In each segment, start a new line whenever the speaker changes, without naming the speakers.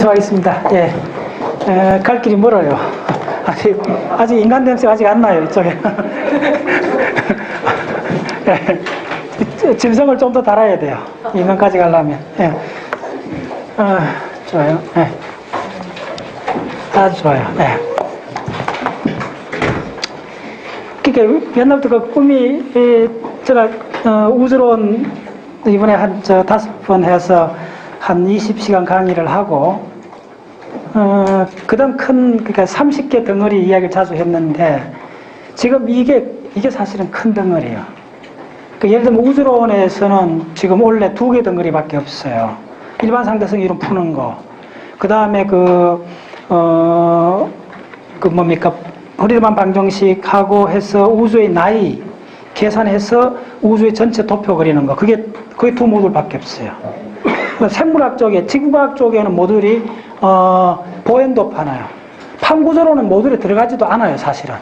들어가겠습니다. 예. 갈 길이 멀어요. 아직 인간 냄새가 아직 안 나요, 이쪽에. 예. 짐승을 좀 더 달아야 돼요. 인간까지 가려면. 예. 좋아요. 예. 아주 좋아요. 예. 그러니까 옛날부터 그 꿈이, 제가, 우주론 이번에 한 5번 해서 한 20시간 강의를 하고, 그 다음 그러니까 30개 덩어리 이야기를 자주 했는데, 지금 이게 사실은 큰 덩어리예요. 그 예를 들면 우주론에서는 지금 원래 2개 덩어리밖에 없어요. 일반 상대성 이론 푸는 거. 그 다음에 허리드만 방정식하고 해서 우주의 나이 계산해서 우주의 전체 도표 그리는 거. 그게 거의 2 모듈밖에 없어요. 생물학 쪽에, 지구과학 쪽에는 모듈이, 보행도 하나요. 판구조로는 모듈에 들어가지도 않아요, 사실은.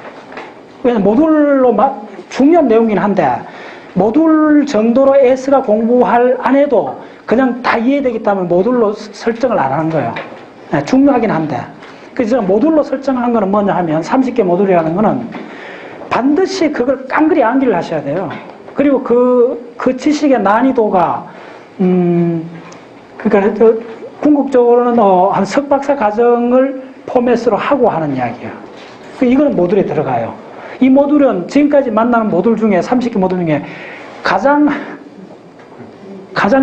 왜냐면 모듈로 중요한 내용이긴 한데, 모듈 정도로 S가 공부할 안 해도 그냥 다 이해되기 때문에 모듈로 설정을 안 하는 거예요. 네, 중요하긴 한데. 그래서 모듈로 설정한 거는 뭐냐 하면 30개 모듈이라는 거는 반드시 그걸 깡그리 암기를 하셔야 돼요. 그리고 그 지식의 난이도가, 그러니까 궁극적으로는 한 석박사 과정을 포맷으로 하고 하는 이야기예요. 이거는 모듈에 들어가요. 이 모듈은 지금까지 만나는 모듈 중에 30개 모듈 중에 가장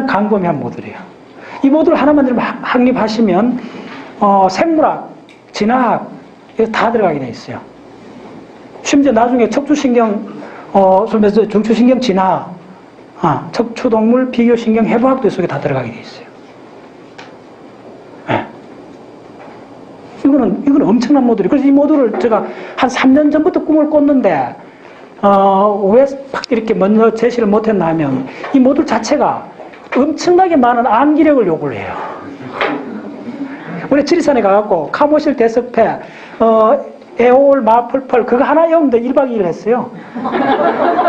광범위한 모듈이에요. 이 모듈 하나만 확립하시면 생물학, 진화학 이거 다 들어가게 돼 있어요. 심지어 나중에 척추신경, 중추신경 진화, 척추동물 비교신경 해부학도 속에 다 들어가게 돼 있어요. 네. 이거는 엄청난 모듈이. 그래서 이 모듈을 제가 한 3년 전부터 꿈을 꿨는데, 왜 이렇게 먼저 제시를 못했나 하면, 이 모듈 자체가 엄청나게 많은 암기력을 요구를 해요. 우리 지리산에 가갖고, 카모실 대석패, 에올, 마플펄, 그거 하나 외우는데 1박 2일 했어요.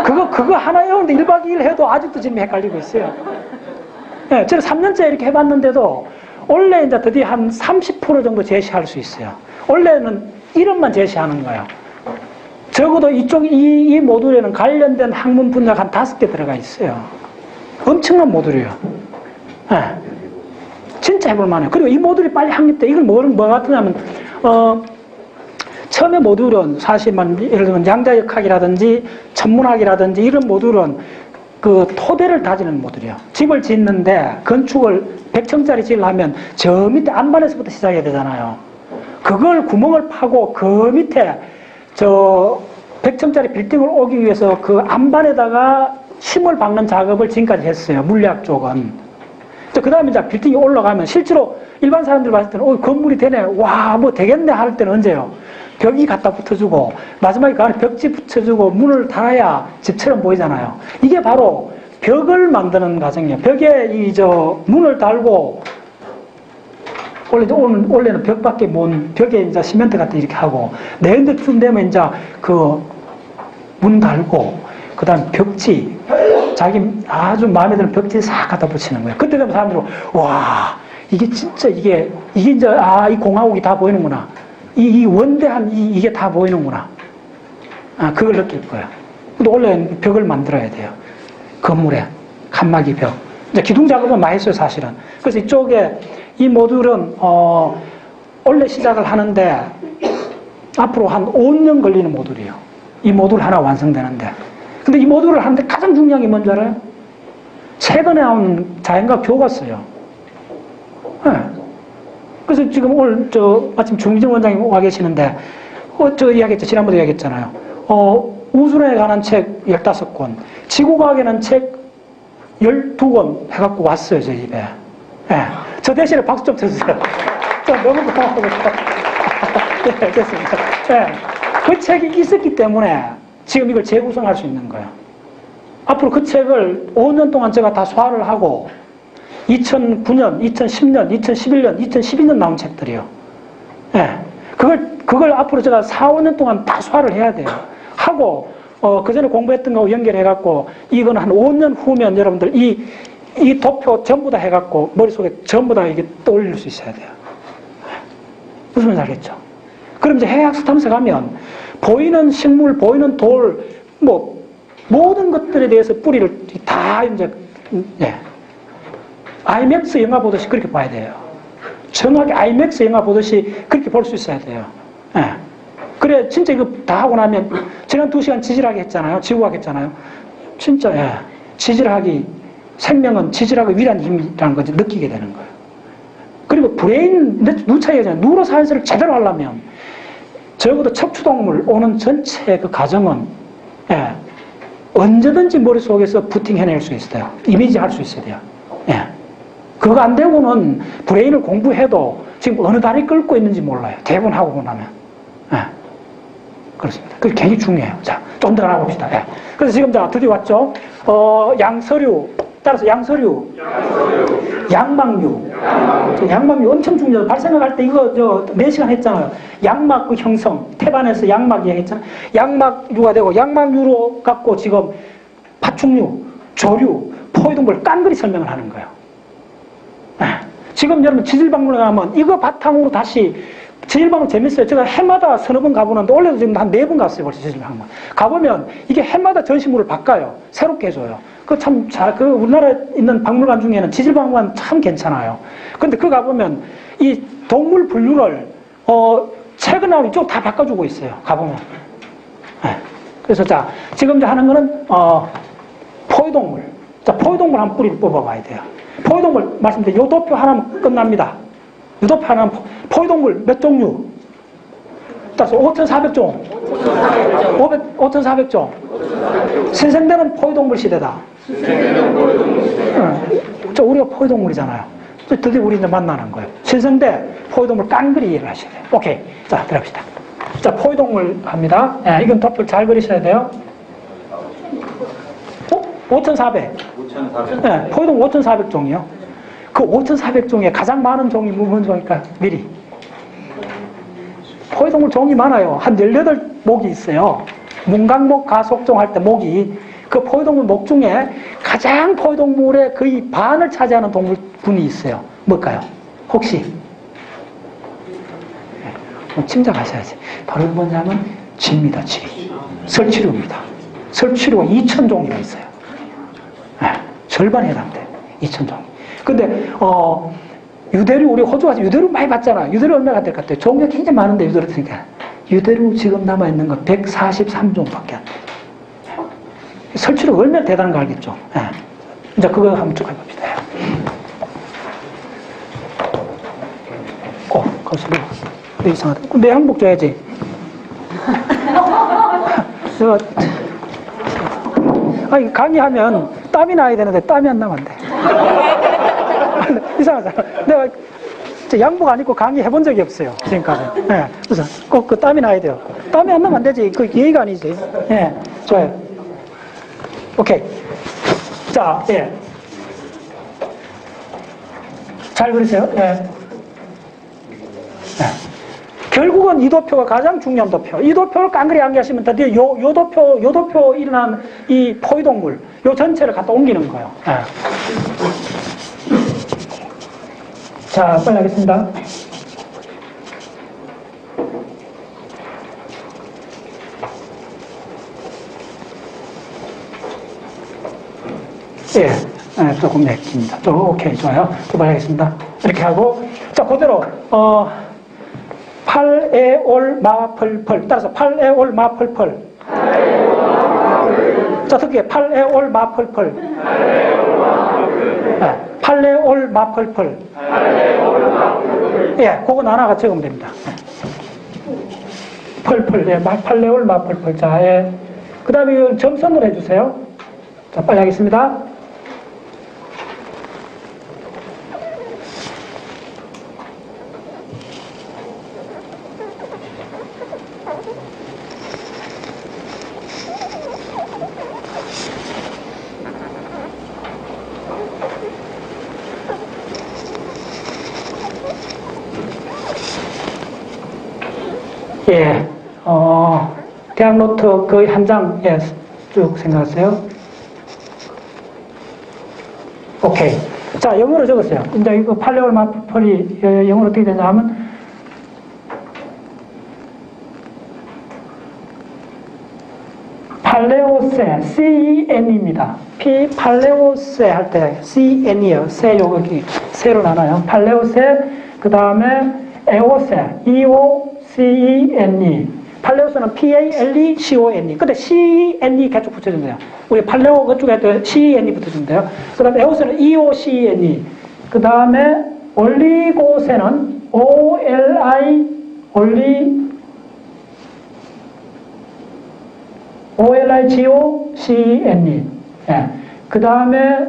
그거 하나 외우는데 1박 2일 해도 아직도 지금 헷갈리고 있어요. 네, 저는 3년째 이렇게 해봤는데도, 원래 이제 드디어 한 30% 정도 제시할 수 있어요. 원래는 이름만 제시하는 거예요. 적어도 이 모듈에는 관련된 학문 분야가 한 5개 들어가 있어요. 엄청난 모듈이에요. 네. 진짜 해볼 만해요. 그리고 이 모듈이 빨리 확립돼. 이건 뭐 같으냐면, 처음에 모듈은 사실만, 예를 들면 양자역학이라든지 천문학이라든지 이런 모듈은 그 토대를 다지는 모듈이에요. 집을 짓는데 건축을 100층짜리 지으려면 저 밑에 안반에서부터 시작해야 되잖아요. 그걸 구멍을 파고 그 밑에 100층짜리 빌딩을 오기 위해서 그 안반에다가 심을 박는 작업을 지금까지 했어요. 물리학 쪽은. 그 다음에 이제 빌딩이 올라가면 실제로 일반 사람들 봤을 때는 건물이 되네. 와, 뭐 되겠네 할 때는 언제요? 벽이 갖다 붙어주고 마지막에 그 안에 벽지 붙여주고 문을 달아야 집처럼 보이잖아요. 이게 바로 벽을 만드는 과정이에요. 벽에 문을 달고 원래는 벽밖에 벽에 이제 시멘트 같은 이렇게 하고 내연대쯤 되면 이제 그 문 달고 그다음 벽지 자기 아주 마음에 드는 벽지에 싹 갖다 붙이는 거예요. 그때 되면 사람들은 와 이게 진짜 이게 이제 이 공화국이 다 보이는구나. 이 원대한 이게 다 보이는구나. 그걸 느낄 거예요. 근데 원래는 벽을 만들어야 돼요. 건물에 칸막이 벽. 이제 기둥 작업은 많이 했어요, 사실은. 그래서 이쪽에 이 모듈은 원래 시작을 하는데 앞으로 한 5년 걸리는 모듈이에요. 이 모듈 하나 완성되는데. 근데 이 모듈을 하는데 가장 중요한 게 뭔지 알아요? 최근에 나온 자연과학 교과서요. 네. 그래서 지금 오늘 마침 중기정 원장님 와 계시는데 이야기했죠. 지난번에 이야기했잖아요. 우주론에 관한 책 15권, 지구과학에는 책 12권 해갖고 왔어요, 제 집에. 네. 저 대신에 박수 좀 쳐주세요. 너무 고마워요. 네, 됐습니다. 네. 그 책이 있었기 때문에 지금 이걸 재구성할 수 있는 거예요. 앞으로 그 책을 5년 동안 제가 다 소화를 하고 2009년, 2010년, 2011년, 2012년 나온 책들이요. 네. 그걸 앞으로 제가 4, 5년 동안 다 소화를 해야 돼요. 하고, 그 전에 공부했던 거 연결해갖고, 이건 한 5년 후면 여러분들 이 도표 전부 다 해갖고, 머릿속에 전부 다 이게 떠올릴 수 있어야 돼요. 무슨 말인지 알겠죠? 그럼 이제 해양학습 탐사 가면 보이는 식물, 보이는 돌, 뭐 모든 것들에 대해서 뿌리를 다 이제 아이맥스 영화 보듯이 그렇게 봐야 돼요. 정확히 아이맥스 영화 보듯이 그렇게 볼 수 있어야 돼요. 예. 그래 진짜 이거 다 하고 나면 지난 2시간 지질하게 했잖아요. 지구학 했잖아요. 진짜 지질학이 생명은 지질학의 위대한 힘이라는 것을 느끼게 되는 거예요. 그리고 브레인 누차이잖아요. 뉴로사이언스를 제대로 하려면 적어도 척추동물 오는 전체 그 과정은 언제든지 머릿속에서 부팅해낼 수 있어요. 이미지 할 수 있어야 돼요. 그거 안 되고는 브레인을 공부해도 지금 어느 다리 끌고 있는지 몰라요. 대본 하고 나면. 그렇습니다. 그게 굉장히 중요해요. 자, 좀 더 알아봅시다. 그래서 지금 자, 드디어 왔죠. 양서류, 따라서 양서류. 양막류. 양막류 엄청 중요해요. 발생할 때 이거 4시간 했잖아요. 양막 그 형성, 태반에서 양막 얘기했잖아요. 양막류가 되고, 양막류로 갖고 지금 파충류, 조류, 포유동물 깐그리 설명을 하는 거예요. 지금 여러분 지질박물관 가면 이거 바탕으로 다시 지질박물관 재밌어요. 제가 해마다 서너 번 가보는데 올해도 지금 한 4번 갔어요. 벌써 지질박물관. 가보면 이게 해마다 전시물을 바꿔요. 새롭게 해줘요. 그 참 그 우리나라에 있는 박물관 중에는 지질박물관 참 괜찮아요. 근데 그 가보면 이 동물 분류를 최근 나온 이쪽 다 바꿔주고 있어요. 가보면. 그래서 자 지금 이제 하는 거는 포유동물. 자 포유동물 한 뿌리를 뽑아봐야 돼요. 포유동물 말씀드린 요 도표 하나면 끝납니다. 요 도표 하나면 포유동물 몇 종류? 따라서 5,400종. 5,400종. 신생대는 포유동물 시대다. 우리가 포유동물이잖아요. 드디어 우리 이제 만나는 거예요. 신생대 포유동물 깡그리 이해를 하셔야 돼요. 오케이. 자, 들어갑시다. 자, 포유동물 합니다. 이건 도표를 잘 그리셔야 돼요. 5,400. 포유동물 5,400종이요. 그 5,400종에 가장 많은 종이 무슨 종일까? 미리. 포유동물 종이 많아요. 한 18목이 있어요. 문강목 가속종 할 때 목이 그 포유동물 목 중에 가장 포유동물의 거의 반을 차지하는 동물군이 있어요. 뭘까요? 혹시? 짐작하셔야지. 바로 뭐냐면 쥐입니다. 쥐. 설치류입니다. 설치류가 2,000종이나 있어요. 절반에 해당돼. 2,000종. 근데 유대류, 우리 호주 가서 유대류 많이 봤잖아. 유대류 얼마나 될 것 같아요? 종류가 굉장히 많은데 유대류 드니까. 유대류 지금 남아있는 거 143종밖에 안 돼. 설치류가 얼마나 대단한 거 알겠죠? 이제 그거 한번 쭉 해봅시다. 거기서 너 이상하다. 내 항복 줘야지. 아니, 강의하면 땀이 나야 되는데 땀이 안 나면 안 돼. 이상하잖아. 내가 양복 안 입고 강의 해본 적이 없어요. 지금까지. 그래서 꼭 그 땀이 나야 돼요. 땀이 안 나면 안 되지. 그 예의가 아니지. 좋아요. 오케이. 자, 잘 그리세요. 결국은 이 도표가 가장 중요한 도표. 이 도표를 깡그리 암기하시면 드디어 요 도표 일어난 이 포유동물, 요 전체를 갖다 옮기는 거예요. 자, 빨리 하겠습니다. 조금 맥힙니다. 오케이, 좋아요. 또 빨리 하겠습니다. 이렇게 하고, 자, 그대로, 팔에올마펄펄. 따라서 팔에올마펄펄. 자, 특히 팔에올마펄펄. 팔레올마펄펄. 그거 하나가 적으면 됩니다. 펄펄. 팔레올마펄펄. 자, 그 다음에 점선으로 해주세요. 자, 빨리 하겠습니다. 대학 노트 거의 한 장, 쭉 생각하세요. 오케이. 자, 영어로 적었어요. 이제 이거 팔레올마펄이 영어로 어떻게 되냐 하면, 팔레오세, CEN입니다. 팔레오세 할 때 CN이에요. 세, 여기 세로 나눠요. 팔레오세, 그 다음에 에오세, EOCENE. 팔레오세는 PALECONE. 근데 CENE 계속 붙여주면 돼요. 우리 팔레오 그쪽에 또 CENE 붙여주면 돼요. 그 다음에 에오세는 EOCENE. 그 다음에 올리고세는 OLIGOCENE. 예. 그 다음에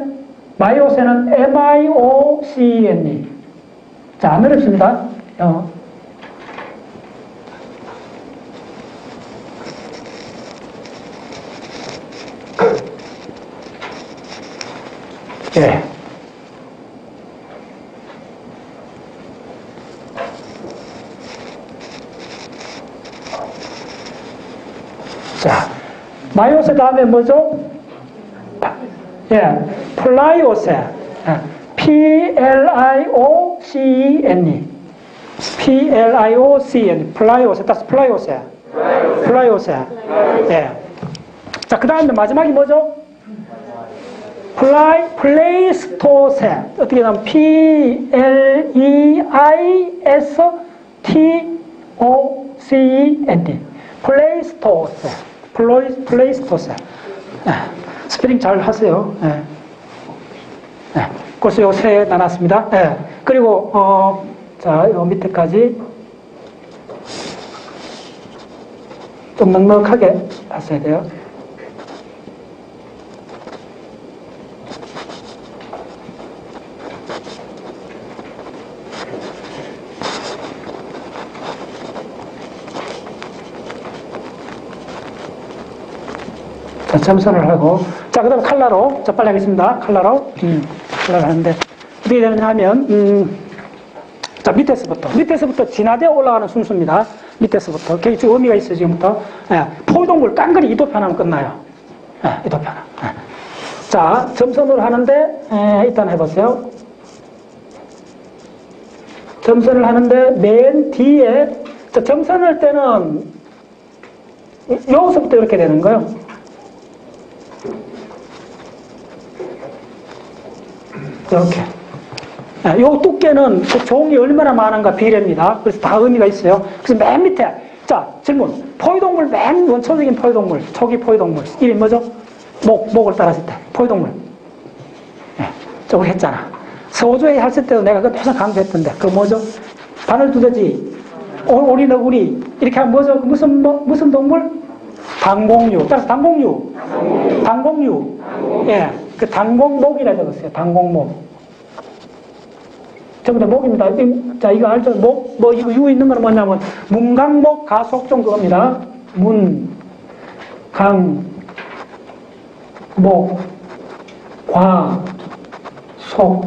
마이오세는 MIOCENE. 자, 안 어렵습니다. 예. 자, 마이오세 다음에 뭐죠? 예, 플라이오세. 예, PLIOCENE. PLIOCENE. 플라이오세. 다시 플라이오세. 플라이오세. 예. 자, 그 다음에 마지막이 뭐죠? 플레이스토세. 어떻게 하면 PLEISTOCENE. 플레이스토세. 플레이스토세. 스페링 잘 하세요. 그래서 요 세 나눴습니다. 그리고, 자, 요 밑에까지 좀 넉넉하게 하셔야 돼요. 자, 점선을 하고. 자, 그 다음에 칼라로. 자, 빨리 하겠습니다. 칼라로. 칼라를 하는데. 어떻게 되느냐 하면, 자, 밑에서부터 진화되어 올라가는 순서입니다. 밑에서부터. 그게 좀 의미가 있어요, 지금부터. 포유동물 깡그리 이도표 하나면 끝나요. 이도표 하나. 자, 점선을 하는데, 일단 해보세요. 점선을 하는데, 맨 뒤에, 자, 점선을 할 때는, 여기서부터 이렇게 되는 거예요. 이렇게. 요 두께는 그 종이 얼마나 많은가 비례입니다. 그래서 다 의미가 있어요. 그래서 맨 밑에, 자, 질문. 포유동물, 맨 원초적인 포유동물, 초기 포유동물. 이름이 뭐죠? 목을 따랐을 때. 포유동물. 저 우리 했잖아. 서조회 했을 때도 내가 그거 항상 강조했던데. 그거 뭐죠? 바늘두더지, 오리, 너구리. 이렇게 하면 뭐죠? 무슨 동물? 당공류. 따라서 당공류. 당공류. 예. 그 당공목이라 적었어요. 당공목. 전부 다 목입니다. 자, 이거 알죠? 이거 유 있는 건 뭐냐면, 문강목 가속종 그겁니다. 과, 속,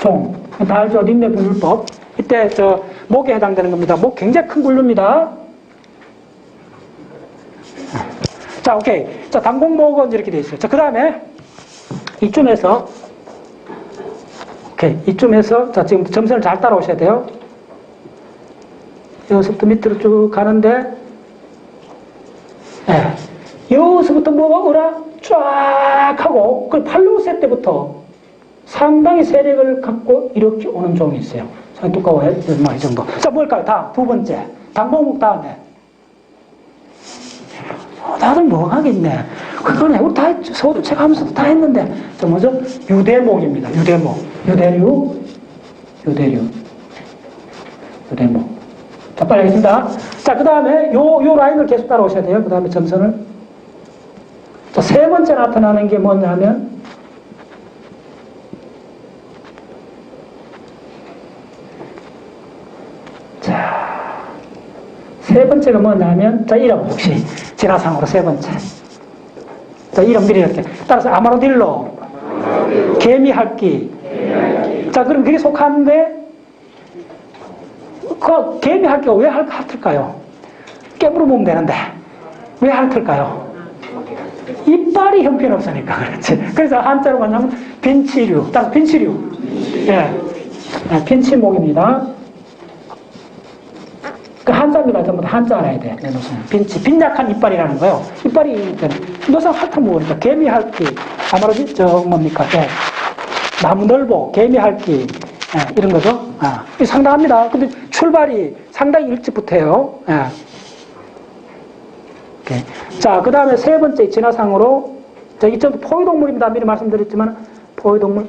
종. 다 알죠? 림내 분율법. 이때 목에 해당되는 겁니다. 목 굉장히 큰 분류입니다. 자, 오케이. 자, 당공목은 이렇게 되어 있어요. 자, 그 다음에, 이쯤에서, 자, 지금 점선을 잘 따라오셔야 돼요. 여기서부터 밑으로 쭉 가는데, 여기서부터 뭐가 쫙 하고, 그 팔로세 때부터 상당히 세력을 갖고 이렇게 오는 종이 있어요. 상당히 두꺼워요. 이 정도. 자, 뭘까요? 다음, 두 번째. 당공목 다음에. 다들 뭐 하겠네. 그거네. 우리 다 했죠. 서두책 하면서도 다 했는데. 저 뭐죠? 유대목입니다. 유대목. 유대류. 자, 빨리 하겠습니다. 자, 그 다음에 요 라인을 계속 따라오셔야 돼요. 그 다음에 점선을. 자, 세 번째 나타나는 게 뭐냐면, 자, 세 번째가 뭐냐면, 자, 이름 혹시 진화상으로 세 번째. 자, 이름 미리 이렇게. 따라서 아마로딜로, 개미핥기. 자, 그럼 그게 속하는데, 그 개미핥기가 왜 핥을까요? 깨물어보면 되는데, 왜 핥을까요? 이빨이 형편없으니까 그렇지. 그래서 한자로 뭐냐면, 빈치류. 따라서 빈치류. 빈치목입니다. 그 한자입니다. 전부 다 한자 알아야 돼. 내 노선. 빈약한 이빨이라는 거요. 이빨이, 노상 핥아 먹으니까 개미 핥기, 아마로지, 뭡니까? 예. 나무 넓어, 개미 핥기, 예. 이런 거죠. 아. 상당합니다. 근데 출발이 상당히 일찍부터 해요. 예. 오케이. 자, 그 다음에 세 번째 진화상으로, 자, 이쪽 포유동물입니다. 미리 말씀드렸지만, 포유동물.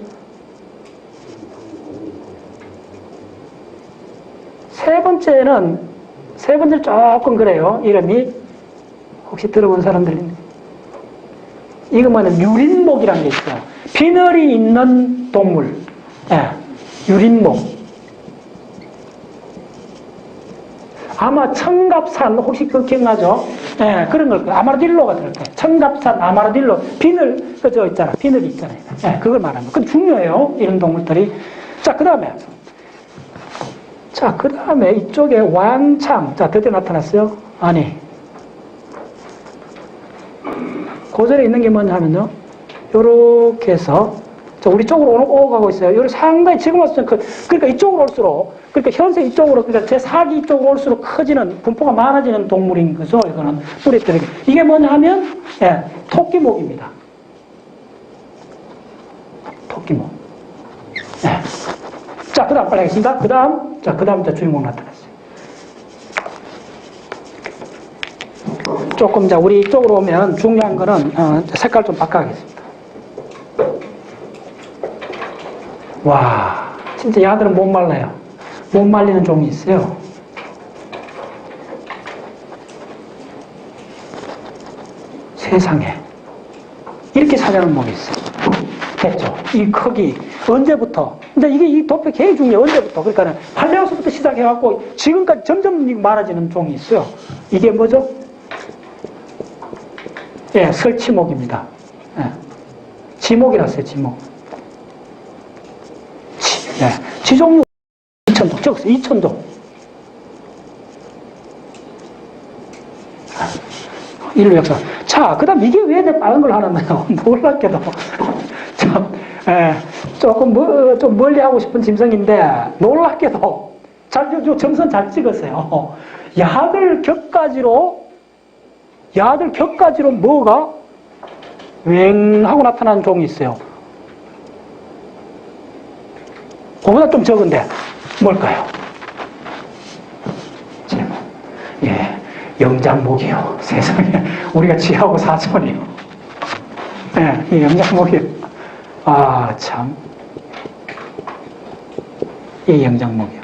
세 번째는 조금 그래요. 이름이. 혹시 들어본 사람들 있나요? 이것만은 유린목이라는 게 있어요. 비늘이 있는 동물. 예, 유린목. 아마 청갑산, 혹시 그 기억나죠? 예, 그런 걸, 아마르딜로가 들을 거예요. 청갑산, 아마르딜로. 비늘, 그저 있잖아. 비늘이 있잖아요. 예, 그걸 말하는 거. 그건 중요해요. 이런 동물들이. 자, 그 다음에 이쪽에 왕창. 자, 드디어 나타났어요? 아니. 고절에 있는 게 뭐냐 하면요. 요렇게 해서, 자, 우리 쪽으로 오가고 있어요. 요렇게 상당히 지금 왔을 때, 그러니까 이쪽으로 올수록, 그러니까 현재 이쪽으로, 그러니까 제 사기 이쪽으로 올수록 커지는, 분포가 많아지는 동물인 거죠. 이거는. 뿌리들에게. 이게 뭐냐 하면, 예, 토끼목입니다. 토끼목. 예. 자, 그 다음 빨리 하겠습니다. 그 다음 주인공 나타났어요. 조금, 자, 우리 이쪽으로 오면 중요한 거는, 색깔 좀 바꿔야겠습니다. 와, 진짜 야들은 못 말라요. 못 말리는 종이 있어요. 세상에. 이렇게 사자는 목이 있어요. 됐죠? 이 크기. 언제부터? 근데 이게 이 도표 굉장히 중요해요. 언제부터? 그러니까 팔레오스부터 시작해갖고 지금까지 점점 많아지는 종이 있어요. 이게 뭐죠? 예, 설치목입니다. 예. 지목이라서요, 지목. 예. 지종목 2,000종. 적었어요, 2,000종. 인류 역사. 자, 그 다음 이게 왜 내 빠른 걸 하나요? 놀랍게도. 참, 예, 좀 멀리 하고 싶은 짐승인데, 놀랍게도, 점선 잘 찍었어요. 야들 격가지로 뭐가 웽하고 나타나는 종이 있어요. 그보다 좀 적은데, 뭘까요? 질문. 예, 영장목이요. 세상에. 우리가 쥐하고 사촌이요. 예, 이 영장목이요. 아, 참. 이 영장목이요.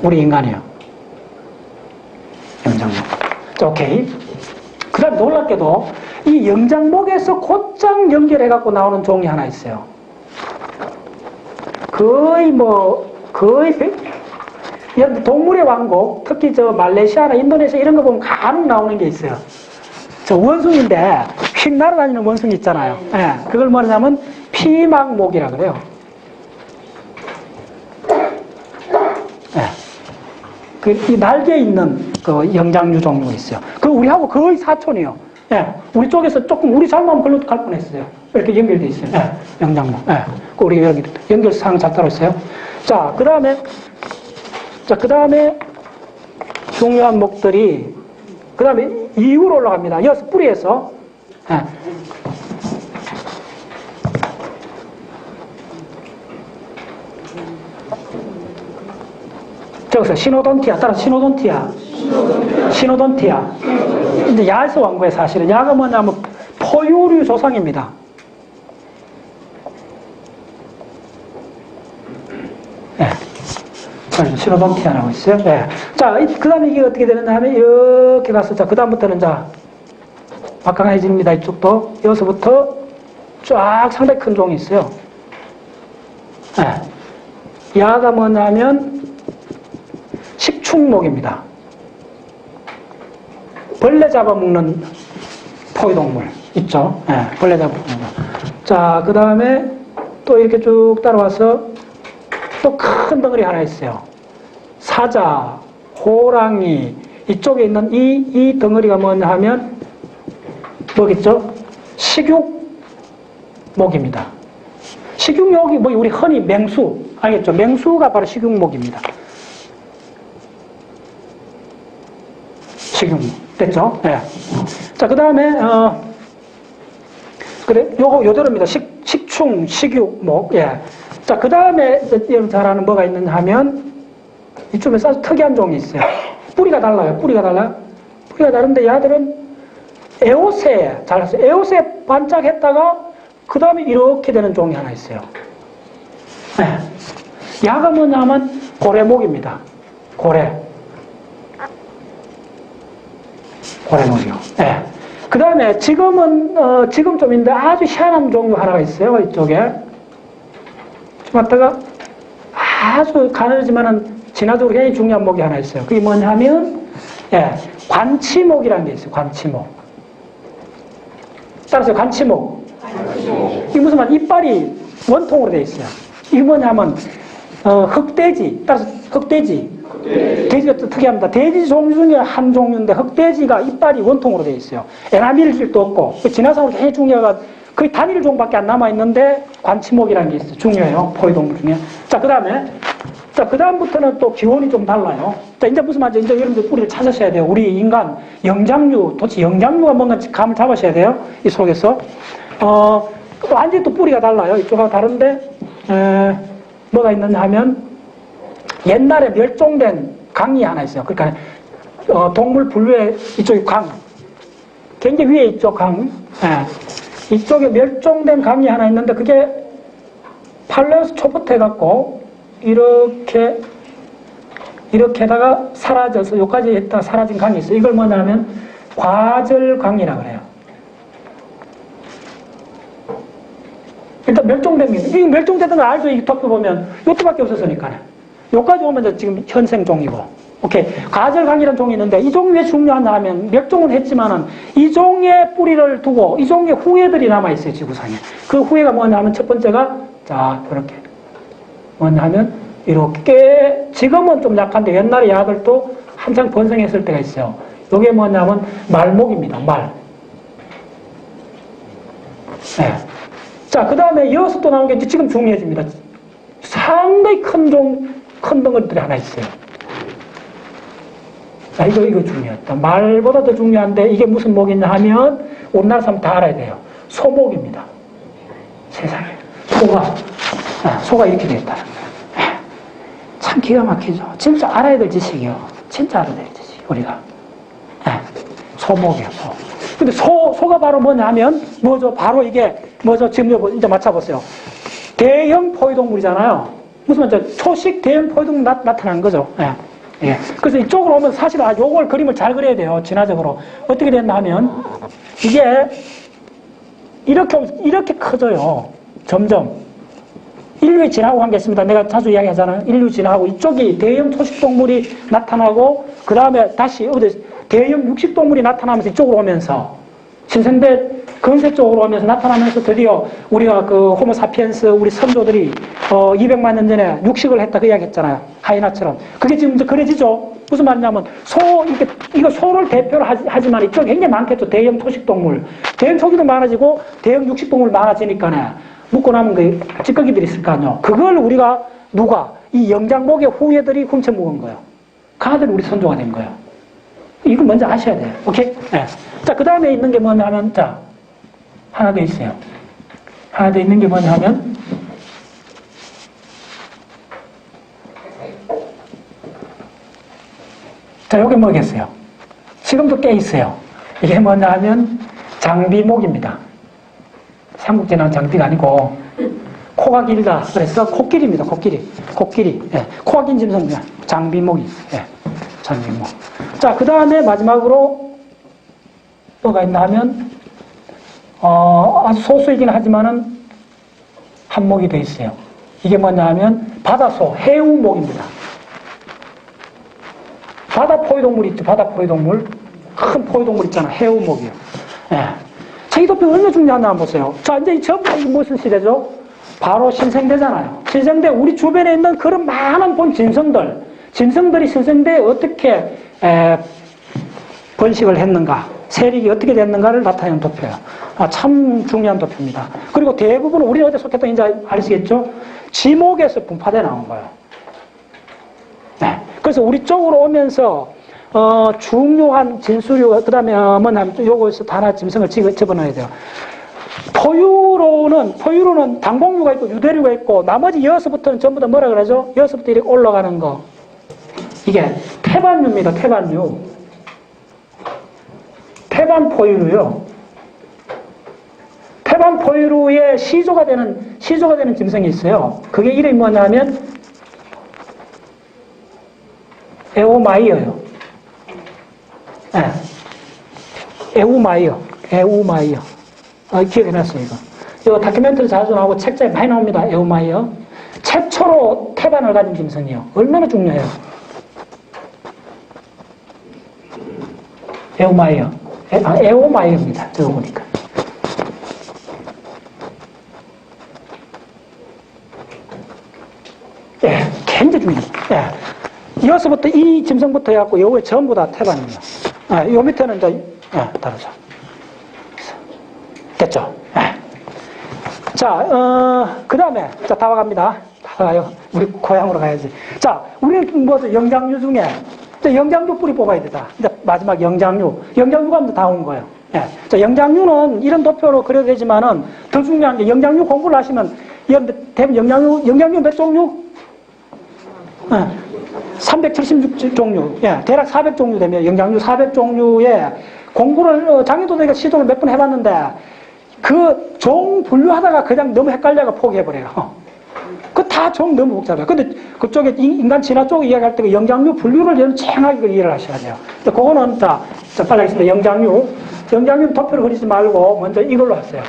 우리 인간이요. 영장목. 자, 오케이. 그 다음 놀랍게도 이 영장목에서 곧장 연결해갖고 나오는 종이 하나 있어요. 여러분, 동물의 왕국, 특히 말레이시아나 인도네시아 이런 거 보면 간혹 나오는 게 있어요. 저 원숭이인데 휙 날아다니는 원숭이 있잖아요. 예, 그걸 뭐냐면 피막목이라 그래요. 예. 이 날개에 있는 그 영장류 종류가 있어요. 그 우리하고 거의 사촌이요. 예. 우리 쪽에서 조금 우리 잘못하면 걸로 갈 뻔했어요. 이렇게 연결돼 있어요. 예. 영장목. 예. 그 우리 여기 연결사항 잘 따로 있어요. 자, 그 다음에 중요한 목들이 그 다음에 이후로 올라갑니다. 여기서 뿌리에서. 예. 저기서 시노돈티아, 따라서 시노돈티아. 이제 야에서 온 거예요, 사실은. 야가 뭐냐면 포유류 조상입니다. 네. 시노돈티아라고 있어요. 네. 자, 그 다음에 이게 어떻게 되느냐 하면, 이렇게 가서, 자, 그 다음부터는 자, 막강해집니다. 이쪽도. 여기서부터 쫙 상당히 큰 종이 있어요. 네. 야가 뭐냐면, 식충목입니다. 벌레 잡아먹는 포유동물 있죠. 네, 벌레 잡아먹는 거. 자, 그 다음에 또 이렇게 쭉 따라와서 또 큰 덩어리 하나 있어요. 사자, 호랑이, 이쪽에 있는 이 덩어리가 뭐냐 하면 뭐겠죠? 식육목입니다. 식육목이 뭐 우리 흔히 맹수, 알겠죠? 맹수가 바로 식육목입니다. 식용. 됐죠? 예. 자, 그 다음에, 그래, 요대로입니다. 식충, 식육, 목, 예. 자, 그 다음에, 여러분 잘 아는 뭐가 있느냐 하면, 이쪽에 아주 특이한 종이 있어요. 뿌리가 달라요. 뿌리가 달라요. 뿌리가 다른데, 얘들은 에오세, 잘 아세요. 에오세 반짝했다가, 그 다음에 이렇게 되는 종이 하나 있어요. 예. 야가 뭐냐면, 고래목입니다. 고래목이요. 예. 그 다음에 지금 좀 있는데 아주 희한한 종류 하나가 있어요. 이쪽에. 좀 왔다가 아주 가늘지만은 진화적으로 굉장히 중요한 목이 하나 있어요. 그게 뭐냐면, 예. 관치목이라는 게 있어요. 관치목. 따라서 관치목. 이게 무슨 말, 이빨이 원통으로 되어 있어요. 이게 뭐냐면, 흑돼지. 따라서 흑돼지. 돼지가 또 특이합니다. 돼지 종류 중에 한 종류인데 흑돼지가 이빨이 원통으로 되어 있어요. 에나밀질도 없고 진화상으로 굉장히 중요해가 거의 단일 종밖에 안 남아 있는데 관치목이라는 게 있어요. 중요해요. 포유동물 중에. 자, 그 다음부터는 또 기원이 좀 달라요. 자, 이제 무슨 말이죠? 이제 여러분들 뿌리를 찾으셔야 돼요. 우리 인간 영장류, 도대체 영장류가 뭔가 감을 잡으셔야 돼요. 이 속에서. 완전히 또 뿌리가 달라요. 이쪽하고 다른데 뭐가 있느냐 하면 옛날에 멸종된 강이 하나 있어요. 그러니까 동물 분류의 이쪽에 강, 굉장히 위에 있죠, 강. 예. 이쪽에 멸종된 강이 하나 있는데 그게 팔레오스 초부터 해갖고 이렇게다가 사라져서 여기까지 했다가 사라진 강이 있어요. 이걸 뭐냐면 과절강이라고 그래요. 일단 멸종됩니다. 이 멸종되던 걸 알죠? 이 턱도 보면 요트밖에 없었으니까요. 여기까지 오면 지금 현생 종이고. 오케이. 가절강이라는 종이 있는데 이 종이 왜 중요하냐 하면 멸종은 했지만은 이 종의 뿌리를 두고 이 종의 후예들이 남아있어요. 지구상에. 그 후예가 뭐냐 하면 첫 번째가 자, 이렇게. 뭐냐 하면 이렇게 지금은 좀 약한데 옛날에 야들도 한창 번성했을 때가 있어요. 이게 뭐냐면 말목입니다. 말. 네. 자, 그 다음에 이어서 또 나온 게 지금 중요해집니다. 상당히 큰 덩어리들이 하나 있어요. 자, 이거 중요했다. 말보다 더 중요한데 이게 무슨 목이냐 하면 우리나라 사람 다 알아야 돼요. 소목입니다. 세상에. 소가 이렇게 되었다는 거예요. 참 기가 막히죠. 진짜 알아야 될 지식이요. 진짜 알아야 될 지식, 우리가. 소목이요, 소. 근데 소가 바로 뭐냐 하면 뭐죠? 바로 이게 뭐죠? 지금 이제 맞춰보세요. 대형 포유동물이잖아요. 무슨 말이죠? 초식 대형 포유동물 나타나는 거죠. 예. 예. 그래서 이쪽으로 오면 사실 요걸 그림을 잘 그려야 돼요. 진화적으로. 어떻게 됐나 하면 이게 이렇게 커져요. 점점. 인류의 진화하고 관계있습니다. 내가 자주 이야기하잖아요. 인류 진화하고 이쪽이 대형 초식 동물이 나타나고 그 다음에 다시 대형 육식 동물이 나타나면서 이쪽으로 오면서 신생대 근세 쪽으로 오면서 나타나면서 드디어 우리가 그 호모사피엔스 우리 선조들이 200만 년 전에 육식을 했다 그 이야기 했잖아요. 하이나처럼. 그게 지금 이제 그려지죠. 무슨 말이냐면 이거 소를 대표로 하지만 이쪽에 굉장히 많겠죠. 대형 초식동물. 대형 초기도 많아지고 대형 육식동물 많아지니까네. 묻고 남은 그 찌꺼기들이 있을 거 아니에요. 그걸 우리가 이 영장목의 후예들이 훔쳐먹은 거예요. 가들이 우리 선조가 된 거예요. 이거 먼저 아셔야 돼요. 오케이? 네. 자, 그 다음에 있는 게 뭐냐 하면, 자, 하나 더 있어요. 하나 더 있는 게 뭐냐 하면, 자, 요게 뭐겠어요? 지금도 꽤 있어요. 이게 뭐냐 하면, 장비목입니다. 삼국지는 장비가 아니고, 코가 길다. 그래서 코끼리입니다. 코끼리. 예. 코가 긴 짐승입니다. 장비목이. 예. 장비목. 자, 그 다음에 마지막으로 뭐가 있나 하면, 아주 소수이긴 하지만은 한 목이 더 있어요. 이게 뭐냐 하면 바다소, 해우목입니다. 바다 포유동물 있죠. 바다 포유동물. 큰 포유동물 있잖아. 해우목이요. 예. 자, 이 도표 얼마나 중요하나 한번 보세요. 자, 이제 전부 이게 무슨 시대죠? 바로 신생대잖아요. 신생대, 우리 주변에 있는 그런 많은 본 짐승들이 신생대에 어떻게 번식을 했는가, 세력이 어떻게 됐는가를 나타내는 도표예요. 참 중요한 도표입니다. 그리고 대부분 우리 어디 속했던 이제 아시겠죠? 지목에서 분파돼 나온 거예요. 네. 그래서 우리 쪽으로 오면서 중요한 진수류, 그 다음에 뭐냐면 요거에서 하나 짐승을 집어넣어야 돼요. 포유류는 당복류가 있고 유대류가 있고 나머지 6부터는 전부 다 뭐라 그러죠? 6부터 이렇게 올라가는 거. 이게 태반류입니다. 태반류. 태반 포유류요. 태반 포유류의 시조가 되는 짐승이 있어요. 그게 이름이 뭐냐면 에오마이어요. 네. 에우마이어. 기억해놨어요, 이거 다큐멘터리 자주 나오고 책자에 많이 나옵니다. 에우마이어. 최초로 태반을 가진 짐승이요. 얼마나 중요해요. 에우마이어. 에오마이어입니다. 저거 보니까. 예, 굉장히 중요해요. 예. 여기서부터 이 짐승부터 해갖고 요게 전부 다 태반입니다. 요 밑에는 이제, 다르죠. 됐죠? 자, 그 다음에, 자, 다 와갑니다. 다 가요. 우리 고향으로 가야지. 자, 우리는 영장류 중에, 영장류 뿌리 뽑아야 되다. 이제 마지막 영장류. 영장류가 하면 다 온 거예요. 예. 자, 영장류는 이런 도표로 그려야 되지만은 더 중요한 게 영장류 공부를 하시면, 대부분 영장류 몇 종류? 376종류. 예. 대략 400종류 되면 영장류 400종류에 공부를, 장애도대가 시도를 몇 번 해봤는데, 그 종 분류하다가 그냥 너무 헷갈려가 포기해버려요. 그 다 종 너무 복잡해요. 근데 그쪽에 인간 진화 쪽 이야기할 때 그 영장류 분류를 여러분 정확하게 이해를 하셔야 돼요. 근데 그거는 자 빨리 하겠습니다. 영장류 도표를 그리지 말고 먼저 이걸로 하세요.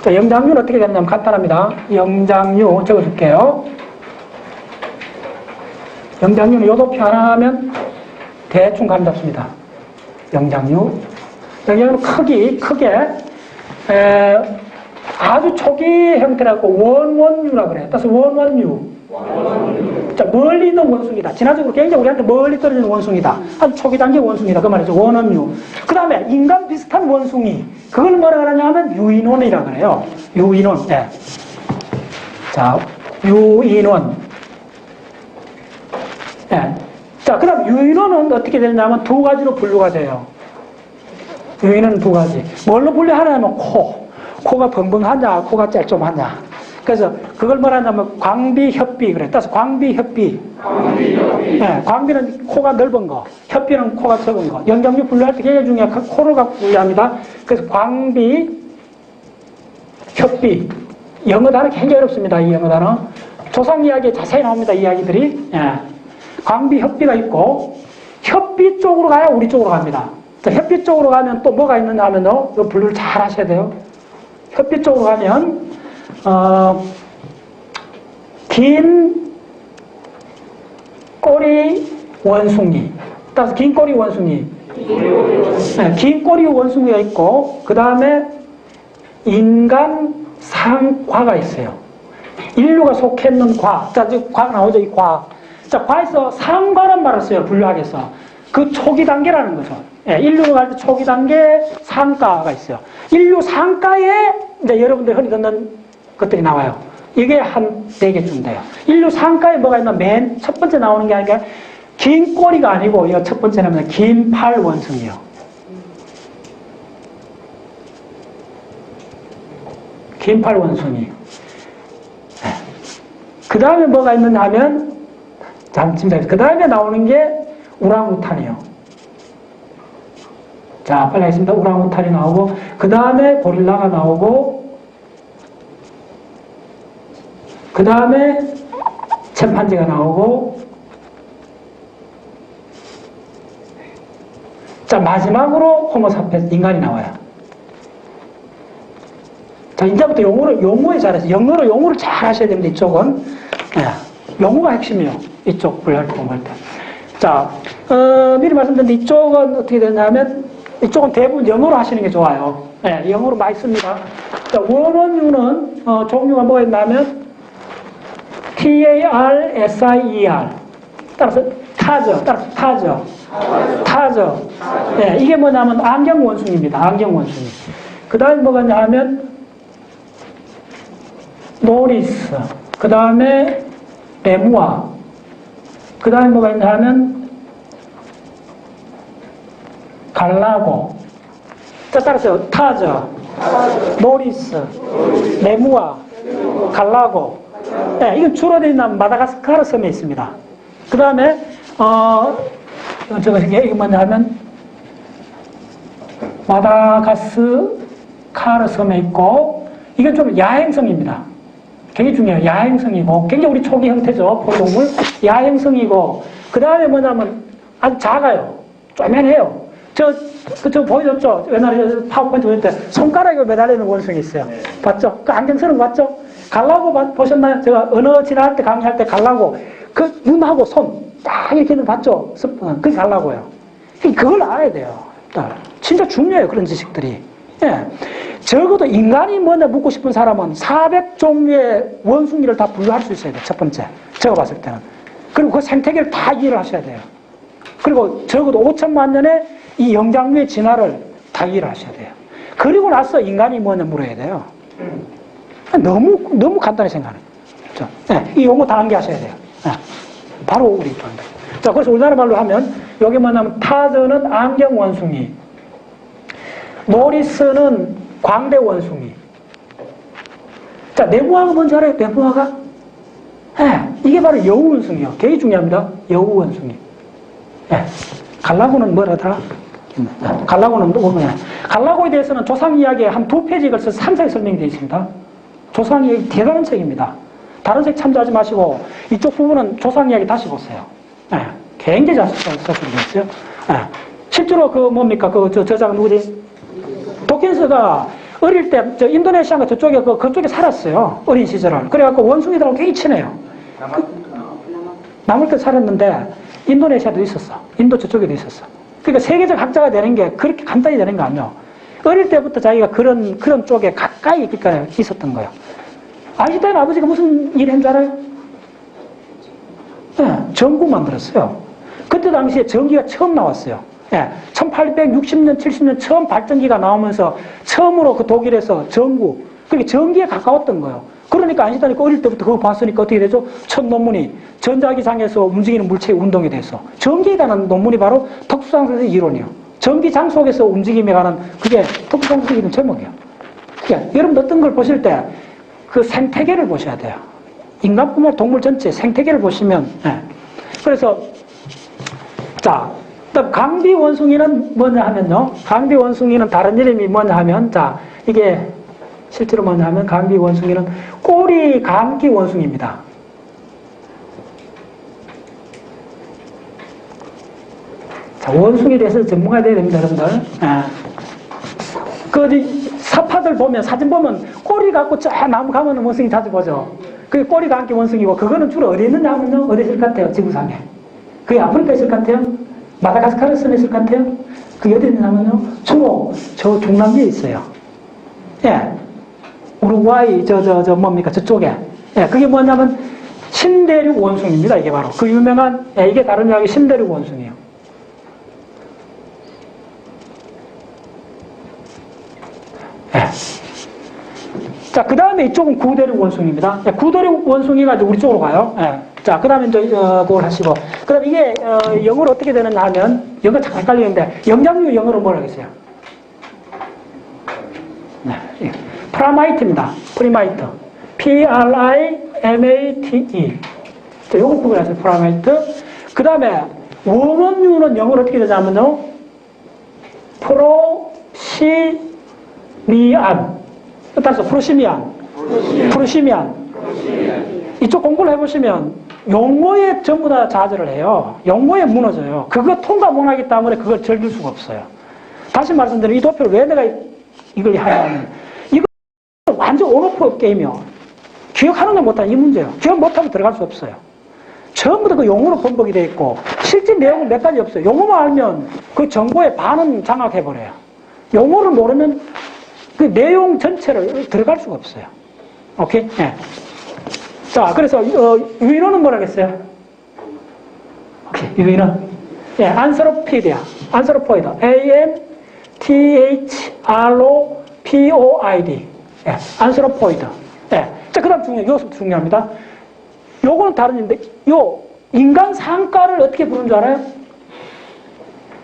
자, 영장류는 어떻게 되냐면 간단합니다. 영장류 적어줄게요. 영장류는 요 도표 하나 하면 대충 감 잡습니다. 영장류는 크게 아주 초기 형태라고 원원류라고 그래요. 따라서 원원류. 자, 멀리 있는 원숭이다. 진화적으로 굉장히 우리한테 멀리 떨어지는 원숭이다. 아주 초기 단계 원숭이다. 그 말이죠. 원원류. 그 다음에 인간 비슷한 원숭이. 그걸 뭐라 그러냐 하면 유인원이라고 그래요. 유인원. 네. 자, 유인원. 네. 자, 그 다음 유인원은 어떻게 되냐면 두 가지로 분류가 돼요. 유인원은 두 가지. 뭘로 분류하냐면 코가 벙벙하냐, 코가 짤좀하냐. 그래서 그걸 뭐라냐면 광비협비 그래. 따라서 광비협비. 네, 광비는 코가 넓은 거, 협비는 코가 적은 거. 영장류 분류할 때 굉장히 중요해. 코를 갖고 분류합니다. 그래서 광비, 협비. 영어 단어 굉장히 어렵습니다. 이 영어 단어. 조상 이야기에 자세히 나옵니다. 이야기들이. 예. 광비 협비가 있고 협비 쪽으로 가야 우리 쪽으로 갑니다. 자, 협비 쪽으로 가면 또 뭐가 있느냐 하면요. 이 분류를 잘 하셔야 돼요. 협비 쪽으로 가면 긴 꼬리 원숭이. 따라서 긴 꼬리 원숭이. 네, 긴 꼬리 원숭이가 있고 그 다음에 인간 상과가 있어요. 인류가 속해 있는 과. 자, 과 나오죠, 이 과. 자, 과에서 상과란 말을 써요, 분류학에서. 그 초기 단계라는 거죠. 예, 인류가 갈 때 초기 단계 상과가 있어요. 인류 상과에 이제 여러분들 흔히 듣는 것들이 나와요. 이게 한 4개쯤 돼요. 인류 상과에 뭐가 있나 맨 첫 번째 나오는 게 아니라 긴 꼬리가 아니고 이거 첫 번째는 긴 팔 원숭이요. 긴 팔 원숭이. 네. 그 다음에 뭐가 있느냐 하면 잠시만요. 그 다음에 나오는 게 우랑우탄이요. 자, 빨리 하겠습니다. 우랑우탄이 나오고 그 다음에 고릴라가 나오고 그 다음에 침판지가 나오고 자, 마지막으로 호모사피엔스 인간이 나와요. 자, 이제부터 용어에 잘해서 용어를 잘 하셔야 됩니다. 이쪽은. 네, 용어가 핵심이에요. 이쪽 분류할 때 공부할 때. 자, 미리 말씀드렸는데 이쪽은 어떻게 되냐면 이쪽은 대부분 영어로 하시는 게 좋아요. 네, 영어로 많이 씁니다. 자, 원원류는 종류가 뭐가 있냐면 TARSIER 따라서 타저. 네, 이게 뭐냐면 안경 원숭이입니다. 안경 원숭이. 그 다음에 뭐가 있냐면 노리스. 그 다음에 레무아. 그 다음에 뭐가 있냐 하면, 갈라고. 자, 따라서 타저, 노리스, 레무아, 갈라고. 네, 이건 주로 있는 마다가스카르 섬에 있습니다. 그 다음에, 이게 뭐냐 하면, 마다가스카르 섬에 있고, 이건 좀 야행성입니다. 굉장히 중요해요. 야행성이고, 굉장히 우리 초기 형태죠. 포유동물. 야행성이고, 그 다음에 뭐냐면 아주 작아요. 쪼맨해요. 저 보여줬죠? 옛날에 파워포인트 보일 때 손가락에 매달리는 원숭이 있어요. 네. 봤죠? 그 안경 쓰는 거 봤죠? 갈라고 보셨나요? 제가 언어 지나할 때 강의할 때 갈라고 그 눈하고 손 딱 이렇게 있는 거 봤죠? 그게 갈라고요. 그걸 알아야 돼요. 진짜 중요해요. 그런 지식들이. 예. 적어도 인간이 뭐냐 묻고 싶은 사람은 400종류의 원숭이를 다 분류할 수 있어야 돼요. 첫 번째. 제가 봤을 때는. 그리고 그 생태계를 다 이해를 하셔야 돼요. 그리고 적어도 5천만 년의 이 영장류의 진화를 다 이해를 하셔야 돼요. 그리고 나서 인간이 뭐냐 물어야 돼요. 너무 간단히 생각해요. 그렇죠? 네, 이 용어 다 암기하셔야 돼요. 네, 바로 우리 입장입니다. 자, 그래서 우리나라 말로 하면 여기 뭐냐면 타저는 안경 원숭이, 노리스는 광대 원숭이. 자, 네모화가 뭔지 알아요? 네모화가? 네, 이게 바로 여우 원숭이요. 되게 중요합니다. 여우 원숭이. 네, 갈라고는 뭐라더라? 갈라고는 뭐냐? 갈라고에 대해서는 조상 이야기에 한 2페이지에 걸쳐서 상세히 설명이 되어 있습니다. 조상 이야기 대단한 책입니다. 다른 책 참조하지 마시고 이쪽 부분은 조상 이야기 다시 보세요. 네, 굉장히 잘 써주셨어요. 네, 실제로 그 뭡니까? 그 저자가 누구지? 도킨스가 어릴 때 저 인도네시아가 저쪽에 그쪽에 살았어요. 어린 시절을. 그래갖고 원숭이들하고 굉장히 친해요. 남을 때 살았는데 인도네시아도 있었어. 인도 저쪽에도 있었어. 그러니까 세계적 학자가 되는 게 그렇게 간단히 되는 거 아니에요. 어릴 때부터 자기가 그런 쪽에 가까이 있었던 거예요. 아인슈타인 아버지가 무슨 일 한 줄 알아요? 네, 전구 만들었어요. 그때 당시에 전기가 처음 나왔어요. 네, 1860년, 70년 처음 발전기가 나오면서 처음으로 그 독일에서 전구, 그게 전기에 가까웠던 거예요. 그러니까 아인슈타인이 어릴 때부터 그거 봤으니까 어떻게 되죠? 첫 논문이 전자기장에서 움직이는 물체의 운동에 대해서. 전기에 관한 논문이 바로 특수상승의 이론이에요. 전기장 속에서 움직임에 관한 그게 특수상승의 이론 제목이에요. 그러니까 여러분 어떤 걸 보실 때 그 생태계를 보셔야 돼요. 인간뿐만 아니라 동물 전체 생태계를 보시면. 네. 그래서 자, 강비 원숭이는 뭐냐 하면요. 강비 원숭이는 다른 이름이 뭐냐 하면 자, 이게 실제로 뭐냐 하면 강비 원숭이는 꼬리 감기 원숭이입니다. 자, 원숭이에 대해서 전문가 되어야 됩니다, 여러분들. 그 사파들 보면, 사진 보면 꼬리 갖고 쫙 나무 가면 원숭이 자주 보죠. 그게 꼬리 감기 원숭이고, 그거는 주로 어디 있느냐 하면요. 어디 있을 것 같아요, 지구상에? 그게 아프리카에 있을 것 같아요? 마다가스카르 섬에 있을 것 같아요? 그게 어디 있느냐 하면요. 주로 저 중남미에 있어요. 예. 우루과이, 뭡니까, 저쪽에. 예, 그게 뭐냐면, 신대륙 원숭이입니다, 이게 바로. 그 유명한, 예, 이게 다른 이야기 신대륙 원숭이에요. 예. 자, 그 다음에 이쪽은 구대륙 원숭이입니다. 예, 구대륙 원숭이가 이제 우리 쪽으로 가요. 예. 자, 그 다음에 이제, 그걸 하시고. 그 다음에 이게, 영어로 어떻게 되느냐 하면, 영어가 잠깐 헷갈리는데, 영장류 영어로 뭐라 하겠어요? 네. 예. 프라마이트입니다. 프리마이트. P-R-I-M-A-T-E. 자, 요거 구분하세요. 프라마이트. 그 다음에, 원원류는 영어로 어떻게 되냐면요. 프로시미안. 따라서 프로시미안. 이쪽 공부를 해보시면, 용어에 전부 다 좌절을 해요. 용어에 무너져요. 그거 통과 못 하기 때문에 그걸 즐길 수가 없어요. 다시 말씀드리면, 이 도표를 왜 내가 이걸 하냐면, 완전 온오프 게임이요. 기억하느냐 못하냐 이 문제예요. 기억 못하면 들어갈 수 없어요. 전부 다 그 용어로 번복이 되어 있고 실제 내용은 몇 가지 없어요. 용어만 알면 그 정보의 반은 장악해버려요. 용어를 모르면 그 내용 전체를 들어갈 수가 없어요. 오케이? 네. 자, 그래서 유인어는 뭐라겠어요? 오케이, 유인어. 예, 안스로피디아, 안스로포이드, A-N-T-H-R-O-P-O-I-D. 예, 안스로포이드. 예. 자, 그 다음 요소 중요합니다. 요거는 다른 인데, 요 인간 상가를 어떻게 부르는 줄 알아요?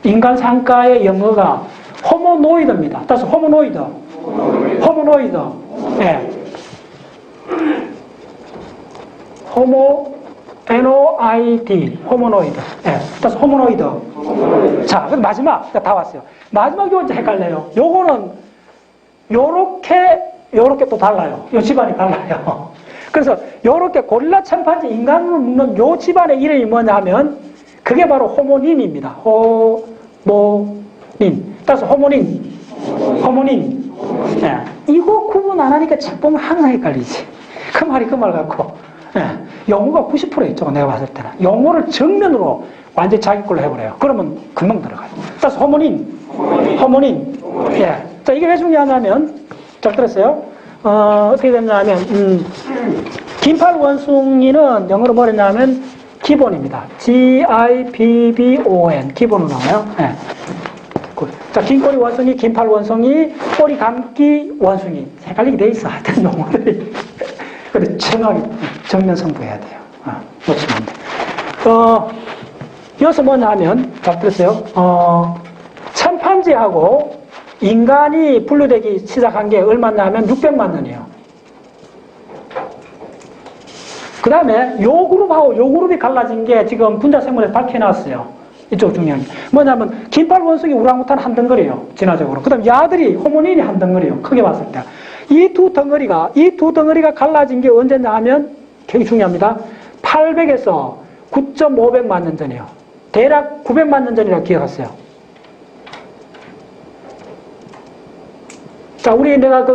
인간 상가의 영어가 호모노이드입니다. 따라서 호모노이드. 호모노이드. 예. 호모, N-O-I-D. 호모노이드. 예. 따라서 호모노이드. 자, 그럼 마지막. 다 왔어요. 마지막 요거 이제 헷갈려요. 요거는 요렇게 또 달라요. 요 집안이 달라요. 그래서 요렇게 고릴라, 침판지, 인간을 묶는 요 집안의 이름이 뭐냐 하면 그게 바로 호모닌입니다. 호모닌. 따라서 호모닌. 예. 이거 구분 안 하니까 책 보면 항상 헷갈리지. 그 말이 그 말 같고. 예. 영어가 90% 있죠. 내가 봤을 때는. 영어를 정면으로 완전히 자기 걸로 해버려요. 그러면 금방 들어가요. 따라서 호모닌. 예. 자, 이게 왜 중요하냐면, 잘 들었어요? 어떻게 됐냐면, 긴팔 원숭이는 영어로 뭐랬냐면, 기본입니다. G-I-B-B-O-N. 기본으로 나와요. 예. 자, 긴꼬리 원숭이, 긴팔 원숭이, 꼬리 감기 원숭이. 헷갈리게 돼 있어. 하여튼 용어들이. 근데 정확히 정면 승부해야 돼요. 놓치면 안 돼. 여기서 뭐냐 하면, 잘 들었어요? 침판지하고 인간이 분류되기 시작한 게 얼마냐 하면 600만 년이에요. 그 다음에 요 그룹하고 요 그룹이 갈라진 게 지금 분자생물에서 밝혀놨어요. 이쪽 중요한 게. 뭐냐면, 긴팔 원숭이 우랑우탄 한 덩어리예요. 진화적으로. 그 다음 야들이, 호모닌이 한 덩어리예요. 크게 봤을 때. 이 두 덩어리가 갈라진 게 언제냐 하면, 굉장히 중요합니다. 800에서 9.500만 년 전이에요. 대략 900만 년 전이라고 기억하세요. 자, 내가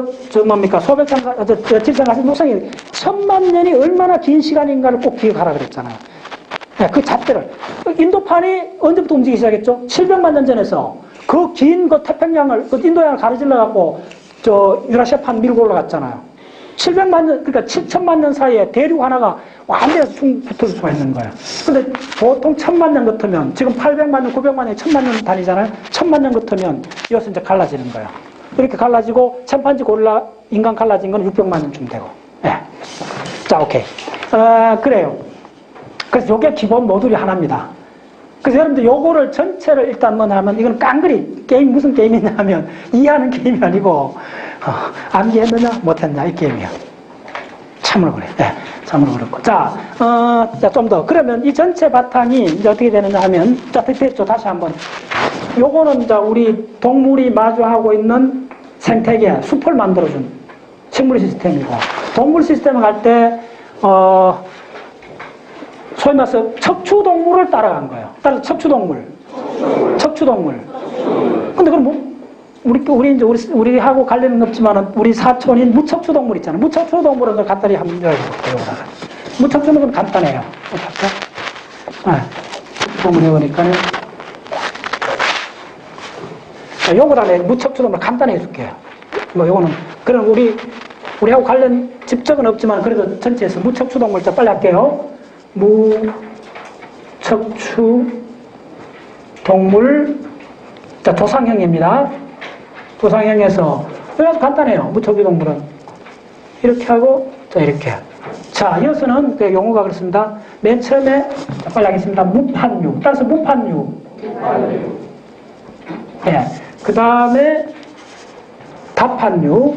질성가신 노상이 1000만 년이 얼마나 긴 시간인가를 꼭 기억하라 그랬잖아요. 네, 그 잣대를. 인도판이 언제부터 움직이기 시작했죠? 700만 년 전에서 그 긴 태평양을, 인도양을 가로질러갖고, 유라시아판 밀고 올라갔잖아요. 700만 년, 그러니까 7천만 년 사이에 대륙 하나가 완전히 붙을 수가 있는 거예요. 근데 보통 1000만 년 같으면, 지금 800만 년, 900만 년, 1000만 년 단위잖아요. 1000만 년 같으면 이것은 이제 갈라지는 거예요. 이렇게 갈라지고, 침판지, 고릴라, 인간 갈라진 건 600만 년쯤 되고. 예. 자, 오케이. 그래요. 그래서 요게 기본 모듈이 하나입니다. 그래서 여러분들 요거를 전체를 일단 뭐냐면, 이건 깡그리, 게임, 무슨 게임이냐 하면, 이해하는 게임이 아니고, 암기했느냐, 못했냐, 이 게임이야. 참으로 그래. 예. 참으로 그렇고. 자, 좀 더. 그러면 이 전체 바탕이 이제 어떻게 되느냐 하면, 자, 됐죠. 다시 한번. 요거는 이제 우리 동물이 마주하고 있는 생태계, 숲을 만들어준 식물 시스템이고, 동물 시스템을 갈 때, 소위 말해서 척추동물을 따라간 거예요. 따라서 척추동물. 근데 그럼 우리하고 관련은 없지만은, 우리 사촌인 무척추동물 있잖아요. 무척추동물은 간단히 한번 배워볼게요. 무척추는 간단해요. 무척추동물 해보니까는. 요거 안에 무척추동물 간단히 해줄게요. 요거는, 그럼 우리하고 관련 직접은 없지만, 그래도 전체에서 무척추동물 자, 빨리 할게요. 무척추동물. 자, 도상형입니다. 도상형에서, 아주 간단해요. 무척추동물은. 이렇게 하고, 자, 이렇게. 자, 이어서는 그 용어가 그렇습니다. 맨 처음에, 자, 빨리 하겠습니다. 무판류. 따라서 무판류. 예. 그 다음에 다판류.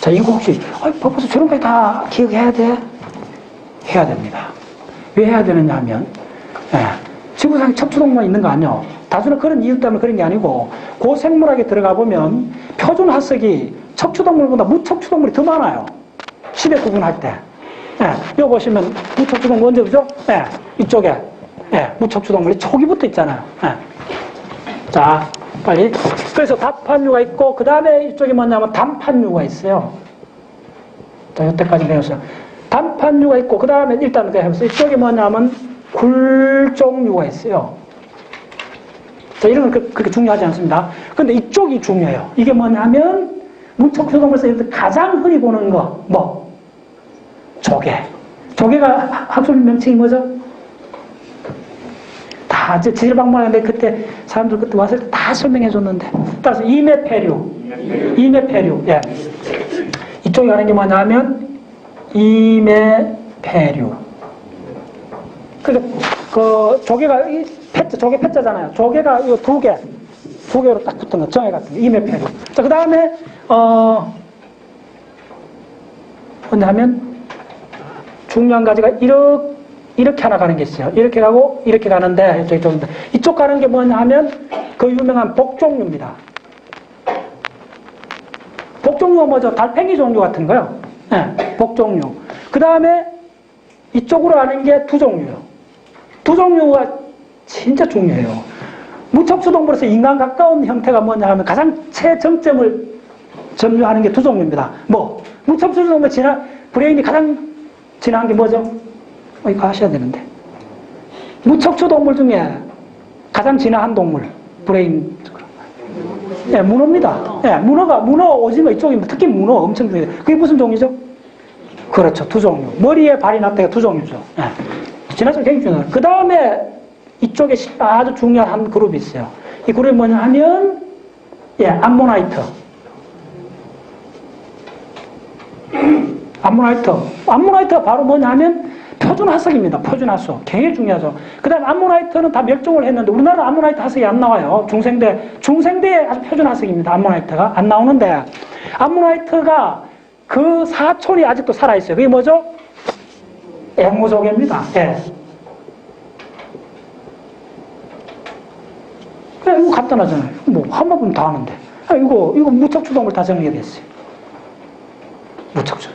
자, 이거 혹시 벌써 저런 거 다 기억해야 돼? 해야 됩니다. 왜 해야 되느냐 하면, 지구상에 척추동물만 있는 거 아니에요. 단순히 그런 이유 때문에 그런 게 아니고, 고생물학에 들어가 보면 표준 화석이 척추동물보다 무척추동물이 더 많아요. 시대 구분할 때. 이거 보시면 무척추동물 언제 그죠? 이쪽에. 무척추동물이 초기부터 있잖아요. 자, 빨리. 그래서 다판류가 있고, 그 다음에 이쪽에 뭐냐면 단판류가 있어요. 자, 이때까지 배웠어요. 단판류가 있고, 그 다음에 일단 해보세요. 이쪽에 뭐냐면 굴종류가 있어요. 자, 이런 건 그렇게 중요하지 않습니다. 근데 이쪽이 중요해요. 이게 뭐냐면, 무척추동물에서 가장 흔히 보는 거, 조개. 조개가 학술 명칭이 뭐죠? 다 지질방문하는데 그때 사람들 그때 왔을 때 다 설명해 줬는데. 따라서 이메페류. 예. 이쪽에 가는 게 뭐냐면 이메페류. 그 조개가 조개 패자잖아요. 조개가 이 두 개로 딱 붙은 거, 정해 같은 거, 이메페류. 자, 그 다음에 뭐냐면 중요한 가지가 이렇게 하나 가는 게 있어요. 이렇게 가고 이렇게 가는데 이쪽 가는 게 뭐냐 하면 그 유명한 복종류입니다. 복종류가 뭐죠? 달팽이 종류 같은 거요. 네, 복종류. 그 다음에 이쪽으로 가는 게 두종류요. 두종류가 진짜 중요해요. 무척추동물에서 인간 가까운 형태가 뭐냐 하면 가장 최정점을 점유하는 게 두종류입니다. 무척추동물 브레인이 가장 진화한 게 뭐죠? 이거 하셔야 되는데. 무척추동물 중에 가장 진화한 동물, 브레인. 예, 문어입니다. 예, 문어, 오징어 이쪽입니다. 특히 문어 엄청 중요해요. 그게 무슨 종이죠? 그렇죠. 두 종류. 머리에 발이 났다가 두 종류죠. 예. 진화적 굉장히 중요해요. 그 다음에 이쪽에 아주 중요한 한 그룹이 있어요. 이 그룹이 뭐냐 하면, 예, 암모나이트. 암모나이트가 바로 뭐냐 하면 표준화석입니다. 표준화석. 굉장히 중요하죠. 그 다음에 암모나이트는 다 멸종을 했는데 우리나라는 암모나이트 화석이 안 나와요. 중생대에 아주 표준화석입니다. 암모나이트가 안 나오는데 암모나이트가 그 사촌이 아직도 살아있어요. 그게 뭐죠? 앵무조개입니다. 예. 그래, 이거 간단하잖아요. 한 번 보면 다 하는데. 이거 무척추동물 다 정리가 됐어요. 무척추.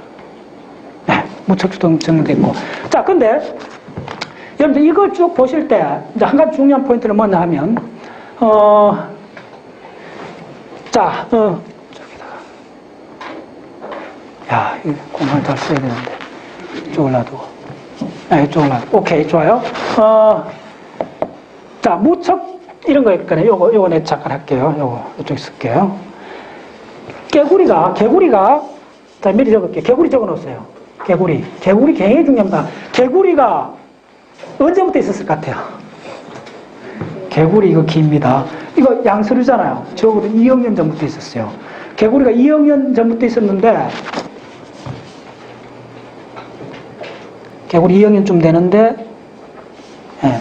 네, 무척추동 정리됐고. 자, 근데, 여러분들 이걸 쭉 보실 때, 이제 한 가지 중요한 포인트는 뭐냐 하면, 저기다가. 야, 이거 공간을 잘 써야 되는데. 이쪽을 놔두고. 네, 이쪽을 놔두고. 오케이, 좋아요. 자, 이런 거 있거든요. 요거 내 잠깐 할게요. 이쪽에 쓸게요. 개구리가, 자, 미리 적을게요. 개구리 적어 놓으세요. 개구리 굉장히 중요합니다. 개구리가 언제부터 있었을 것 같아요? 개구리 이거 깁니다. 이거 양서류잖아요. 적어도 2억 년 전부터 있었어요. 개구리가 2억 년 전부터 있었는데, 개구리 2억 년쯤 되는데, 예.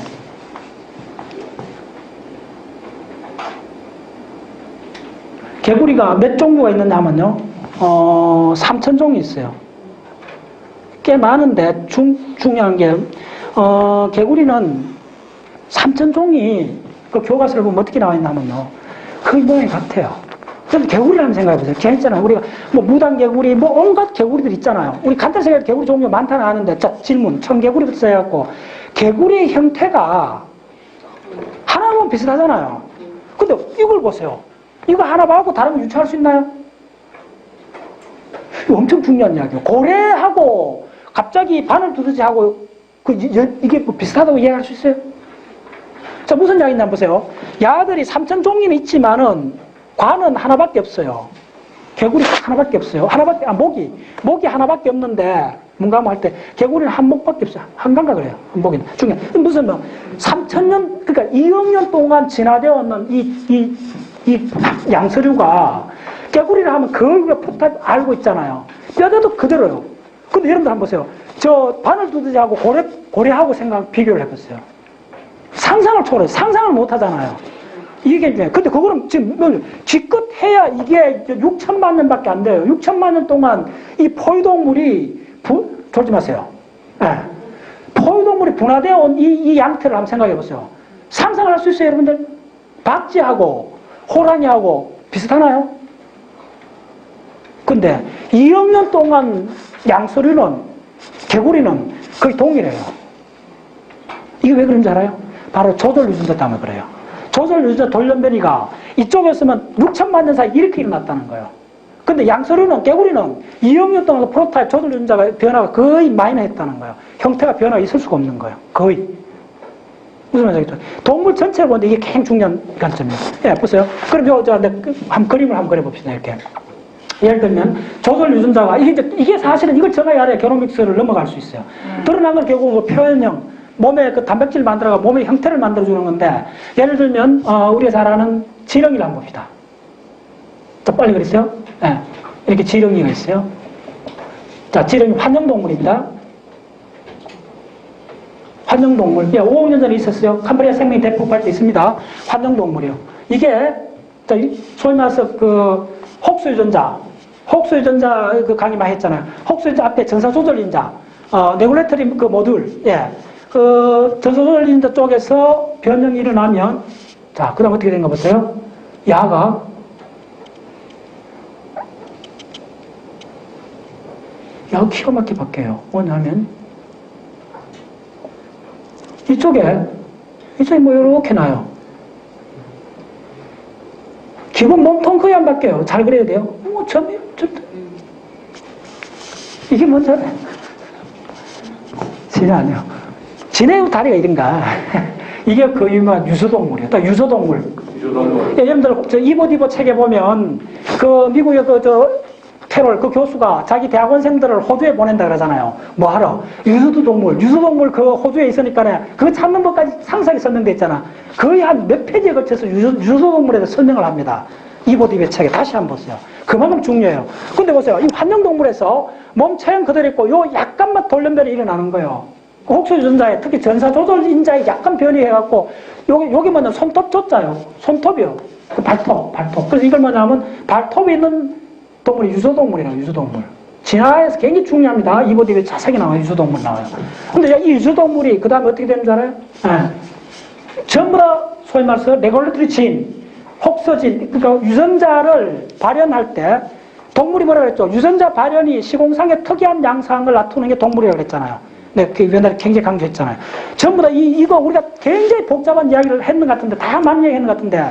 개구리가 몇 종류가 있느냐 하면요, 3,000종이 있어요. 꽤 많은데, 중요한 게, 개구리는 3,000종이 그 교과서를 보면 어떻게 나와 있나 하면요, 거의 모양이 같아요. 그럼 개구리를 한번 생각해 보세요. 걔 있잖아요. 우리가 무당개구리, 온갖 개구리들 있잖아요. 우리 간단히 생각해 개구리 종류가 많다는 아는데, 자, 질문. 청개구리부터 해갖고, 개구리의 형태가 하나 보면 비슷하잖아요. 근데 이걸 보세요. 이거 하나 봐갖고 다른 거 유추할 수 있나요? 이거 엄청 중요한 이야기예요. 고래하고 갑자기 바늘 두더지하고 이게 비슷하다고 이해할 수 있어요? 자, 무슨 이야기냐 보세요. 야들이 3,000종이는 있지만은 관은 하나밖에 없어요. 개구리 하나밖에 없어요. 목이 하나밖에 없는데 문감 할 때 개구리는 한 목밖에 없어요. 한간가 그래요. 한 목이 중요해. 무슨 3,000년, 그러니까 2억 년 동안 진화되어 왔는 이 양서류가 개구리를 하면 그 포탈 알고 있잖아요. 뼈대도 그대로요. 근데 여러분들 한번 보세요. 저 바늘두더지하고 고래하고 비교를 해보세요. 상상을 초월해요. 상상을 못 하잖아요. 이게 중요해요. 근데 그거는 지금 기껏 해야 이게 6천만 년밖에 안 돼요. 6천만 년 동안 이 포유동물이 졸지 마세요. 네. 포유동물이 분화되어 온 이 양태를 한번 생각해 보세요. 상상을 할 수 있어요, 여러분들? 박쥐하고 호랑이하고 비슷하나요? 근데 2억 년 동안 개구리는 거의 동일해요. 이게 왜 그런지 알아요? 바로 조절 유전자 때문에 그래요. 조절 유전자 돌연변이가 이쪽에서만 6천만 년 사이 이렇게 일어났다는 거예요. 근데 개구리는 2억 년 동안 프로타입 조절 유전자가 변화가 거의 마이너했다는 거예요. 형태가 변화가 있을 수가 없는 거예요. 거의. 무슨 말이죠? 동물 전체를 보는데 이게 굉장히 중요한 관점이에요. 예, 보세요. 그럼 한 그림을 한번 그려봅시다. 이렇게. 예를 들면, 조절 유전자가, 이게 사실은 이걸 정해야 알아야 게노믹스를 넘어갈 수 있어요. 드러난 건 결국 표현형, 몸에 그 단백질을 만들어가 몸의 형태를 만들어주는 건데, 예를 들면, 우리가 잘 아는 지렁이를 한번 봅시다. 자, 빨리 그리세요. 예. 이렇게 지렁이가 있어요. 자, 지름이 환영동물입니다. 환영동물. 예, 5억 년 전에 있었어요. 캄브리아 생명이 대폭발 때 있습니다. 환영동물이요. 이게, 자, 소위 말해서 혹수유전자 그 강의 많이 했잖아요. 혹수유전자 앞에 전사조절인자, 레귤레터리 모듈, 예. 전사조절인자 쪽에서 변형이 일어나면, 자, 그 다음 어떻게 된가 보세요? 야가, 기가 막히게 바뀌어요. 뭐냐면, 이쪽이 뭐 이렇게 나요. 기본 몸통 거의 안 바뀌어요. 잘 그려야 돼요. 이게 뭔지 알아요? 진짜 아니에요. 지네의 다리가 이런가. 이게 그 유명한 유서동물이에요. 유서동물. 예, 여러분들, 저 이보 책에 보면, 미국의 캐롤, 교수가 자기 대학원생들을 호주에 보낸다 그러잖아요. 뭐 하러? 유서동물 호주에 있으니까 그거 찾는 것까지 상세하게 설명돼 있잖아. 거의 한 몇 페이지에 걸쳐서 유서동물에 대해서 설명을 합니다. 이보디베 책에 다시 한번 보세요. 그만큼 중요해요. 근데 보세요. 이 환영동물에서 몸 체형 그대로 있고 요 약간만 돌연변이 일어나는 거예요. 혹수유전자에 특히 전사조절인자에 약간 변이해갖고 요게 뭐냐 손톱 조자요. 손톱이요. 발톱. 그래서 이걸 뭐냐면 발톱이 있는 동물이 유서동물이라고, 유서동물. 진화에서 굉장히 중요합니다. 이보디베 자세히 나와요. 유서동물 나와요. 근데 이 유서동물이 그 다음에 어떻게 되는 줄 알아요? 전부 다 소위 말해서 레귤레터리 진, 혹서진, 그러니까 유전자를 발현할 때 동물이 뭐라고 그랬죠? 유전자 발현이 시공상의 특이한 양상을 나타내는 게 동물이라고 그랬잖아요. 네, 그 옛날에 굉장히 강조했잖아요. 전부 다 이거 우리가 굉장히 복잡한 이야기를 했는 것 같은데, 다 많은 이야기 했는 것 같은데,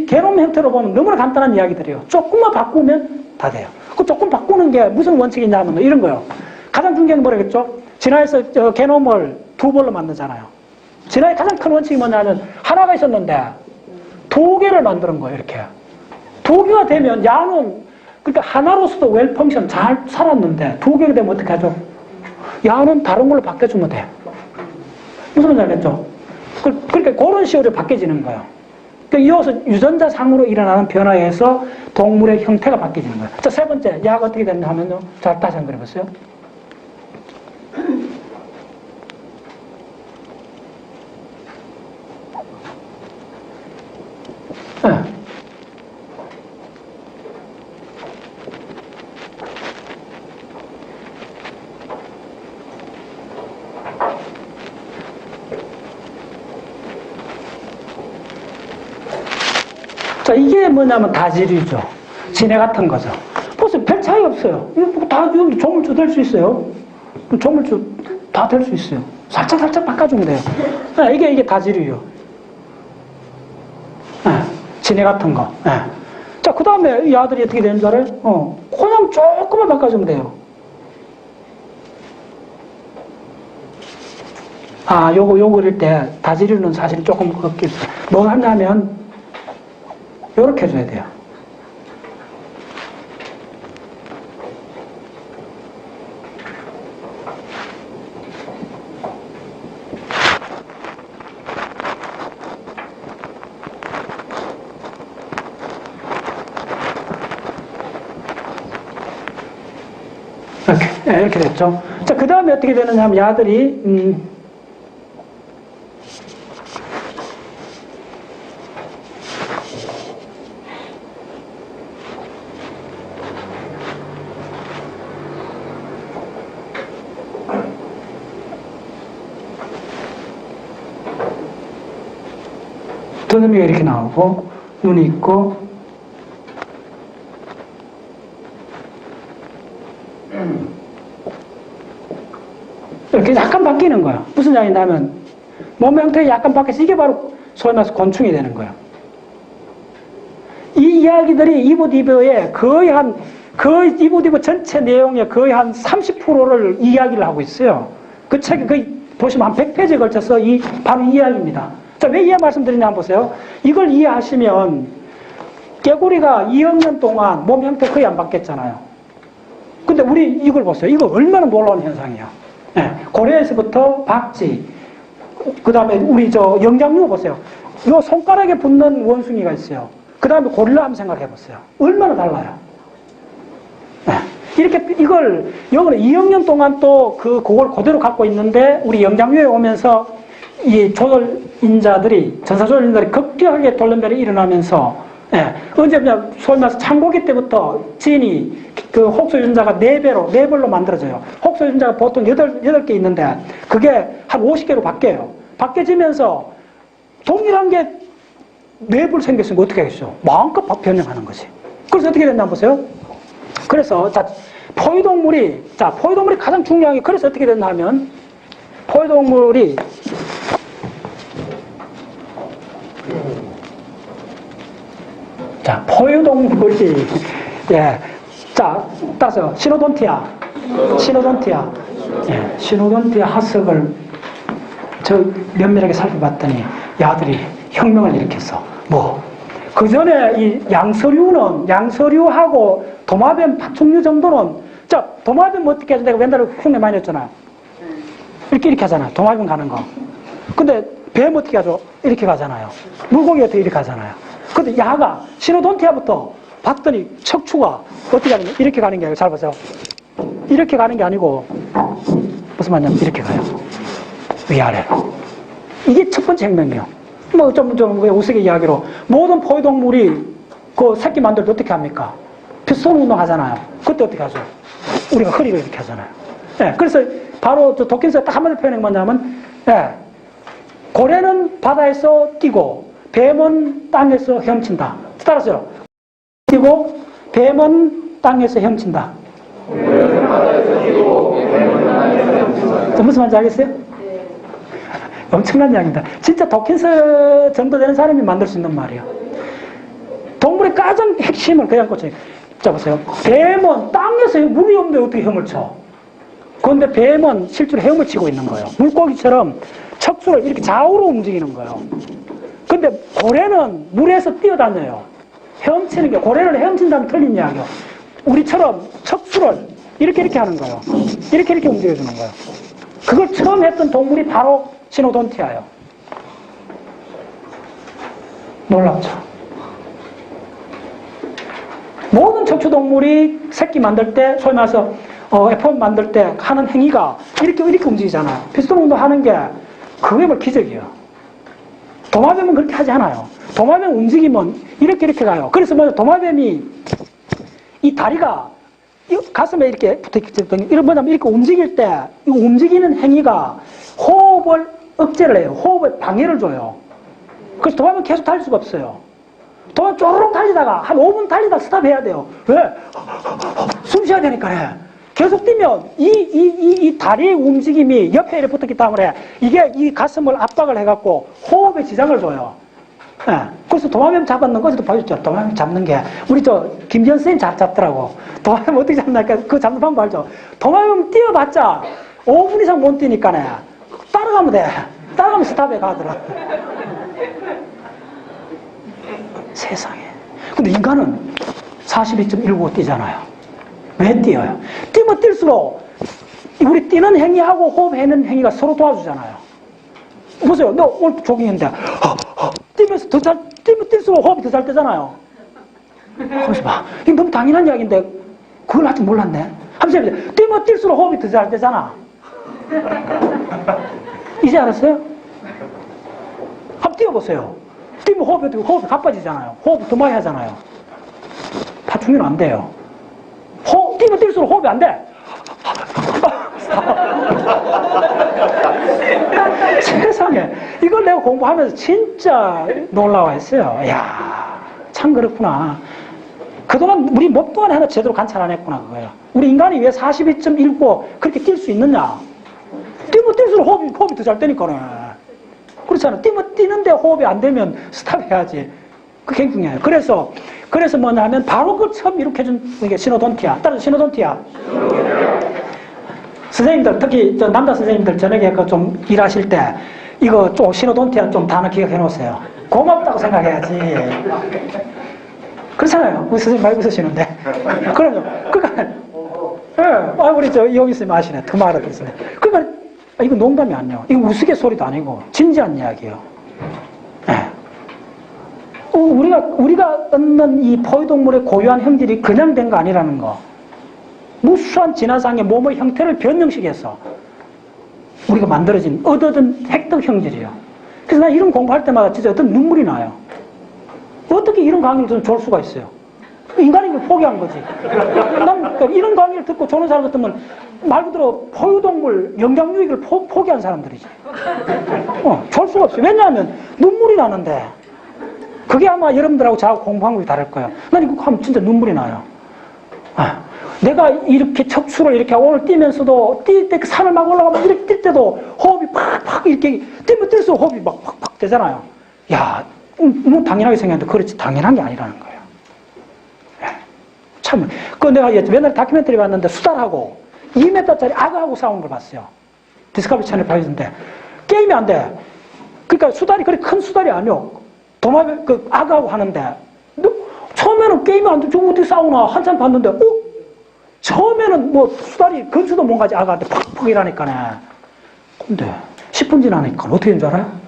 게놈 형태로 보면 너무나 간단한 이야기들이에요. 조금만 바꾸면 다 돼요. 그 조금 바꾸는 게 무슨 원칙이냐 하면 이런 거요. 가장 중요한 게 뭐라겠죠? 진화에서 게놈을 두 벌로 만들잖아요. 진화의 가장 큰 원칙이 뭐냐면 하나가 있었는데 두 개를 만드는 거예요. 이렇게. 두 개가 되면 야는 그러니까 하나로서도 웰 펑션 잘 살았는데 두 개가 되면 어떻게 하죠? 야는 다른 걸로 바뀌어주면 돼. 무슨 말인지 알겠죠? 그러니까 그런 식으로 바뀌어지는 거예요. 그러니까 이어서 유전자상으로 일어나는 변화에서 동물의 형태가 바뀌어지는 거예요. 자, 세 번째, 야가 어떻게 되는가 하면요. 자, 다시 한번 그려보세요. 네. 자, 이게 뭐냐면 다지류죠. 진해 같은 거죠. 보세요. 별 차이 없어요. 이거 다 조물주 될 수 있어요. 조물주 다 될 수 있어요. 살짝 바꿔주면 돼요. 네, 이게 다지류요. 네, 진해 같은 거. 네. 자, 그 다음에 이 아들이 어떻게 되는 줄 알아요? 그냥 조금만 바꿔주면 돼요. 요거 그릴 때 다지류는 사실 조금 뭐 하냐면 요렇게 해줘야 돼요. 이렇게 됐죠. 자, 그 다음에 어떻게 되느냐 하면 야들이, 두뇌가 이렇게 나오고, 눈이 있고, 이렇게 약간 바뀌는 거예요. 무슨 이야기냐면, 몸 형태가 약간 바뀌어서 이게 바로 소위 말해서 곤충이 되는 거예요. 이 이야기들이 이보디브의 거의 이보디브 전체 내용의 거의 한 30%를 이야기를 하고 있어요. 그 책에 거의 보시면 한 100페이지에 걸쳐서 바로 이 이야기입니다. 자, 왜 이해 말씀드리냐 한번 보세요. 이걸 이해하시면 개구리가 2억 년 동안 몸 형태 거의 안 바뀌었잖아요. 근데 우리 이걸 보세요. 이거 얼마나 놀라운 현상이에요. 네, 고래에서부터 박쥐, 그 다음에 우리 영장류 보세요. 요 손가락에 붙는 원숭이가 있어요. 그 다음에 고릴라 한번 생각해 보세요. 얼마나 달라요. 네, 이렇게, 이걸, 영어는 2억 년 동안 또 그걸 그대로 갖고 있는데, 우리 영장류에 오면서 이 조절인자들이, 전사조절인자들이 급격하게 돌연변이 일어나면서, 예, 언제 그냥 소위 말해서 창고기 때부터 진이 그 혹소유전자가 4배로 만들어져요. 혹소유전자가 보통 8개 있는데, 그게 한 50개로 바뀌어요. 바뀌어지면서 동일한 게 4배 생겼으니까 어떻게 하겠어요? 마음껏 변형하는 거지. 그래서 어떻게 됐나 보세요? 그래서, 자, 포유동물이 가장 중요한 게, 그래서 어떻게 됐나 하면, 포유동물이, 자, 포유동물이, 예, 자, 따서, 시노돈티아, 예, 시노돈티아 하석을 저 면밀하게 살펴봤더니, 야들이 혁명을 일으켰어. 뭐, 그 전에 이 양서류하고 도마뱀 파충류 정도는, 자, 도마뱀 어떻게 하죠? 내가 옛날에 흉내 많이 했잖아. 이렇게 하잖아. 도마뱀 가는 거. 근데 뱀 어떻게 하죠? 이렇게 가잖아요. 물고기 어떻게 이렇게 가잖아요. 근데 야가 시노돈티아부터 봤더니 척추가 어떻게 하는 거예요? 이렇게 가는 게 아니고, 잘 보세요. 이렇게 가는 게 아니고, 무슨 말이냐면 이렇게 가요. 위아래로. 이게 첫 번째 혁명이에요. 뭐 좀 우스개 이야기로 모든 포유동물이 그 새끼 만들 때 어떻게 합니까? 피스톤 운동 하잖아요. 그때 어떻게 하죠? 우리가 허리를 이렇게 하잖아요. 예, 그래서 바로 저 도킨스가 딱 한마디로 표현한 건 뭐냐면, 예, 고래는 바다에서 뛰고 뱀은 땅에서 헤엄친다. 따라서요. 뛰고 뱀은 땅에서 헤엄친다. 고래는 바다에서 뛰고 뱀은 땅에서 헤엄친다. 무슨 말인지 알겠어요? 엄청난 이야기입니다. 진짜 도킨스 정도 되는 사람이 만들 수 있는 말이에요. 동물의 가장 핵심을 그냥 꽂혀요. 자, 보세요. 뱀은 땅에서 물이 없는데 어떻게 헤엄을 쳐? 그런데 뱀은 실제로 헤엄을 치고 있는 거예요. 물고기처럼 척추를 이렇게 좌우로 움직이는 거예요. 근데 고래는 물에서 뛰어다녀요. 헤엄치는 게, 고래를 헤엄친다면 틀린 이야기예요. 우리처럼 척추를 이렇게 하는 거예요. 이렇게 움직여주는 거예요. 그걸 처음 했던 동물이 바로 시노돈티아예요. 놀랍죠? 모든 척추동물이 새끼 만들 때, 소위 말해서 F1 만들 때 하는 행위가 이렇게 움직이잖아요. 피스톤 운동 하는 게 그게 뭐 기적이에요. 도마뱀은 그렇게 하지 않아요. 도마뱀 움직이면 이렇게 가요. 그래서 뭐 도마뱀이 이 다리가 가슴에 이렇게 붙어있거든요. 이런 뭐냐면 이렇게 움직일 때 이 움직이는 행위가 호흡을 억제를 해요. 호흡에 방해를 줘요. 그래서 도마뱀은 계속 달릴 수가 없어요. 도마뱀 쪼르륵 달리다가 한 5분 달리다가 스탑해야 돼요. 왜? 숨 쉬어야 되니까. 계속 뛰면 이 다리의 움직임이 옆에 이렇게 붙었기 때문에 이게 이 가슴을 압박을 해갖고 호흡에 지장을 줘요. 네. 그래서 도마뱀 잡았는 거 어제도 보여줬죠. 도마뱀 잡는 게 우리 김지현 선생님 잘 잡더라고. 도마뱀 어떻게 잡나니까 그 잡는 방법 알죠? 도마뱀 뛰어봤자 5분 이상 못 뛰니까네. 따라가면 돼. 따라가면 스탑에 가더라. 세상에. 근데 인간은 42.19 뛰잖아요. 왜 뛰어요? 뛰면 뛸수록 우리 뛰는 행위하고 호흡하는 행위가 서로 도와주잖아요. 보세요. 너 오늘 조깅했는데 뛰면서 뛰면 뛸수록 호흡이 더 잘 되잖아요. 거기서 봐. 이게 너무 당연한 이야기인데 그걸 아직 몰랐네. 한번 뛰면 뛸수록 호흡이 더 잘 되잖아. 이제 알았어요? 한번 뛰어보세요. 뛰면 호흡이 가빠지잖아요. 호흡 더 많이 하잖아요. 파충류는 안 돼요. 뛰면 뛸수록 호흡이 안 돼. 세상에. 이걸 내가 공부하면서 진짜 놀라워했어요. 이야, 참 그렇구나. 그동안 우리 몸 동안에 하나 제대로 관찰 안 했구나, 그거예요. 우리 인간이 왜 42.19 그렇게 뛸 수 있느냐? 뛰면 뛸수록 호흡이 더 잘 되니까는. 그렇잖아. 뛰는데 호흡이 안 되면 스탑해야지. 그게 굉장히 중요해요. 그래서 뭐냐 하면 바로 그 처음 이룩해준 게 시노돈티아. 따라서 시노돈티아. 선생님들, 특히 남자 선생님들 저녁에 좀 일하실 때 이거 좀 시노돈티아 좀 단어 기억해 놓으세요. 고맙다고 생각해야지. 그렇잖아요. 우리 선생님 말고 있으시는데. 그럼요. 그러니까, 우리 이용희 선생님 아시네. 그 말을 했어요. 그러니까, 이거 농담이 아니에요. 이거 우스갯소리도 아니고, 진지한 이야기예요. 우리가 얻는 이 포유동물의 고유한 형질이 그냥 된 거 아니라는 거. 무수한 진화상의 몸의 형태를 변형시켜서 우리가 만들어진, 얻어든 획득 형질이에요. 그래서 난 이런 공부할 때마다 진짜 어떤 눈물이 나요. 어떻게 이런 강의를 좀 줄 수가 있어요? 인간이 포기한 거지. 난 이런 강의를 듣고 조는 사람 같으면 말 그대로 포유동물 영장유익을 포기한 사람들이지. 줄 수가 없어요. 왜냐하면 눈물이 나는데, 그게 아마 여러분들하고 저하고 공부한 게 다를 거예요. 난 이거 하면 진짜 눈물이 나요. 내가 이렇게 척추를 이렇게 오늘 뛰면서도 뛸 때 산을 막 올라가면 이렇게 뛸 때도 호흡이 팍팍 이렇게 뛰면 뛸수록 호흡이 막 팍팍 되잖아요. 야, 뭐 당연하게 생겼는데 그렇지 당연한 게 아니라는 거예요. 참, 내가 옛날에 다큐멘터리 봤는데 수달하고 2m짜리 악어하고 싸우는 걸 봤어요. 디스커버리 채널 봐있는데 게임이 안 돼. 그러니까 수달이 그렇게 큰 수달이 아니요. 도마뱀 악어하고 하는데 처음에는 게임이 안 돼. 저 어디 싸우나 한참 봤는데 처음에는 뭐 수달이 근수도 못 가지 악어한테 팍팍 이라니까네. 근데 10분 지나니까 어떻게 된 줄 알아요?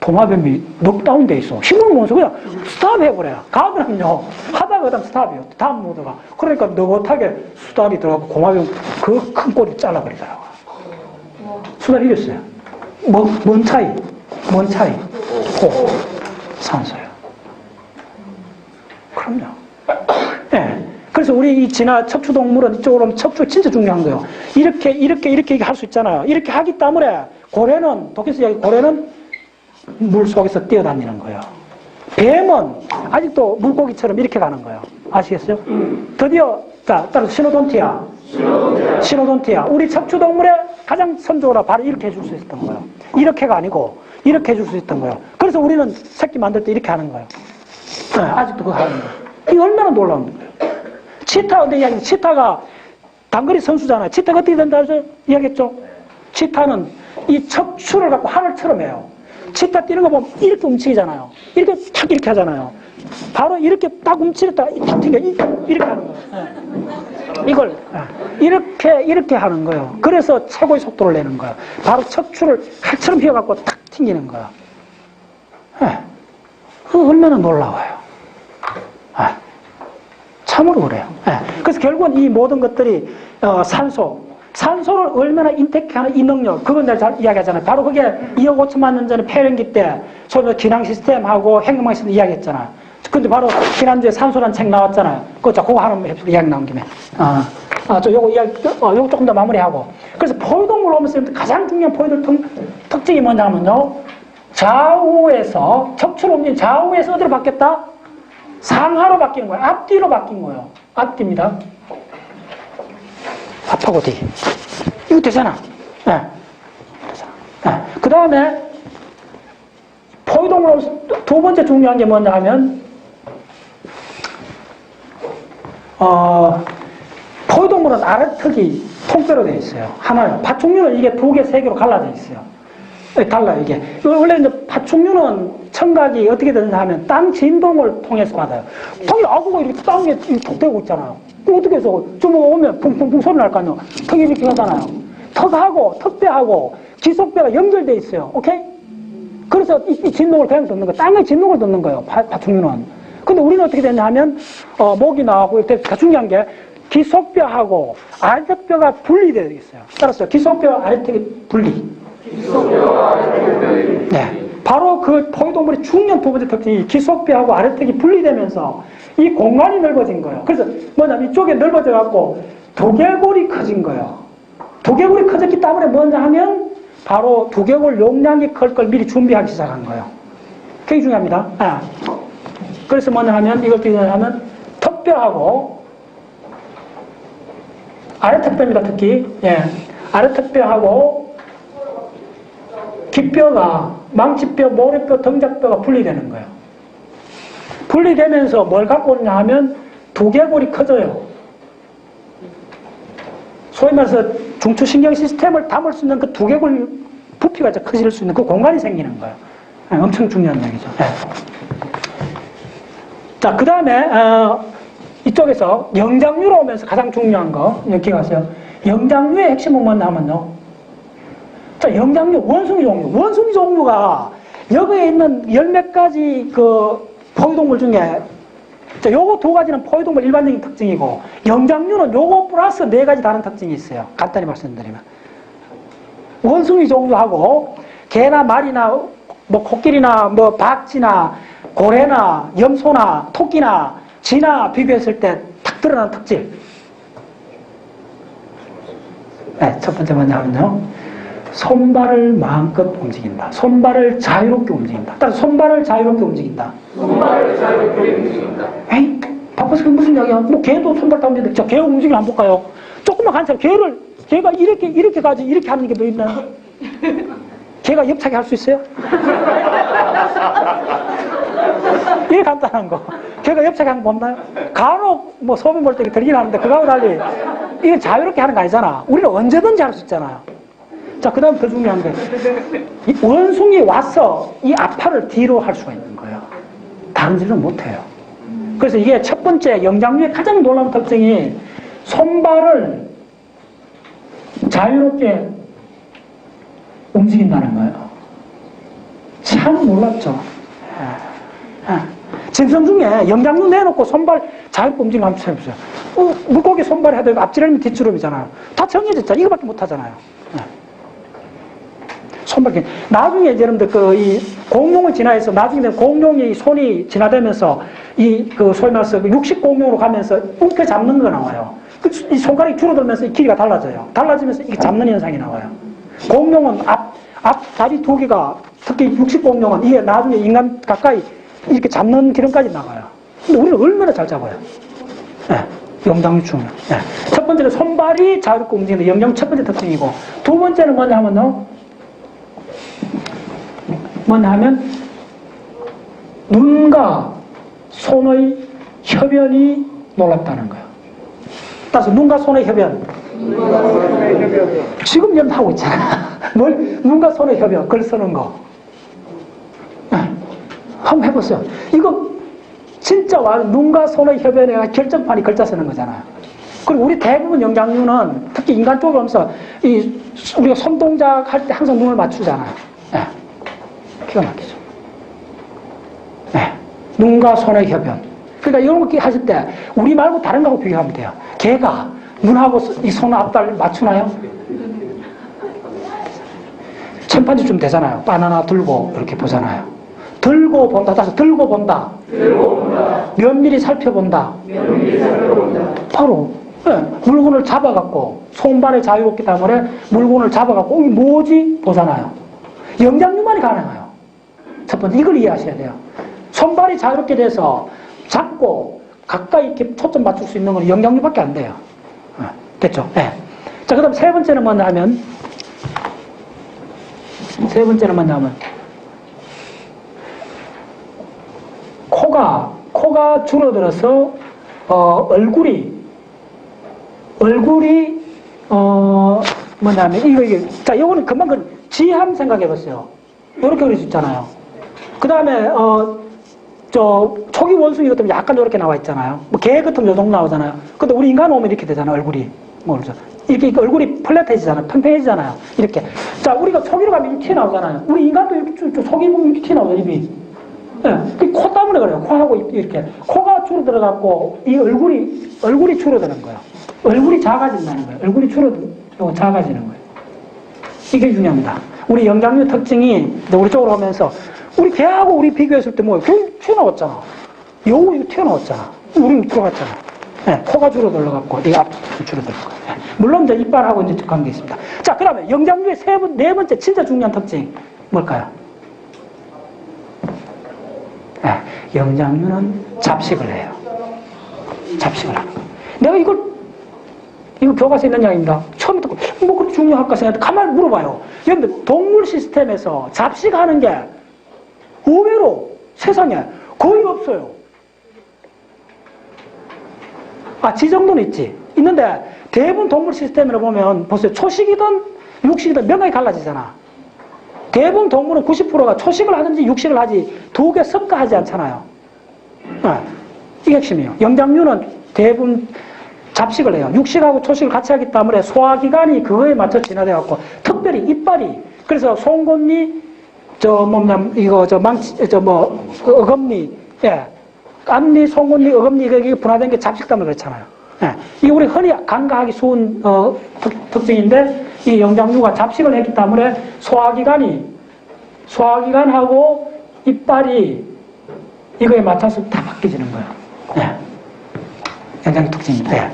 도마뱀이 넉다운 돼 있어. 힘을 모아서 그냥 스탑해버려요. 가면은요, 하다가 그다음 스탑이에요. 다음 모드가. 그러니까 느긋하게 수달이 들어가고 고마뱀 그 큰 꼬리 잘라버리더라고요. 수달이 이겼어요. 뭔 차이? 뭔 차이? 산소요. 그럼요. 네. 그래서 우리 이 진화 척추동물은 이쪽으로 오면 척추 진짜 중요한 거예요. 이렇게 할 수 있잖아요. 이렇게 하기 때문에 고래는, 독해서 이야기 고래는 물 속에서 뛰어다니는 거예요. 뱀은 아직도 물고기처럼 이렇게 가는 거예요. 아시겠어요? 드디어, 자, 따라서 시노돈티아. 우리 척추동물의 가장 선조라 바로 이렇게 해줄 수 있었던 거예요. 이렇게가 아니고, 이렇게 해줄 수 있었던 거예요. 그래서 우리는 새끼 만들 때 이렇게 하는 거예요. 네, 아직도 그거 하는 거예요. 이게 얼마나 놀라운 거예요. 치타가 단거리 선수잖아요. 치타가 어떻게 된다 해서 이야기했죠? 치타는 이 척추를 갖고 하늘처럼 해요. 치타 뛰는 거 보면 이렇게 움직이잖아요. 이렇게 탁 이렇게 하잖아요. 바로 이렇게 딱 움츠렸다가 탁 튕겨 이렇게 하는 거예요. 네. 이걸 이렇게 하는 거예요. 그래서 최고의 속도를 내는 거예요. 바로 척추를 칼처럼 휘어갖고 탁 튕기는 거예요. 네. 얼마나 놀라워요. 네. 참으로 그래요. 네. 그래서 결국은 이 모든 것들이 산소를 얼마나 인텍하는 이 능력, 그건 내가 잘 이야기하잖아요. 바로 그게 2억 5천만 년 전에 폐렴기 때 소위 기낭 시스템하고 핵융합 시스템 이야기했잖아요. 근데 바로 지난주에 산소라는 책 나왔잖아요. 그거 하나 이야기 나온 김에. 요거 조금 더 마무리하고. 그래서 포유동물 오면서 가장 중요한 포유들 특징이 뭐냐면요. 좌우에서, 척추로 움직인 좌우에서 어디로 바뀌었다? 상하로 바뀌는 거예요. 앞뒤로 바뀐 거예요. 앞뒤입니다. 앞하고 뒤. 이거 되잖아. 네. 네. 그 다음에 포유동물 두 번째 중요한 게 뭐냐 하면 포유동물은 아래턱이 통뼈로 되어 있어요. 하나요. 파충류는 이게 2개, 3개로 갈라져 있어요. 달라요, 이게. 원래 이제 파충류는 청각이 어떻게 되느냐 하면 땅 진동을 통해서 받아요. 턱이 아구가 이렇게 땅에 톡 대고 있잖아요. 어떻게 해서 좀 오면 붕붕붕 소리 날 거 아니에요. 턱이 이렇게 하잖아요. 턱하고 턱뼈하고 기속뼈가 연결돼 있어요. 오케이? 그래서 이 진동을 그냥 듣는 거예요. 땅의 진동을 듣는 거예요. 파충류는. 근데 우리는 어떻게 되냐 하면 목이 나오고 이렇게 중요한 게 기속뼈하고 아래턱뼈가 분리되어 있어요. 따라서 기속뼈 아래턱이 분리. 네. 바로 그 포유동물의 중요한 두 번째 특징이 기속뼈하고 아래턱이 분리되면서 이 공간이 넓어진 거예요. 그래서 뭐냐면 이쪽에 넓어져 갖고 두개골이 커진 거예요. 두개골이 커졌기 때문에 뭐냐 하면 바로 두개골 용량이 클 걸 미리 준비하기 시작한 거예요. 굉장히 중요합니다. 그래서 뭐냐 하면 이걸 어떻게 하면 턱뼈하고 아래턱뼈입니다. 특히 아래턱뼈하고 귓뼈가 망치뼈, 모래뼈, 등짝뼈가 분리되는 거예요. 분리되면서 뭘 갖고 오느냐 하면 두개골이 커져요. 소위 말해서 중추신경 시스템을 담을 수 있는 그 두개골 부피가 커질 수 있는 그 공간이 생기는 거예요. 엄청 중요한 얘기죠. 자, 그 다음에 이쪽에서 영장류로 오면서 가장 중요한 거 기억하세요. 영장류의 핵심은 뭐냐 하면요. 자, 영장류, 원숭이 종류. 원숭이 종류가 여기에 있는 10몇 가지 그 포유동물 중에 자, 요거 두 가지는 포유동물 일반적인 특징이고, 영장류는 요거 플러스 네 가지 다른 특징이 있어요. 간단히 말씀드리면. 원숭이 종류하고, 개나 말이나, 뭐, 코끼리나, 뭐, 박쥐나, 고래나, 염소나, 토끼나, 쥐나 비교했을 때 탁 드러나는 특질. 네, 첫 번째 뭐냐면요. 손발을 마음껏 움직인다. 손발을 자유롭게 움직인다. 따라서 손발을 자유롭게 움직인다.
손발을 자유롭게 움직인다.
에이, 바빠서 그게 무슨 이야기야? 뭐, 개도 손발 다 움직이는데, 저 개 움직임 한번 볼까요? 조금만 관찰, 개가 이렇게 가지, 이렇게 하는 게 뭐 있나요? 개가 옆차게 할 수 있어요? 이게 간단한 거. 걔가 옆차게 하는 거 없나요? 간혹 뭐 소변 볼 때 들긴 하는데 그거하고 달리 이게 자유롭게 하는 거 아니잖아. 우리는 언제든지 할 수 있잖아요. 자, 그 다음 더 중요한 게 이 원숭이 와서 이 앞팔을 뒤로 할 수가 있는 거예요. 다른 질은 못해요. 그래서 이게 첫 번째 영장류의 가장 놀라운 특징이 손발을 자유롭게 움직인다는 거예요. 참 놀랍죠. 짐승 중에 영장류 내놓고 손발 자유롭게 움직이는 거 한번 해보세요. 물고기 손발이 해도 앞지름이 뒷지름이잖아요. 다 정해졌잖아요. 이거밖에 못 하잖아요. 손발. 나중에 여러분들 이 공룡을 진화해서 나중에 공룡이 손이 진화되면서 소위 말해서 육식 공룡으로 가면서 움켜 잡는 거 나와요. 이 손가락이 줄어들면서 이 길이가 달라져요. 달라지면서 이게 잡는 현상이 나와요. 공룡은 앞 다리 두 개가 특히 육식 공룡은 이게 나중에 인간 가까이 이렇게 잡는 기름까지 나가요. 근데 우리는 얼마나 잘 잡아요. 네, 영장류 중에. 네. 첫 번째는 손발이 자유롭게 움직이는 영장 첫 번째 특징이고, 두 번째는 뭐냐 하면요. 뭐냐 하면 눈과 손의 흡연이 놀랍다는 거예요. 따라서 눈과 손의 흡연. 지금 여러분 하고 있잖아. 뭘? 눈과 손의 흡연, 글 쓰는 거. 한번 해보세요. 이거 진짜 눈과 손의 협연의 결정판이 글자 쓰는 거잖아요. 그리고 우리 대부분 영장류는 특히 인간 쪽으로 오면서 우리가 손동작 할 때 항상 눈을 맞추잖아요. 네. 기가 막히죠. 네. 눈과 손의 협연. 그러니까 이런 거 하실 때 우리 말고 다른 거하고 비교하면 돼요. 걔가 눈하고 이 손 앞달 맞추나요? 침판지쯤 되잖아요. 바나나 들고 이렇게 보잖아요. 들고 본다. 다시 들고 본다. 면밀히 살펴본다. 바로 물건을 잡아갖고 손발에 자유롭기 때문에 물건을 잡아갖고 이게 뭐지? 보잖아요. 영장류만이 가능해요. 첫 번째 이걸 이해하셔야 돼요. 손발이 자유롭게 돼서 잡고 가까이 이렇게 초점 맞출 수 있는 건 영장류밖에 안 돼요. 됐죠? 네. 자, 그 다음 세 번째는 뭐냐면 코가 줄어들어서 얼굴이 뭐냐면 이게 자, 요거는 금방 지함 생각해 보세요. 요렇게 그릴 수 있잖아요. 그 다음에 초기 원숭이 같으면 약간 요렇게 나와 있잖아요. 뭐 개 같으면 요 정도 나오잖아요. 근데 우리 인간 오면 이렇게 되잖아요. 얼굴이 이렇게 얼굴이 플랫해지잖아요. 평평해지잖아요. 이렇게. 자, 우리가 초기로 가면 이렇게 튀어나오잖아요. 우리 인간도 이렇게 속이 보면 이렇게 튀어나오죠, 입이. 네. 코 때문에 그래요. 코하고 이렇게. 코가 줄어들어갖고 이 얼굴이 줄어드는 거예요. 얼굴이 작아진다는 거예요. 얼굴이 줄어들고 작아지는 거예요. 이게 중요합니다. 우리 영장류 특징이 우리 쪽으로 오면서 우리 개하고 우리 비교했을 때 뭐예요? 개 튀어나왔잖아. 여우 이거 튀어나왔잖아. 우리는 들어갔잖아. 네. 코가 줄어들어갖고 이게 앞 줄어들고. 네. 물론 이제 이빨하고 이제 관계 있습니다. 자, 그 다음에 영장류의 네 번째 진짜 중요한 특징 뭘까요? 네, 영장류는 잡식을 해요. 잡식을 하는 거예요. 내가 이거 교과서에 있는 이야기입니다. 처음에 듣고 뭐 그렇게 중요할까 생각했는데 가만히 물어봐요. 여러분들 동물 시스템에서 잡식하는 게 의외로 세상에 거의 없어요. 지 정도는 있는데 대부분 동물 시스템으로 보면 보세요. 초식이든 육식이든 명확히 갈라지잖아. 대부분 동물은 90%가 초식을 하든지 육식을 하지 두 개 섞어 하지 않잖아요. 이게 핵심이에요. 영장류는 대부분 잡식을 해요. 육식하고 초식을 같이 하기 때문에 소화기관이 그거에 맞춰 진화되어갖고 특별히 이빨이 그래서 송곳니 어금니 앞니, 송곳니, 어금니 이게 분화된 게 잡식 때문에 그렇잖아요. 예. 이게 우리 흔히 간과하기 쉬운 특징인데 이 영장류가 잡식을 했기 때문에 소화기관하고 이빨이 이거에 맞춰서 다 바뀌어지는 거예요. 예. 영장류 특징인데. 예.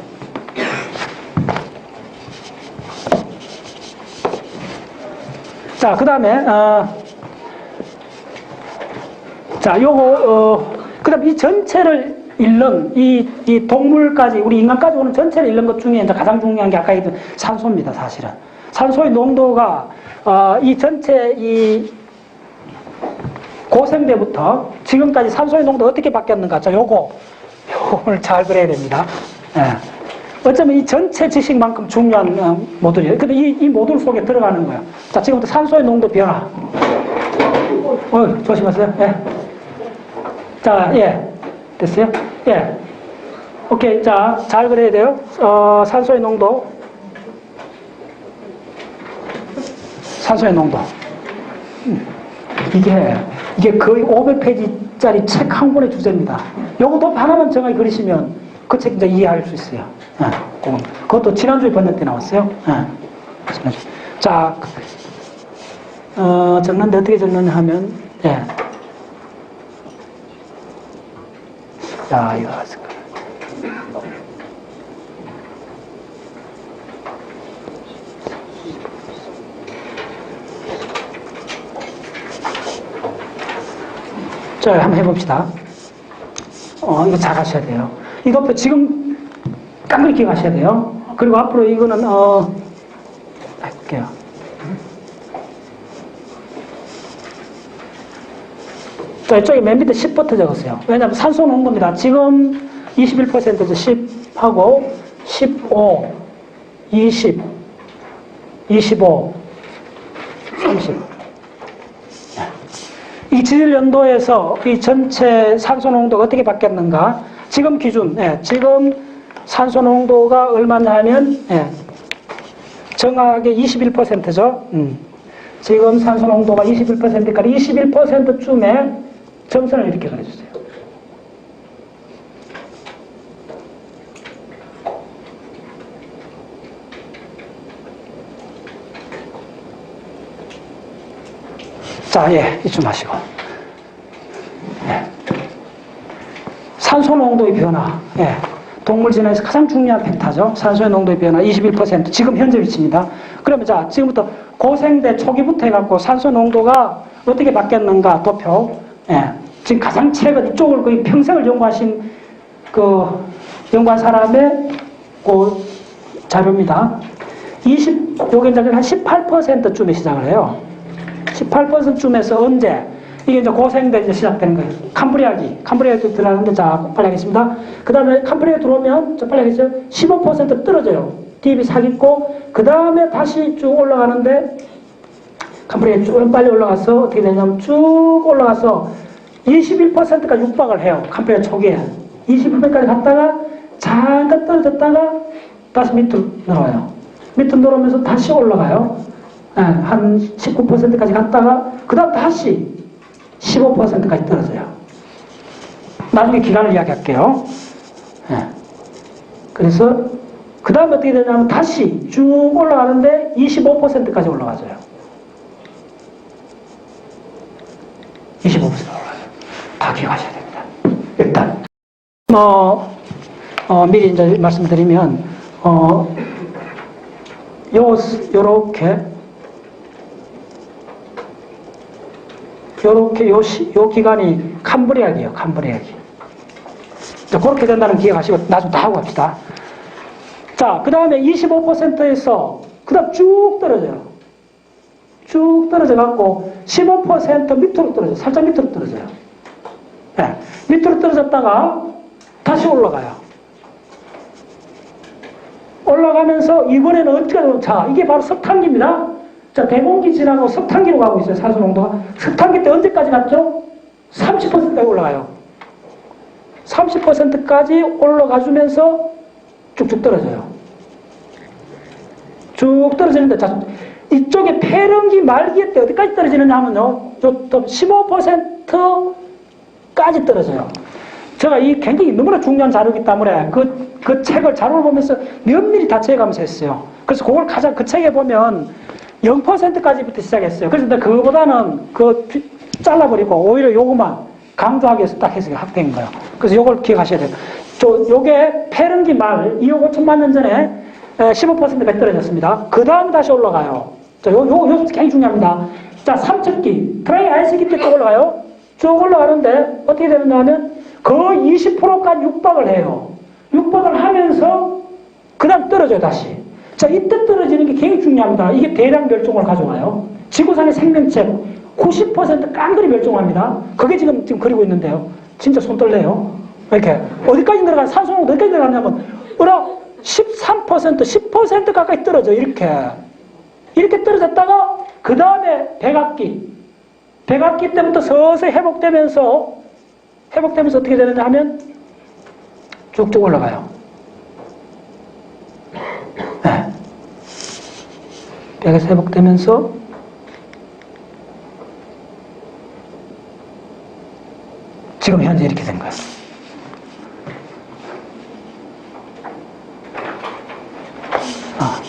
자, 그 다음에, 자, 그 다음 이 전체를 잃는, 이 동물까지, 우리 인간까지 오는 전체를 잃는 것 중에 이제 가장 중요한 게 아까 얘기했던 산소입니다, 사실은. 산소의 농도가, 이 전체 이 고생대부터 지금까지 산소의 농도가 어떻게 바뀌었는가. 자, 요걸 잘 그려야 됩니다. 예. 어쩌면 이 전체 지식만큼 중요한 모듈이에요. 근데 이 모듈 속에 들어가는 거예요. 자, 지금부터 산소의 농도 변화. 조심하세요. 예. 자, 예. 됐어요? 예. 오케이. 자, 잘 그려야 돼요. 산소의 농도. 산소의 농도. 이게 거의 500페이지짜리 책 한 권의 주제입니다. 요것도 하나만 정확히 그리시면 그 책 이제 이해할 수 있어요. 그것도 지난주에 번역 때 나왔어요. 자, 적는데 어떻게 적느냐 하면, 예. 자, 이거. 자, 한번 해봅시다. 이거 잘 하셔야 돼요. 이것도 지금 깡그리 기억하셔야 돼요. 그리고 앞으로 이거는, 할게요. 자, 이쪽에 맨 밑에 10부터 적었어요. 왜냐하면 산소 농도입니다. 지금 21%에서 10하고, 15, 20, 25, 30. 이 지질연도에서 이 전체 산소 농도가 어떻게 바뀌었는가? 지금 기준, 지금 산소 농도가 얼마냐면, 정확하게 21%죠. 지금 산소 농도가 21%니까 21%쯤에 점선을 이렇게 그려주세요. 자, 이쯤 하시고. 산소 농도의 변화. 동물 진화에서 가장 중요한 팩터죠. 산소의 농도의 변화 21%. 지금 현재 위치입니다. 그러면 자, 지금부터 고생대 초기부터 해갖고 산소 농도가 어떻게 바뀌었는가 도표. 지금 가장 최근 이쪽을 거의 평생을 연구하신 연구한 사람의 그 자료입니다. 요게 이제 한 18%쯤에 시작을 해요. 18%쯤에서 언제? 이게 이제 고생대 이제 시작되는 거예요. 캄브리아기 들어가는데, 자, 빨리 하겠습니다. 그 다음에 캄브리아 들어오면, 자, 빨리 하겠어요. 15% 떨어져요. 딥이 사기고, 그 다음에 다시 쭉 올라가는데, 캄브리아 쭉 빨리 올라가서, 어떻게 되냐면 쭉 올라가서 21%까지 육박을 해요. 캄브리아 초기에. 21%까지 갔다가, 잠깐 떨어졌다가, 다시 밑으로 내려와요. 밑으로 내려오면서 다시 올라가요. 한 19%까지 갔다가 그 다음 다시 15%까지 떨어져요. 나중에 기간을 이야기할게요. 그래서 그 다음에 어떻게 되냐면 다시 쭉 올라가는데 25%까지 올라가져요. 25% 올라가요. 다 기억하셔야 됩니다. 일단 미리 이제 말씀드리면 요렇게 요 기간이 캄브리아기예요. 캄브리아기. 그렇게 된다는 기억하시고 나중에 다 하고 갑시다. 자, 그 다음에 25%에서 그 다음 쭉 떨어져요. 쭉 떨어져 갖고 15% 밑으로 떨어져요. 살짝 밑으로 떨어져요. 밑으로 떨어졌다가 다시 올라가요. 올라가면서 이번에는 어떻게 되면, 자, 이게 바로 석탄기입니다. 자, 대공기 지나고 석탄기로 가고 있어요. 산소 농도가. 석탄기 때 언제까지 갔죠? 30%까지 올라가요. 30%까지 올라가 주면서 쭉쭉 떨어져요. 쭉 떨어지는데, 자, 이쪽에 폐렴기 말기에 때 어디까지 떨어지느냐 하면요, 좀 15%까지 떨어져요. 제가 이 굉장히 너무나 중요한 자료이기 때문에 그 책을 자료를 보면서 면밀히 다 재가면서 했어요. 그래서 그걸 가장 그 책에 보면 0%까지부터 시작했어요. 그래서 그거보다는 잘라버리고 오히려 요것만 강조하기 위해서 딱 해서 확대한 거예요. 그래서 요걸 기억하셔야 돼요. 요게 페른기 말 2억 5천만 년 전에 15%가 떨어졌습니다. 그 다음 다시 올라가요. 자, 요 굉장히 중요합니다. 자, 삼척기, 트라이 아이스기 때 또 올라가요. 쭉 올라가는데 어떻게 되느냐 하면 거의 20%까지 육박을 해요. 육박을 하면서 그 다음 떨어져요, 다시. 자, 이때 떨어지는 게 굉장히 중요합니다. 이게 대량 멸종을 가져와요. 지구상의 생명체 90% 깡그리 멸종합니다. 그게 지금 그리고 있는데요. 진짜 손 떨려요. 이렇게. 어디까지 내려가냐, 산소농도 어디까지 내려가냐면, 13%, 10% 가까이 떨어져, 이렇게. 이렇게 떨어졌다가, 그 다음에 백악기 때부터 서서히 회복되면서 어떻게 되느냐 하면, 쭉쭉 올라가요. 네. 백에서 회복되면서, 지금 현재 이렇게 된 거예요.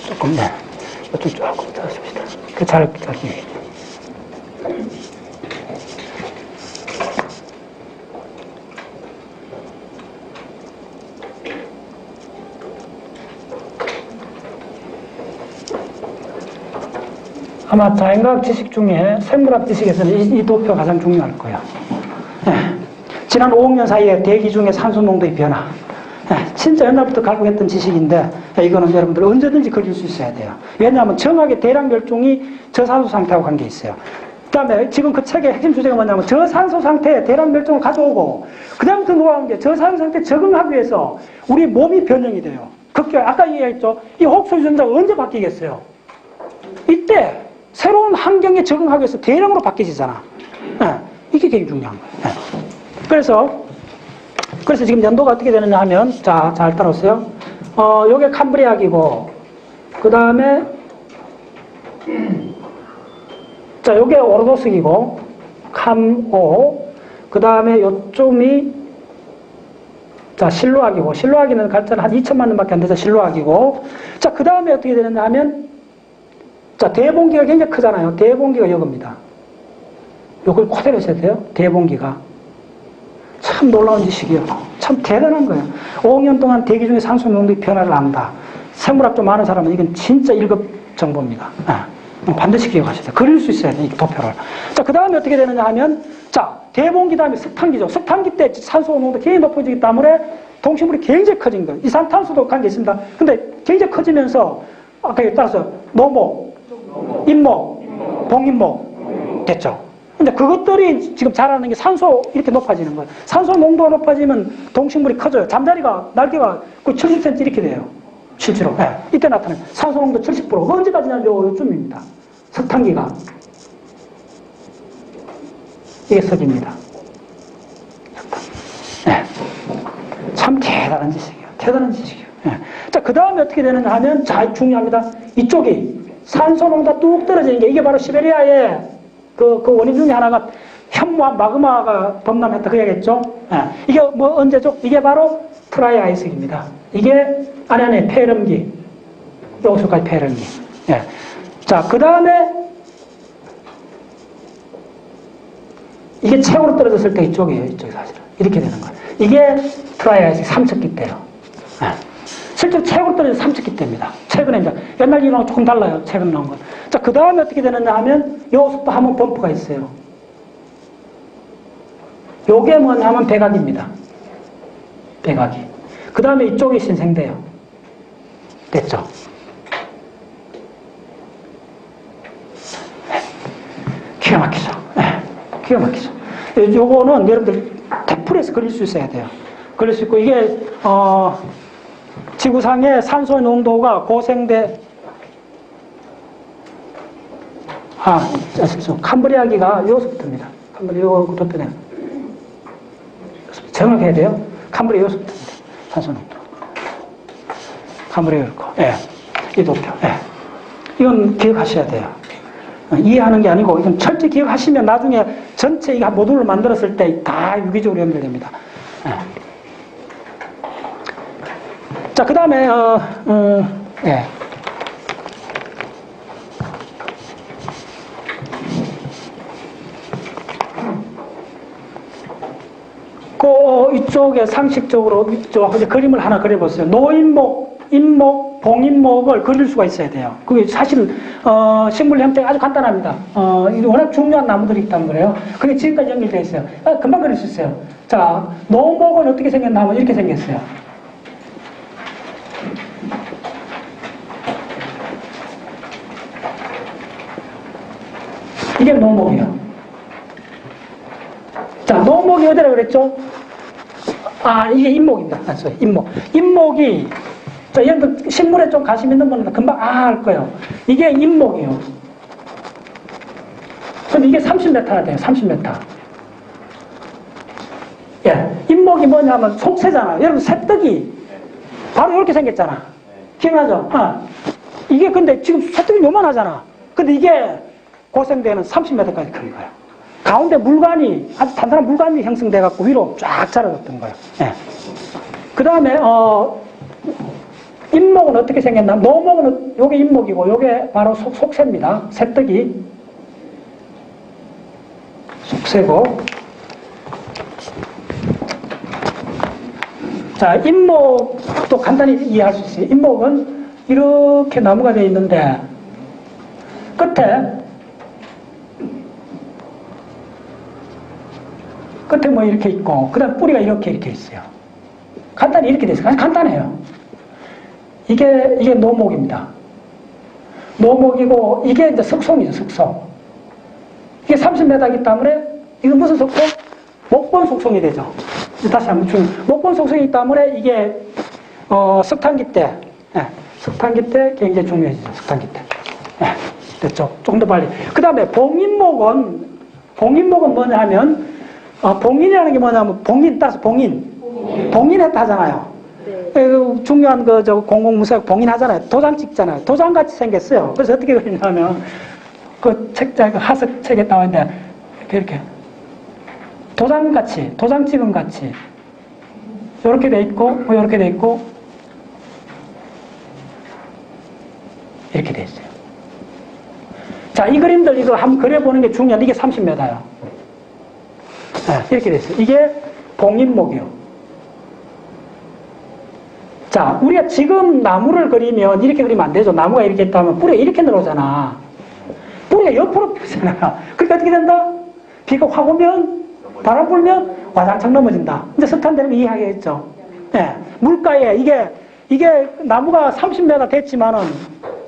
조금, 네. 이쪽 조금 더 하십시다. 잘 기억해야죠. 아마 자연과학 지식 중에 생물학 지식에서는 이 도표가 가장 중요할 거예요. 네. 지난 5억 년 사이에 대기 중의 산소 농도의 변화. 진짜 옛날부터 갈구했던 지식인데 이거는 여러분들 언제든지 걸릴 수 있어야 돼요. 왜냐하면 정확하게 대량 멸종이 저산소 상태하고 관계 있어요. 그 다음에 지금 그 책의 핵심 주제가 뭐냐면 저산소 상태에 대량 멸종을 가져오고 그 다음부터 노하는 게 저산소 상태에 적응하기 위해서 우리 몸이 변형이 돼요. 아까 얘기했죠. 이 호흡소 유전자가 언제 바뀌겠어요? 이때 새로운 환경에 적응하기 위해서 대량으로 바뀌어지잖아. 이게 굉장히 중요한 거예요. 그래서 지금 연도가 어떻게 되느냐 하면, 자, 잘 따라오세요. 요게 캄브리아기고, 그 다음에, 자, 요게 오르도스기고, 캄오, 그 다음에 요쯤이, 자, 실루아기고, 실루아기는 갈자는 한 2천만 년밖에 안 돼서 실루아기고, 자, 그 다음에 어떻게 되느냐 하면, 자, 대봉기가 굉장히 크잖아요. 대봉기가 요겁니다. 요걸 그대로 써야 돼요. 대봉기가. 참 놀라운 지식이에요. 참 대단한 거예요. 5억 년 동안 대기 중에 산소 농도의 변화를 안다. 생물학 좀 아는 사람은 이건 진짜 1급 정보입니다. 반드시 기억하셔야 돼요. 그릴 수 있어야 돼요. 이 도표를. 자, 그 다음에 어떻게 되느냐 하면, 자, 대봉기 다음에 석탄기죠. 석탄기 때 산소 농도가 굉장히 높아지기 때문에 동식물이 굉장히 커진 거예요. 이산탄소도 관계 있습니다. 근데 굉장히 커지면서, 아까 따라서 노목, 임목, 봉임목 됐죠. 근데 그것들이 지금 자라는 게 산소 이렇게 높아지는 거예요. 산소 농도가 높아지면 동식물이 커져요. 잠자리가, 날개가 70cm 이렇게 돼요. 실제로. 네. 이때 나타나요. 산소 농도 70%. 언제까지냐 요쯤입니다. 석탄기가. 이게 석입니다. 석탄기. 네. 참 대단한 지식이에요. 대단한 지식이에요. 네. 자, 그 다음에 어떻게 되느냐 하면, 자, 중요합니다. 이쪽이 산소 농도가 뚝 떨어지는 게 이게 바로 시베리아의 그 원인 중에 하나가 현무와 마그마가 범람했다 그 얘기했죠. 이게 뭐 언제죠? 이게 바로 트라이 아이스기입니다. 이게 안에 폐렴기, 여기서까지 폐렴기. 예. 자, 그 다음에 이게 최고로 떨어졌을 때 이쪽이에요. 이쪽이 사실은 이렇게 되는 거예요. 이게 트라이 아이스기 삼척기 때요. 실제로 최고로 떨어진 삼척기 때입니다. 최근에 이제 옛날 이랑 조금 달라요. 최근 나온 건. 자, 그 다음에 어떻게 되느냐 하면 여기서부터 한번 범프가 있어요. 요게 뭐냐면 백악입니다. 백악이. 그 다음에 이쪽이 신생돼요. 됐죠? 기가 막히죠? 네. 기가 막히죠? 요거는 여러분들 대풀에서 그릴 수 있어야 돼요. 그릴 수 있고 이게 지구상의 산소의 농도가 고생대 캄브리아기가 여기서부터입니다. 캄브리아 요거부터네. 정확해야 돼요. 캄브리아 여기서부터입니다. 산소 농도. 캄브리아 이렇게. 예. 이 도표. 예. 이건 기억하셔야 돼요. 이해하는 게 아니고 이건 철저히 기억하시면 나중에 전체 이 모듈을 만들었을 때 다 유기적으로 연결됩니다. 예. 자, 그 다음에, 예. 이쪽에 상식적으로 이제 그림을 하나 그려보세요. 노인목, 인목, 봉인목을 그릴 수가 있어야 돼요. 그게 사실 식물 형태가 아주 간단합니다. 워낙 중요한 나무들이 있다는 거예요. 그게 지금까지 연결되어 있어요. 금방 그릴 수 있어요. 자, 노목은 어떻게 생겼나 하면 이렇게 생겼어요. 이게 노목이에요. 자, 노목이 어디라 그랬죠? 이게 인목입니다. 인목. 인목이, 자, 예를 들어, 식물에 좀 관심 있는 분은 금방 알 거예요. 이게 인목이에요. 근데 이게 30m나 돼요, 30m. 예. 인목이 뭐냐면 속새잖아요. 여러분, 새떡이 바로 이렇게 생겼잖아. 기억나죠? 이게 근데 지금 새떡이 요만하잖아. 근데 이게 고생대는 30m까지 큰 거예요. 가운데 물관이, 아주 단단한 물관이 형성돼갖고 위로 쫙 자라졌던 거예요. 예. 그 다음에, 인목은 어떻게 생겼나? 노목은 요게 인목이고, 요게 바로 속새입니다. 새떡이. 속새고. 자, 인목도 간단히 이해할 수 있어요. 인목은 이렇게 나무가 되어 있는데, 끝에 뭐 이렇게 있고, 그 다음 뿌리가 이렇게 있어요. 간단히 이렇게 됐어요. 간단해요. 이게 노목입니다. 노목이고, 이게 이제 석송이죠, 석송. 이게 30m이기 때문에, 이건 무슨 속성? 목본 속성이 되죠. 다시 한번 목본 속성이기 때문에 이게, 석탄기 때, 석탄기 때 굉장히 중요해지죠, 석탄기 때. 됐죠? 조금 더 빨리. 그 다음에 봉인목은 뭐냐 하면, 봉인이라는 게 뭐냐면, 봉인했다 하잖아요. 네. 중요한 공공무사역 봉인하잖아요. 도장 찍잖아요. 도장같이 생겼어요. 그래서 어떻게 그리냐면, 그 책자, 하석 책에 나와 있는데, 이렇게. 도장 찍은 같이. 요렇게 돼 있고, 요렇게 돼 있고, 이렇게 돼 있어요. 자, 이 그림들 이거 한번 그려보는 게 중요한데, 이게 30m예요. 이렇게 됐어요. 이게 봉인목이요. 자, 우리가 지금 나무를 그리면 이렇게 그리면 안 되죠. 나무가 이렇게 있다면 뿌리가 이렇게 늘어오잖아. 뿌리가 옆으로 피잖아요. 그러니까 어떻게 된다? 비가 확 오면, 바람 불면 와장창 넘어진다. 이제 석탄되면 이해하겠죠. 물가에 이게 나무가 30m 됐지만은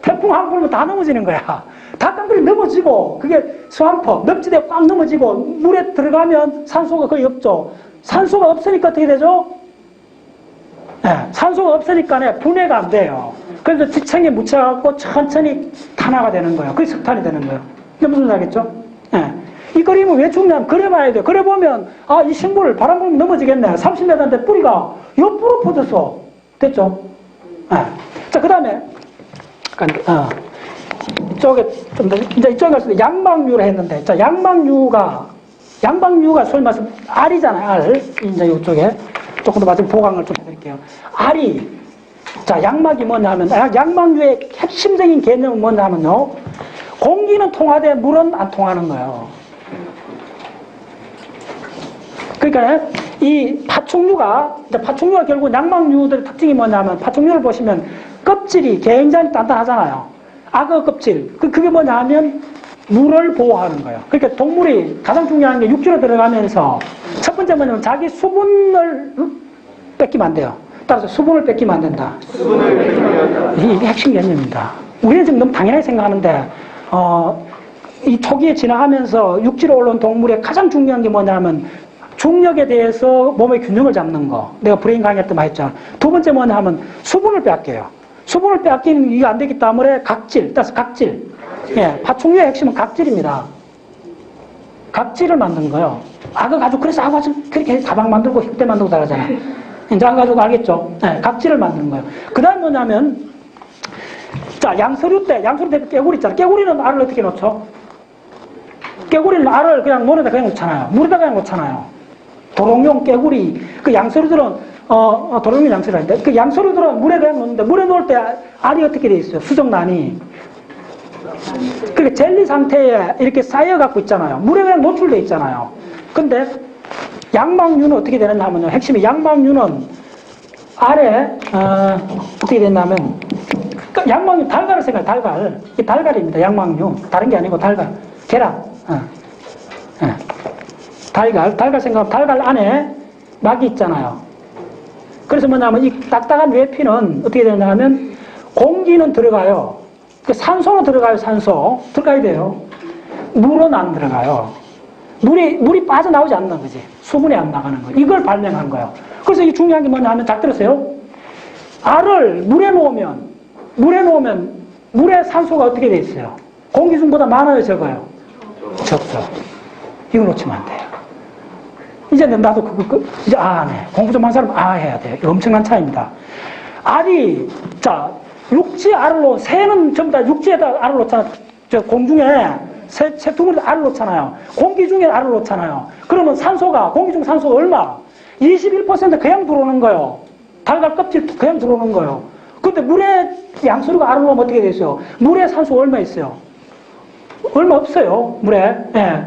태풍 한 번 불면 다 넘어지는 거야. 다 깡그리 넘어지고, 그게 수암퍼, 늪지대에 꽉 넘어지고, 물에 들어가면 산소가 거의 없죠. 산소가 없으니까 어떻게 되죠? 산소가 없으니까 분해가 안 돼요. 그래서 지층에 묻혀갖고 천천히 탄화가 되는 거예요. 그게 석탄이 되는 거예요. 이게 무슨 말이겠죠? 이 그림은 왜 중요하면 그려봐야 돼요. 그려보면, 이 식물 바람 불면 넘어지겠네. 30m인데 뿌리가 옆으로 퍼졌어. 됐죠? 자, 그 다음에, 이쪽에 좀 더, 이제 이쪽에 갈수 있는데, 양방류를 했는데, 자, 양방류가 소위 말해서 알이잖아요, 알. 이제 이쪽에. 조금 더 마지막 보강을 좀 해드릴게요. 알이, 자, 양막이 뭐냐 하면, 양방류의 핵심적인 개념은 뭐냐 하면요. 공기는 통하되 물은 안 통하는 거예요. 그러니까 이 파충류가 결국 양막류들의 특징이 뭐냐면, 파충류를 보시면 껍질이 굉장히 단단하잖아요. 악어 껍질. 그게 뭐냐 하면 물을 보호하는 거예요. 그러니까 동물이 가장 중요한 게 육지로 들어가면서 첫 번째 뭐냐면 자기 수분을 뺏기면 안 돼요. 따라서 수분을 뺏기면 안 된다. 이게 핵심 개념입니다. 우리는 지금 너무 당연하게 생각하는데, 이 초기에 지나가면서 육지로 올라온 동물의 가장 중요한 게 뭐냐면 중력에 대해서 몸의 균형을 잡는 거. 내가 브레인 강의 때 많이 했잖아. 두 번째 뭐냐 하면 수분을 빼앗겨요. 수분을 빼앗기는 이게 안 되기 때문에 따라서 각질. 파충류의 핵심은 각질입니다. 각질을 만든 거예요. 그래서 악어 가지고 그렇게 가방 만들고 흑대 만들고 다르잖아. 이제 악어 가지고 알겠죠? 각질을 만드는 거예요. 그 다음 뭐냐면, 자, 양서류 때 깨구리 있잖아. 깨구리는 알을 어떻게 놓죠? 깨구리는 알을 그냥 논에다 그냥 놓잖아요. 물에다 그냥 놓잖아요. 도롱뇽, 깨구리. 그 양서류들은 도로민 양서류인데, 그 양서류 들어 물에 그냥 놓는데, 물에 놓을 때 알이 어떻게 돼 있어요? 수정란이. 그게 젤리 상태에 이렇게 쌓여갖고 있잖아요. 물에 그냥 노출돼 있잖아요. 근데 양막류는 어떻게 되느냐 하면요. 핵심이 양막류는 아래, 어떻게 됐냐면, 양막류 달걀을 생각해요, 달걀. 이 달걀입니다, 양막류. 다른 게 아니고 달걀. 계란. 달걀 생각하면 달걀 안에 막이 있잖아요. 그래서 뭐냐면 이 딱딱한 외피는 어떻게 되냐면 공기는 들어가요. 그 산소는 들어가요, 산소. 들어가야 돼요. 물은 안 들어가요. 물이 빠져나오지 않는 거지. 수분이 안 나가는 거. 이걸 발명한 거예요. 그래서 이 중요한 게 뭐냐 하면 잘 들으세요. 알을 물에 놓으면 물에 산소가 어떻게 돼 있어요? 공기 중보다 많아요, 적어요? 적죠. 이거 놓치면 안 돼요. 이제 나도 이제 네. 공부 좀 한 사람 해야 돼요. 이거 엄청난 차이입니다. 알이, 자, 육지 알을 놓은, 새는 전부 다 육지에다 알을 놓잖아. 저 공중에 새 둥을 알을 놓잖아요. 공기 중에 알을 놓잖아요. 그러면 공기 중 산소가 얼마? 21% 그냥 들어오는 거예요. 달걀 껍질 그냥 들어오는 거예요. 근데 물에 양서류가 알을 놓으면 어떻게 되어요? 물에 산소 얼마 있어요? 얼마 없어요, 물에. 예.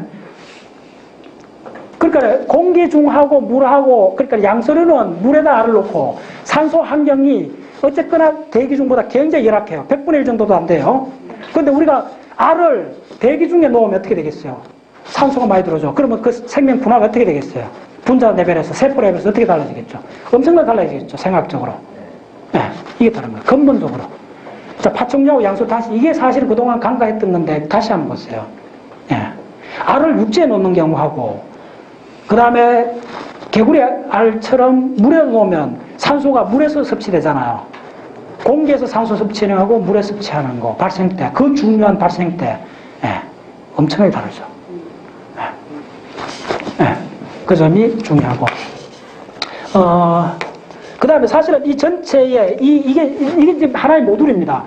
그러니까 공기 중하고 물하고, 그러니까 양서류는 물에다 알을 놓고 산소 환경이 어쨌거나 대기 중보다 굉장히 열악해요. 100분의 1 정도도 안 돼요. 그런데 우리가 알을 대기 중에 놓으면 어떻게 되겠어요? 산소가 많이 들어오죠. 그러면 그 생명 분화가 어떻게 되겠어요? 분자 레벨에서, 세포 레벨에서 어떻게 달라지겠죠? 엄청나게 달라지겠죠, 생학적으로. 네, 이게 다른 거예요. 근본적으로. 자, 파충류하고 양서류 다시, 이게 사실 그동안 간과했던 건데 다시 한번 보세요. 네. 알을 육지에 놓는 경우하고, 그 다음에 개구리 알처럼 물에 놓으면 산소가 물에서 섭취되잖아요. 공기에서 산소 섭취하는 거하고 물에 섭취하는 거, 발생 때, 그 중요한 발생 때, 엄청나게 다르죠. 그 점이 중요하고. 그 다음에 사실은 이 전체에, 이게 이제 하나의 모듈입니다.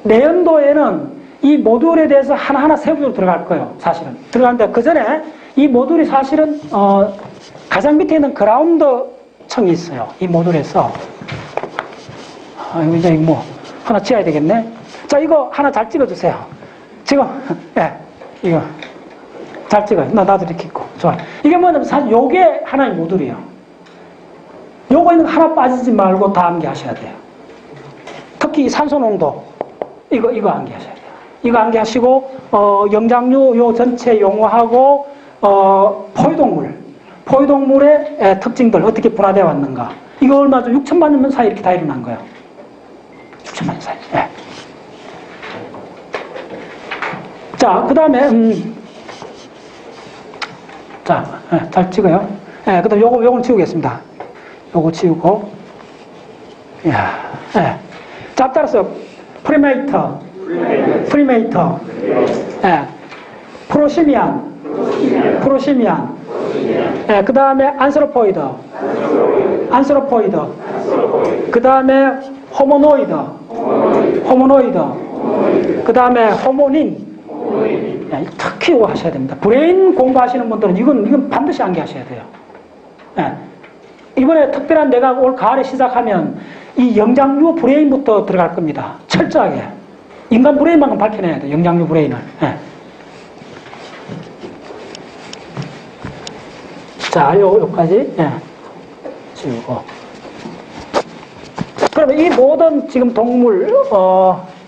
내년도에는 이 모듈에 대해서 하나하나 세부적으로 들어갈 거예요, 사실은. 들어가는데 그 전에 이 모듈이 사실은, 가장 밑에 있는 그라운드 층이 있어요. 이 모듈에서. 이제 뭐, 하나 지어야 되겠네. 자, 이거 하나 잘 찍어주세요. 지금, 이거. 잘 찍어요. 나도 이렇게 있고. 좋아요. 이게 뭐냐면 사실 요게 하나의 모듈이에요. 요거 있는 거 하나 빠지지 말고 다 암기하셔야 돼요. 특히 산소 농도. 이거 암기하셔야 돼요. 이거 암기하시고, 영장류 요 전체 용어하고, 포유동물의 특징들 어떻게 분화되어 왔는가. 이거 얼마죠? 6천만 년 사이 이렇게 다 일어난 거예요. 6천만 년 사이. 자, 그 다음에, 잘 찍어요. 그 다음 요거는 지우겠습니다. 요거 지우고. 자, 따라서, 프리메이터, 프로시미안, 그 다음에 안스로포이드, 그 다음에 호모노이드, 그 다음에 호모닌. 특히 이거 하셔야 됩니다. 브레인 공부하시는 분들은 이건 반드시 암기하셔야 돼요. 이번에 특별한 내가 올 가을에 시작하면 이 영장류 브레인부터 들어갈 겁니다. 철저하게. 인간 브레인만큼 밝혀내야 돼요. 영장류 브레인을. 자, 요까지. 지우고. 그러면 이 모든 지금 동물,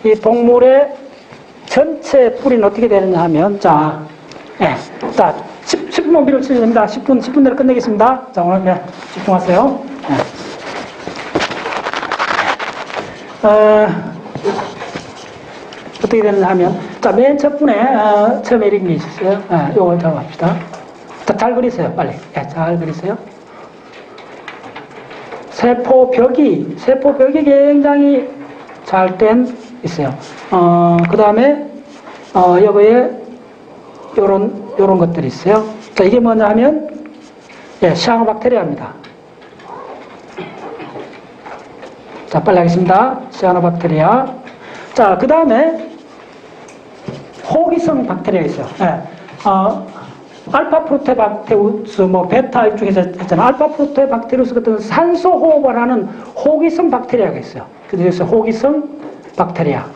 이 동물의 전체 뿌리는 어떻게 되느냐 하면, 자, 10분만 밀어치셔야 됩니다. 10분 내로 끝내겠습니다. 자, 오늘 집중하세요. 어떻게 되느냐 하면, 자, 맨 첫 분에, 처음에 이런 게 있었어요. 요걸 작업합시다. 자, 잘 그리세요, 빨리. 잘 그리세요. 세포벽이 굉장히 잘 된 있어요. 그 다음에, 여기에 요런 것들이 있어요. 자, 이게 뭐냐 하면, 시아노박테리아입니다. 자, 빨리 하겠습니다. 시아노박테리아. 자, 그 다음에, 호기성 박테리아 있어요. 알파 프로테박테우스, 뭐 베타 이쪽에서 했잖아. 알파 프로테박테우스 같은 산소 호흡을 하는 호기성 박테리아가 있어요. 그래서 호기성 박테리아.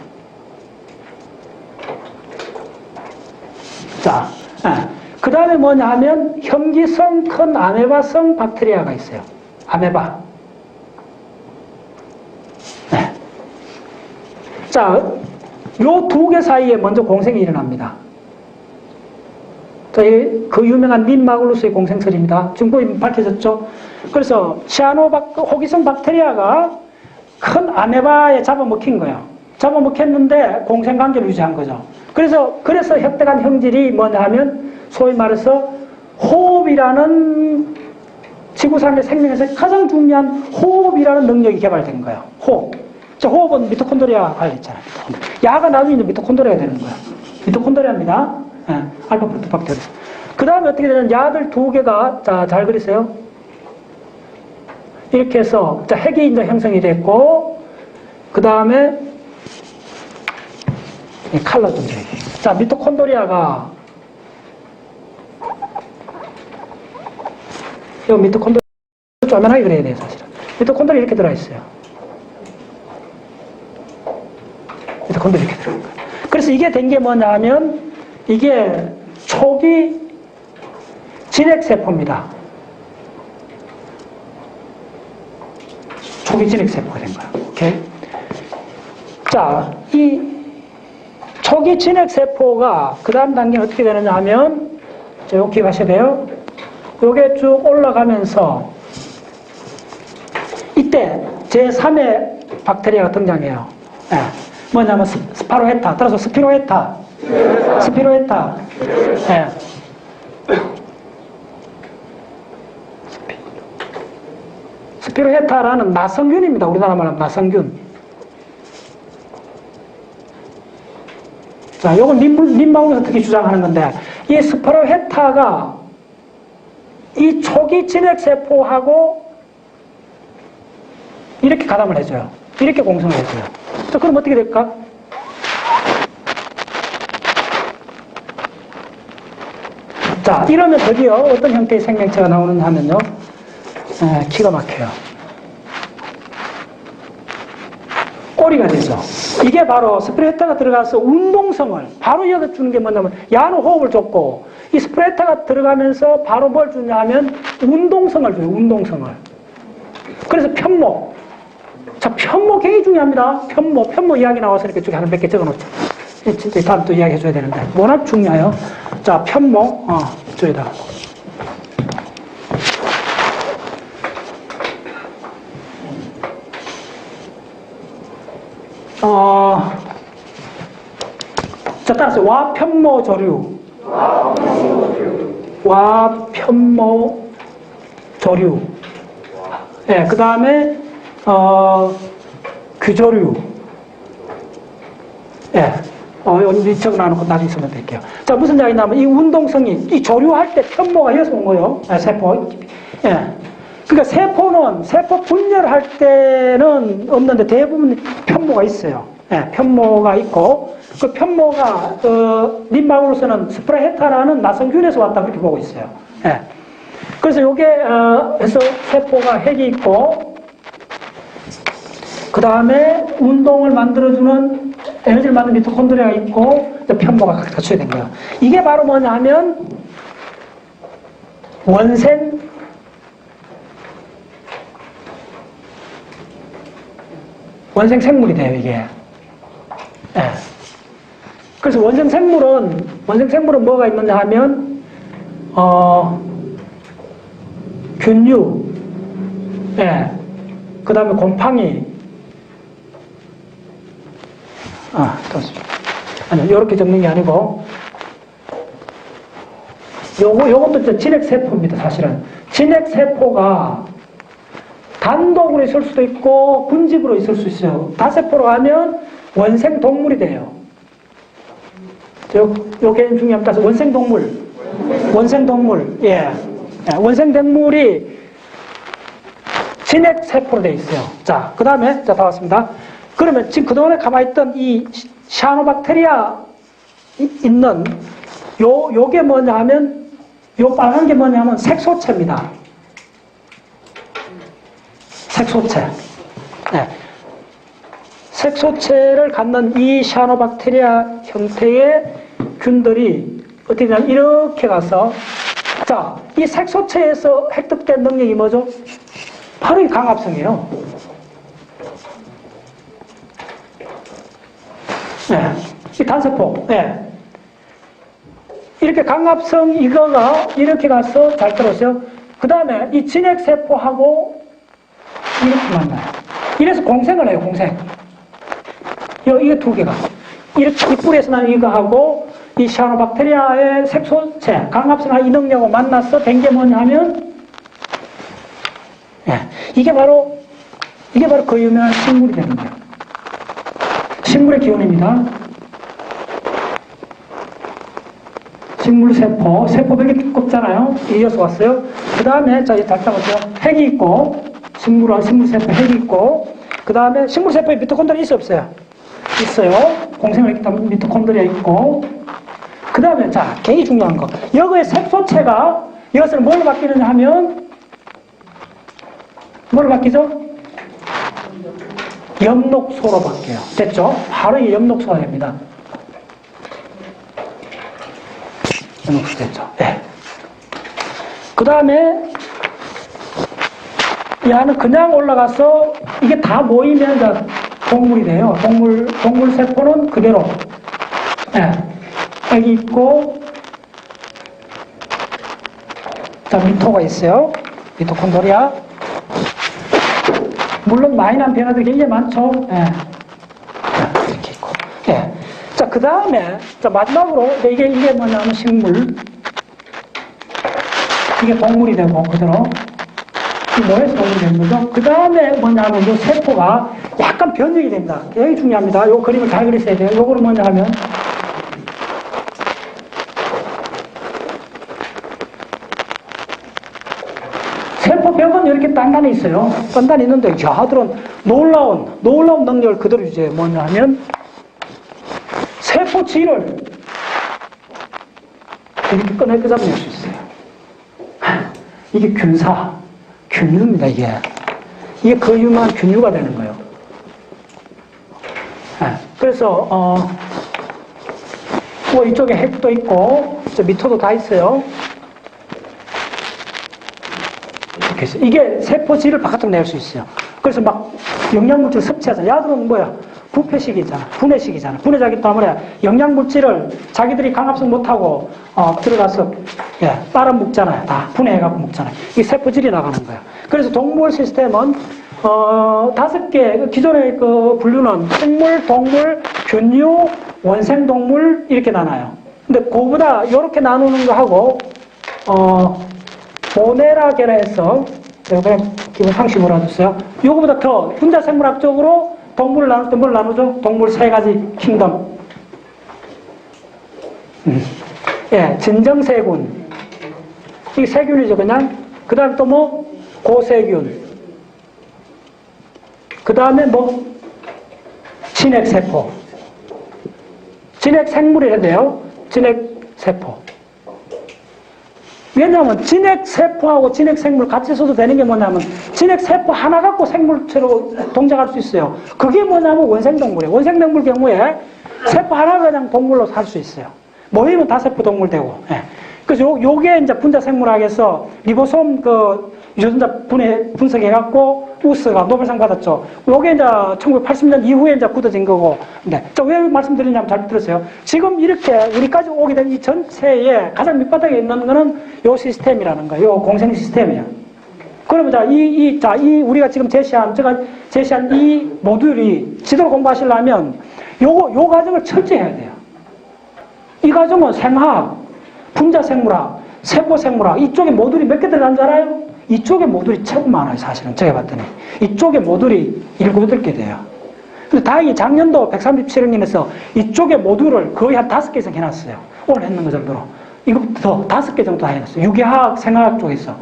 자, 그 다음에 뭐냐 하면 현기성 큰 아메바성 박테리아가 있어요. 아메바. 네. 자, 요 두 개 사이에 먼저 공생이 일어납니다. 자, 그 유명한 닌마글루스의 공생설입니다. 지금 거의 밝혀졌죠? 그래서 호기성 박테리아가 큰 아메바에 잡아먹힌 거예요. 잡아먹혔는데 공생관계를 유지한 거죠. 그래서 획득한 형질이 뭐냐 하면 소위 말해서 호흡이라는 지구상의 생명에서 가장 중요한 호흡이라는 능력이 개발된 거예요. 호흡. 자, 호흡은 미토콘드리아 관리있잖아요. 야가 나중에 미토콘드리아가 되는 거예요. 미토콘드리아입니다. 네, 알파 프로토박테리아. 그 다음에 어떻게 되냐면 야들 두 개가, 자, 잘 그리세요. 이렇게 해서, 자, 핵이 이제 형성이 됐고, 그 다음에, 칼라 좀 줘야 돼. 자, 미토콘드리아가, 이 미토콘드리아 쪼만하게 그려야 돼요, 사실은. 미토콘드리아 이렇게 들어있어요. 미토콘드리아 이렇게 들어있는 거예요. 그래서 이게 된 게 뭐냐 하면, 이게 초기 진핵세포입니다. 초기 진핵세포가 된 거예요. 오케이? 자, 이 초기 진핵세포가 그 다음 단계는 어떻게 되느냐 하면, 자, 요 기억하셔야 돼요. 요게 쭉 올라가면서, 이때 제3의 박테리아가 등장해요. 예. 뭐냐면 스파로헤타, 따라서 스피로헤타. 예. 스피로헤타라는 나성균입니다. 우리나라 말하면 나성균. 자, 요건 닌마울에서 특히 주장하는 건데, 이 스피로헤타가 이 초기 진핵세포하고 이렇게 가담을 해줘요. 이렇게 공성을 해줘요. 자, 그럼 어떻게 될까? 자, 이러면 드디어 어떤 형태의 생명체가 나오느냐 하면요. 기가 막혀요. 꼬리가 되죠. 이게 바로 스프레타가 들어가서 운동성을 바로 이어주는 게 뭐냐면 야는 호흡을 줬고 이 스프레타가 들어가면서 바로 뭘 주냐 하면 운동성을 줘요. 운동성을. 그래서 편모. 자, 편모 굉장히 중요합니다. 편모 이야기 나와서 이렇게 쭉 하나 몇 개 적어놓죠. 다음 또 이야기 해줘야 되는데. 워낙 중요해요. 자, 편모. 저기다가. 자, 따라서 와편모 조류. 와편모 조류. 예, 그 다음에, 규조류. 예. 여기 적어놔놓고 나중에 쓰면 될게요. 자, 무슨 이야기냐면, 이 운동성이, 이 조류할 때 편모가 여기서 온 거예요. 세포. 예. 그러니까 세포 분열할 때는 없는데 대부분 편모가 있어요. 예, 편모가 있고, 그 편모가, 닌마울로서는 스프라헤타라는 나성균에서 왔다 그렇게 보고 있어요. 예. 그래서 요게, 해서 세포가 핵이 있고, 그 다음에 운동을 만들어주는 에너지를 만드는 미토콘드리아가 있고, 편모가 갖춰야 된 거예요. 이게 바로 뭐냐 하면, 원생 생물이 돼요, 이게. 예. 그래서 원생 생물은 뭐가 있느냐 하면, 균류, 예. 그 다음에 곰팡이, 아니요, 요렇게 적는 게 아니고, 요것도 진핵세포입니다, 사실은. 진핵세포가 단독으로 있을 수도 있고, 군집으로 있을 수 있어요. 다세포로 하면 원생동물이 돼요. 요게 중요합니다. 원생동물. 예. 원생동물이 진핵세포로 되어 있어요. 자, 그 다음에, 자, 다 왔습니다. 그러면 지금 그동안에 가만히 있던 이 시아노박테리아 있는 요게 뭐냐 하면 요 빨간 게 뭐냐면 색소체입니다. 색소체. 네. 색소체를 갖는 이 시아노박테리아 형태의 균들이 어떻게 되냐면 이렇게 가서, 자, 이 색소체에서 획득된 능력이 뭐죠? 바로 이 강압성이에요. 네. 이 단세포. 네. 이렇게 강압성 이거가 이렇게 가서 잘 들었어요. 그 다음에 이 진핵세포하고 이렇게 만나요. 이래서 공생을 해요, 공생. 이게 두 개가. 이렇게 이 뿌리에서 나는 이거하고 이 시아노박테리아의 색소체, 강압성과 이 능력하고 만나서 된 게 뭐냐 하면, 예, 이게 바로 그 유명한 식물이 되는 거예요. 식물의 기원입니다. 식물세포, 세포벽이 두껍잖아요. 이어서 왔어요. 그 다음에, 자, 잘 따보세요. 핵이 있고, 식물세포 핵이 있고, 그 다음에 식물세포에 미토콘드리아 있어, 없어요? 있어요. 공생을 했기 때문에 미토콘드리아 있고, 그 다음에, 자, 굉장히 중요한 거. 여기에 색소체가 이것을 뭘로 바뀌느냐 하면, 뭘로 바뀌죠? 엽록소로 바뀌어요. 됐죠? 바로 이 엽록소가 됩니다. 엽록소 됐죠? 네. 그 다음에, 이 안은 그냥 올라가서 이게 다 모이면 이제 동물이 돼요. 동물 세포는 그대로. 네. 여기 있고, 자, 미토가 있어요. 미토콘드리아. 물론 마이너한 변화들이 굉장히 많죠. 예. 이렇게 있고. 예. 자, 그 다음에, 자, 마지막으로, 이게 뭐냐면 식물. 이게 동물이 되고, 그대로. 이 뭐에서 동물이 되는 거죠? 그 다음에 뭐냐면, 이 세포가 약간 변형이 됩니다. 굉장히 중요합니다. 요 그림을 잘 그리셔야 돼요. 요거는 뭐냐 하면, 세포벽은 이렇게 단단히 있어요. 단단히 있는데, 저하들은 놀라운 능력을 그대로 유지해요. 뭐냐 하면, 세포질을 이렇게 꺼내끄잡아낼 수 있어요. 이게 균유입니다, 이게. 이게 그 유명한 균유가 되는 거예요. 그래서, 뭐 이쪽에 핵도 있고, 저 미토도 다 있어요. 이게 세포질을 바깥으로 낼 수 있어요. 그래서 막 영양물질 섭취하잖아. 야들은 뭐야? 부패식이잖아. 분해식이잖아. 분해자기 때문에 영양물질을 자기들이 강압성 못하고 들어가서 빨아먹잖아요. 다 분해해갖고 먹잖아요. 이 세포질이 나가는 거야. 그래서 동물 시스템은 5개 기존의 그 분류는 생물, 동물, 균류, 원생동물 이렇게 나눠요. 근데 그거보다 이렇게 나누는 거 하고 보네라계라 해서 그냥 기본 상식으로 알아두세요. 요거보다 더 분자 생물학적으로 동물을 나눌 때 뭘 나누죠? 동물 3가지 킹덤. 예, 진정세균. 이게 세균이죠, 그냥. 그 다음에 또 뭐? 고세균. 그 다음에 뭐? 진핵세포. 진핵생물이라 돼요. 진핵세포. 왜냐하면 진핵세포하고 진핵생물 같이 써도 되는 게 뭐냐면 진핵세포 하나 갖고 생물체로 동작할 수 있어요. 그게 뭐냐면 원생동물이에요. 원생동물 경우에 세포 하나 그냥 동물로 살 수 있어요. 모이면 다세포 동물 되고. 예. 그래서 요게 이제 분자생물학에서 리보솜 유전자 분석해갖고 우스가 노벨상 받았죠. 요게 이제 1980년 이후에 이제 굳어진 거고. 네. 왜 말씀드리냐면 잘 들으세요. 지금 이렇게 우리까지 오게 된 이 전체에 가장 밑바닥에 있는 거는 요 시스템이라는 거예요. 요 공생 시스템이에요. 그러면 이 우리가 지금 제가 제시한 이 모듈이 지도를 공부하시려면 요 과정을 철저히 해야 돼요. 이 과정은 생화학, 분자생물학, 세포생물학 이쪽에 모듈이 몇 개 들어간 줄 알아요? 이쪽에 모듈이 최고 많아요, 사실은. 제가 봤더니. 이쪽에 모듈이 7, 8개 돼요. 근데 다행히 작년도 137학년에서 이쪽에 모듈을 거의 한 5개 이상 해놨어요. 오늘 했는 거 정도로. 이것부터 5개 정도 다 해놨어요. 유기화학, 생화학 쪽에서.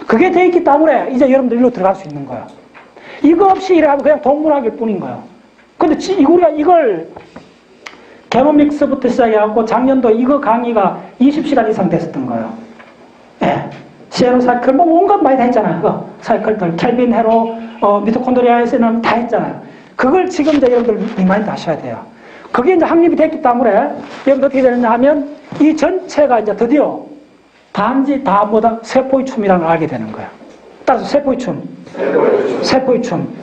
그게 돼 있기 때문에 이제 여러분들 일로 들어갈 수 있는 거예요. 이거 없이 이래 하면 그냥 동물학일 뿐인 거예요. 근데 우리가 이걸 게노믹스부터 시작해갖고 작년도 이거 강의가 20시간 이상 됐었던 거예요. 예. 시에노 사이클, 뭐 온갖 많이 다 했잖아요. 그거. 사이클들, 켈빈, 헤로, 미토콘드리아에서는 다 했잖아요. 그걸 지금 이제 여러분들 리마인드 하셔야 돼요. 그게 이제 확립이 됐기 때문에 여러분들 어떻게 되느냐 하면 이 전체가 이제 드디어 단지 다 뭐다? 세포의 춤이라는 걸 알게 되는 거예요. 따라서 세포의 춤. 세포의 춤.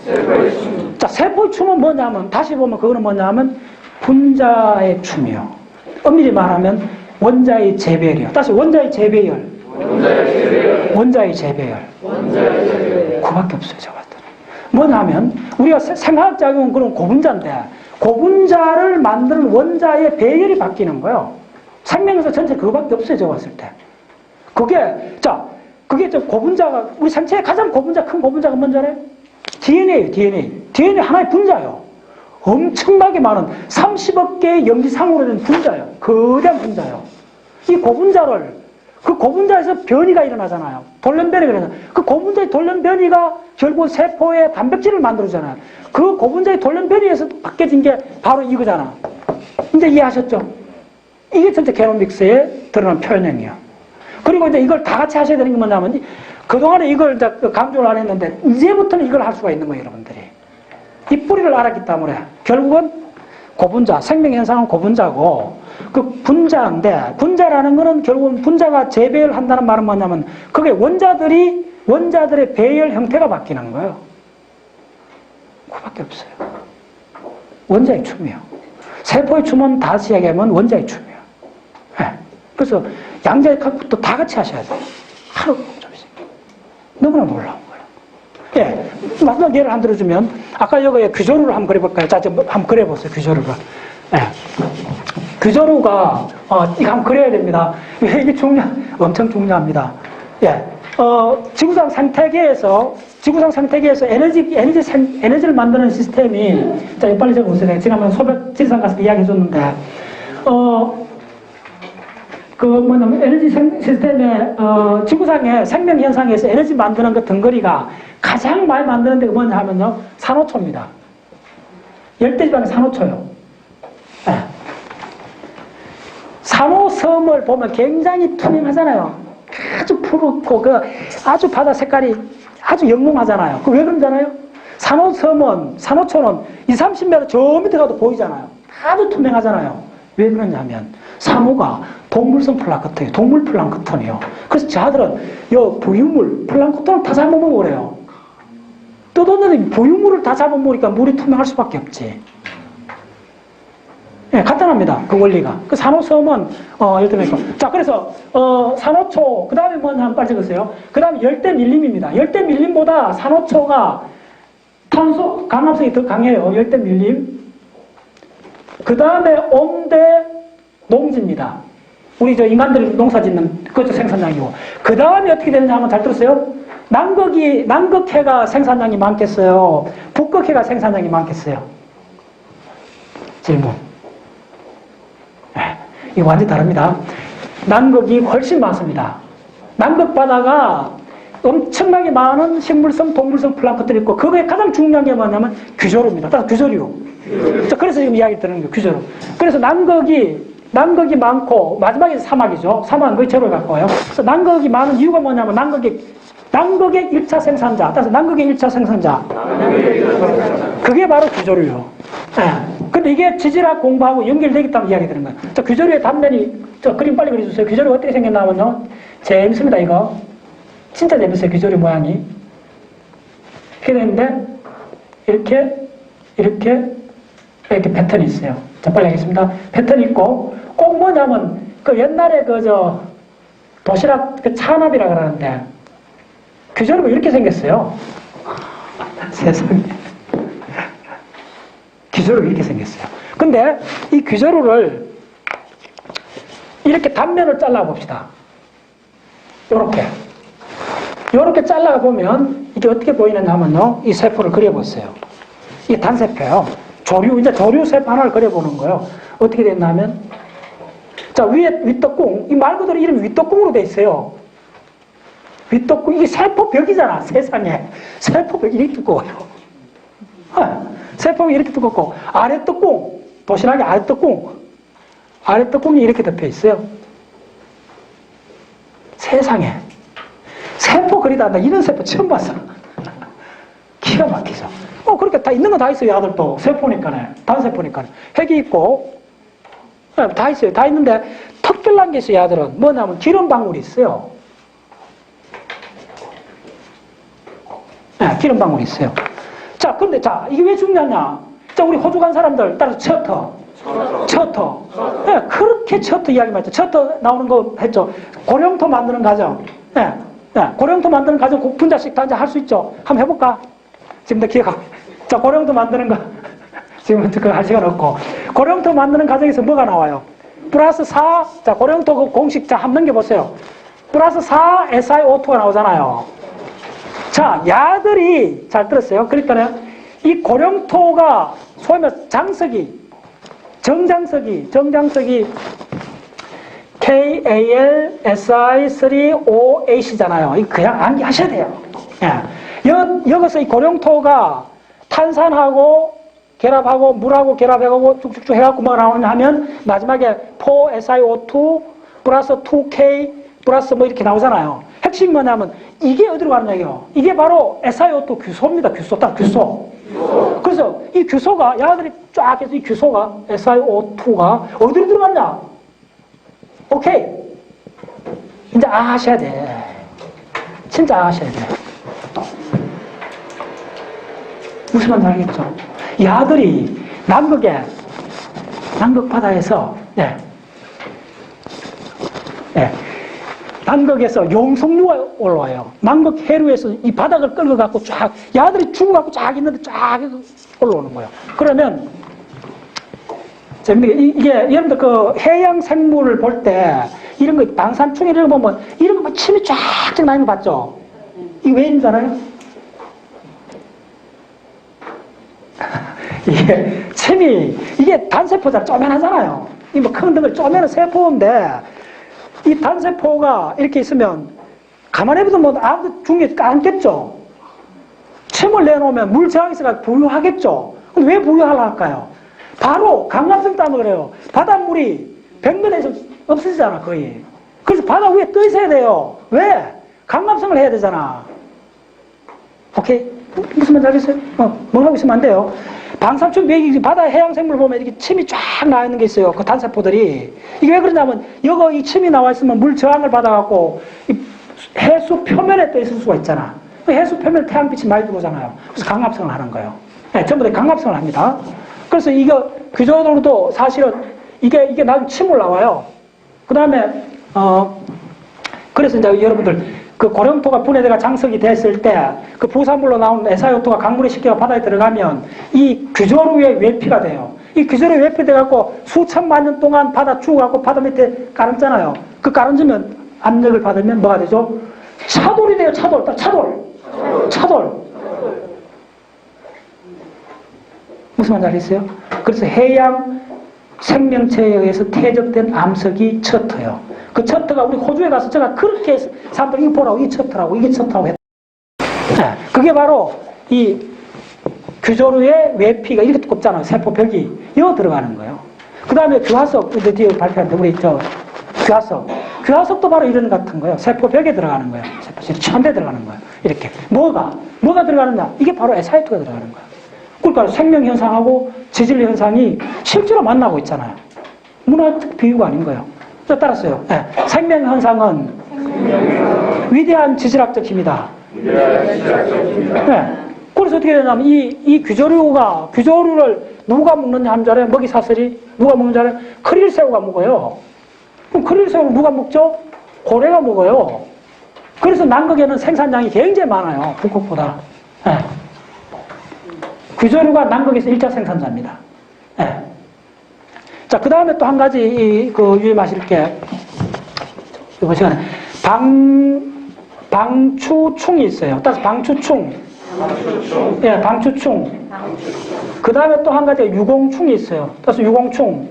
자, 세포의 춤은 뭐냐면, 다시 보면 그거는 뭐냐면 분자의 춤이요. 엄밀히 말하면 원자의 재배열이요. 다시 원자의 재배열. 원자의 재배열. 그밖에 없어요, 저 같은. 뭐냐면, 우리가 생화학작용은 그런 고분자인데, 고분자를 만드는 원자의 배열이 바뀌는 거예요. 생명에서 전체 그거밖에 없어요, 저 봤을 때. 그게 저 고분자가, 우리 생체의 가장 고분자, 큰 고분자가 뭔지 알아요? DNA예요, DNA. DNA 하나의 분자예요. 엄청나게 많은 30억 개의 염기상으로 된 분자예요. 거대한 분자예요. 이 고분자를, 그 고분자에서 변이가 일어나잖아요. 돌연변이가 일어나잖아요. 그 고분자의 돌연변이가 결국 세포의 단백질을 만들어주잖아요. 그 고분자의 돌연변이에서 바뀌어진 게 바로 이거잖아. 이제 이해하셨죠? 이게 전체 게노믹스에 드러난 표현형이에요. 그리고 이제 이걸 다 같이 하셔야 되는 게 뭐냐면, 그동안에 이걸 이제 강조를 안 했는데, 이제부터는 이걸 할 수가 있는 거예요, 여러분들이. 이 뿌리를 알았기 때문에, 결국은 고분자, 생명현상은 고분자고, 그 분자인데, 분자라는 거는 결국은 분자가 재배열한다는 말은 뭐냐면, 그게 원자들의 배열 형태가 바뀌는 거예요. 그밖에 없어요. 원자의 춤이에요. 세포의 춤은 다시 얘기하면 원자의 춤이에요. 네. 그래서 양자의 각부터 다 같이 하셔야 돼요. 하루 좀씩. 너무나 놀라운 거예요. 예. 마지막 예를 한 들어주면, 아까 여기에 귀조루를 한번 그려볼까요? 자, 한번 그려보세요, 귀조루를. 예. 귀조루가, 이거 한번 그려야 됩니다. 왜 이게 엄청 중요합니다. 예. 지구상 생태계에서 에너지를 만드는 시스템이, 자, 빨리 좀 보세요. 지난번에 소백 지리산 가서 이야기해 줬는데, 에너지 시스템의, 지구상의 생명 현상에서 에너지 만드는 그 덩거리가 가장 많이 만드는 데가 뭐냐 하면요, 산호초입니다. 열대지방의 산호초요. 네. 산호섬을 보면 굉장히 투명하잖아요. 아주 푸르고, 아주 바다 색깔이 아주 영롱하잖아요. 그 왜 그런잖아요? 산호초는 20, 30m 저 밑에 가도 보이잖아요. 아주 투명하잖아요. 왜 그러냐면, 산호가 동물성 플랑크톤이에요. 동물 플랑크톤이에요. 그래서 저들은 부유물, 플랑크톤을 다 잡아먹으라고 그래요. 뜯었는데 부유물을 다 잡아먹으니까 물이 투명할 수밖에 없지. 예, 간단합니다. 그 원리가. 그 산호섬은, 예를 들면, 자, 그래서, 산호초, 그 다음에 뭐냐 한번 빨리 적으세요. 그 다음에 열대 밀림입니다. 열대 밀림보다 산호초가 탄소 강압성이 더 강해요. 열대 밀림. 그 다음에 온대 농지입니다. 우리 인간들이 농사 짓는 그것도 생산량이고. 그 다음에 어떻게 되느냐 하면 잘 들었어요? 남극해가 생산량이 많겠어요? 북극해가 생산량이 많겠어요? 질문. 네, 이거 완전히 다릅니다. 남극이 훨씬 많습니다. 남극 바다가 엄청나게 많은 식물성, 동물성 플랑크톤이 있고, 그거에 가장 중요한 게 뭐냐면 귀조루입니다. 따라서 귀조류. 그래서 지금 이야기 드리는 거예요, 귀조루. 그래서 남극이 많고, 마지막에 사막이죠. 사막은 거의 제로에 가까워요. 그래서 남극이 많은 이유가 뭐냐면, 남극의 1차 생산자. 따라서 남극의 1차 생산자. 그게 바로 귀조류요. 네. 근데 이게 지질학 공부하고 연결되기 때문에 이야기 드리는 거예요. 저 귀조류의 단면이, 저 그림 빨리 그려주세요. 귀조류가 어떻게 생겼냐면요. 재밌습니다, 이거. 진짜 재밌어요, 귀조류 모양이. 이렇게 되는데, 이렇게 패턴이 있어요. 자, 빨리 하겠습니다. 패턴이 있고, 꼭 뭐냐면, 그 옛날에 도시락 차납이라 그러는데, 귀조류가 이렇게 생겼어요. 세상에. 귀조류가 이렇게 생겼어요. 근데 이 귀조류를 이렇게 단면을 잘라봅시다. 요렇게 잘라보면 이게 어떻게 보이느냐 하면요. 이 세포를 그려보세요. 이게 단세포예요. 이제 조류 세포 하나를 그려보는 거예요. 어떻게 됐냐면, 자, 위에 윗떡궁, 이 말 그대로 이름이 윗떡궁으로 돼 있어요. 윗떡궁, 이게 세포벽이잖아, 세상에. 세포벽이 이렇게 두꺼워요. 세포벽이 이렇게 두껍고, 아래떡궁, 도시락의 아래떡궁이 이렇게 덮여 있어요. 세상에. 세포 그리다 나 이런 세포 처음 봤어. 기가 막히죠. 그렇게 다 있는 거 다 있어요. 아들도 세포니까네. 단세포니까네. 핵이 있고 다 있어요. 다 있는데 특별한 게 있어요. 아들은 뭐냐면 기름 방울이 있어요. 네, 기름 방울이 있어요. 자, 근데 자 이게 왜 중요하냐? 자, 우리 호주 간 사람들 따라서 처터. 네, 그렇게 처터 이야기 맞죠? 처터 나오는 거 했죠? 고령토 만드는 과정. 네, 고령토 만드는 과정 꼭 분자식 다 할 수 있죠? 한번 해볼까? 지금도 기억하. 자, 고령토 만드는 거. 지금은 그거 할 시간 없고. 고령토 만드는 과정에서 뭐가 나와요? 플러스 4, 자, 고령토 그 공식, 자, 한번 넘겨보세요. 플러스 4 SiO2가 나오잖아요. 자, 야들이, 잘 들었어요? 그러니까 이 고령토가 소위 말해서 정장석이 KAlSi3OH잖아요. 이거 그냥 암기하셔야 돼요. 예. 여기서 이 고령토가 탄산하고 결합하고 물하고 결합해가고 쭉쭉쭉 해갖고 뭐가 나오냐 하면 마지막에 4SiO2 플러스 2K 플러스 뭐 이렇게 나오잖아요. 핵심이 뭐냐면 이게 어디로 가느냐요. 이게 바로 SiO2 규소입니다. 규소. 그래서 이 규소가 야들이 쫙 해서 이 규소가 SiO2가 어디로 들어갔냐? 오케이. 이제 아셔야 돼. 진짜 아셔야 돼. 무슨 말인지 알겠죠? 이 아들이 남극 바다에서 남극에서 용성류가 올라와요. 남극 해류에서 이 바닥을 끌고 갖고 쫙 야들이 죽어갖고 쫙 있는데 쫙 올라오는 거예요. 그러면 이게 여러분들 그 해양 생물을 볼 때 이런 거 방산충 이런 거 보면 이런 거 침이 쫙쫙 나는 거 봤죠? 이게 왜 있는지 알아요? 이게 침이 이게 단세포잖아. 쪼매하잖아요. 이 뭐 큰 덩어리 쪼매는 세포인데 이 단세포가 이렇게 있으면 가만히 보면 뭐 아무도 중에 않겠죠. 침을 내놓으면 물 저항이 있어서 부유하겠죠. 근데 왜 부유하려 할까요? 바로 강압성 때문에 그래요. 바닷물이 벽면에서 없어지잖아 거의. 그래서 바다 위에 떠 있어야 돼요. 왜? 강압성을 해야 되잖아. 오케이? 무슨 말인지 알겠어요? 뭐 하고 있으면 안 돼요. 방사축 맥이 바다 해양 생물 보면 이렇게 침이 쫙 나와 있는 게 있어요. 그 단세포들이. 이게 왜 그러냐면 여기 이 침이 나와 있으면 물 저항을 받아갖고 이 해수 표면에 떠 있을 수가 있잖아. 해수 표면에 태양빛이 많이 들어오잖아요. 그래서 강압성을 하는 거예요. 네, 전부 다 강압성을 합니다. 그래서 이거 규조로도 사실은 이게 나중에 침을 나와요. 그 다음에 그래서 이제 여러분들 그 고령토가 분해되가 장석이 됐을 때 그 부산물로 나온 SiO2가 강물에 쉽게 바다에 들어가면 이 규조류의 외피가 돼요. 이 규조류의 외피돼갖고 수천만 년 동안 바다 죽어갖고 바다 밑에 가름잖아요. 그 가름지면 압력을 받으면 뭐가 되죠? 차돌이 돼요. 차돌. 무슨 말인지 알겠어요? 그래서 해양 생명체에 의해서 퇴적된 암석이 처터예요. 그 처터가 우리 호주에 가서 제가 그렇게 사람들이 이거 보라고 이게 처터라고 했다. 네, 그게 바로 이 규조류의 외피가 이렇게 두껍잖아요. 세포벽이 여기 들어가는 거예요. 그 다음에 규하석 뒤에 발표하는데 우리 규하석도 바로 이런 같은 거예요. 세포벽에 들어가는 거예요. 세포실이 천대 들어가는 거예요. 이렇게 뭐가 들어가느냐? 이게 바로 SiO2가 들어가는 거예요. 그러니까 생명 현상하고 지질 현상이 실제로 만나고 있잖아요. 문화적 비유가 아닌 거예요. 따랐어요. 네. 생명 현상은 위대한 지질학적 힘이다. 네. 그래서 어떻게 되냐면 이 규조류를 누가 먹느냐 하는 줄 알아요? 먹이 사슬이 누가 먹는 줄 알아요? 크릴새우가 먹어요. 그럼 크릴새우를 누가 먹죠? 고래가 먹어요. 그래서 남극에는 생산량이 굉장히 많아요. 북극보다. 네. 규조류가 남극에서 1차 생산자입니다. 네. 자, 그 다음에 또 한 가지, 유념하실 게, 이번 시간에, 방추충이 있어요. 따라서 방추충. 예, 방추충. 그 다음에 또 한 가지 유공충이 있어요. 따라서 유공충.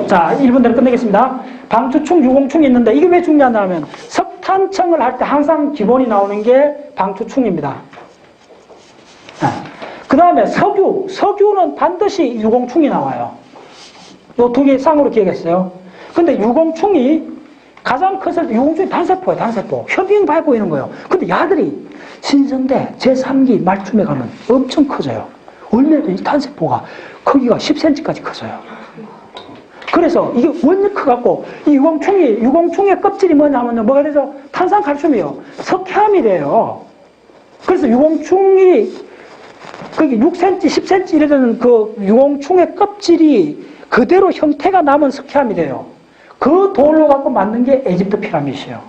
자, 1분대로 끝내겠습니다. 방추충, 유공충이 있는데, 이게 왜 중요하냐면, 석탄청을 할 때 항상 기본이 나오는 게 방추충입니다. 그 다음에 석유는 반드시 유공충이 나와요. 요 두 개 쌍으로 기억했어요. 근데 유공충이 가장 커서 유공중이 단세포예요, 단세포. 협잉 밟고 있는 거예요. 근데 야들이 신생대 제3기 말쯤에 가면 엄청 커져요. 원래는 이 단세포가 크기가 10cm까지 커져요. 그래서 이게 원래 커갖고, 이 유공충의 껍질이 뭐냐면요, 뭐가 되죠? 탄산칼슘이요. 석회암이 돼요. 그래서 유공충이, 그게 6cm, 10cm 이래되는 그 유공충의 껍질이 그대로 형태가 남은 석회암이 돼요. 그 돌로 갖고 만든 게 에집트 피라미드예요.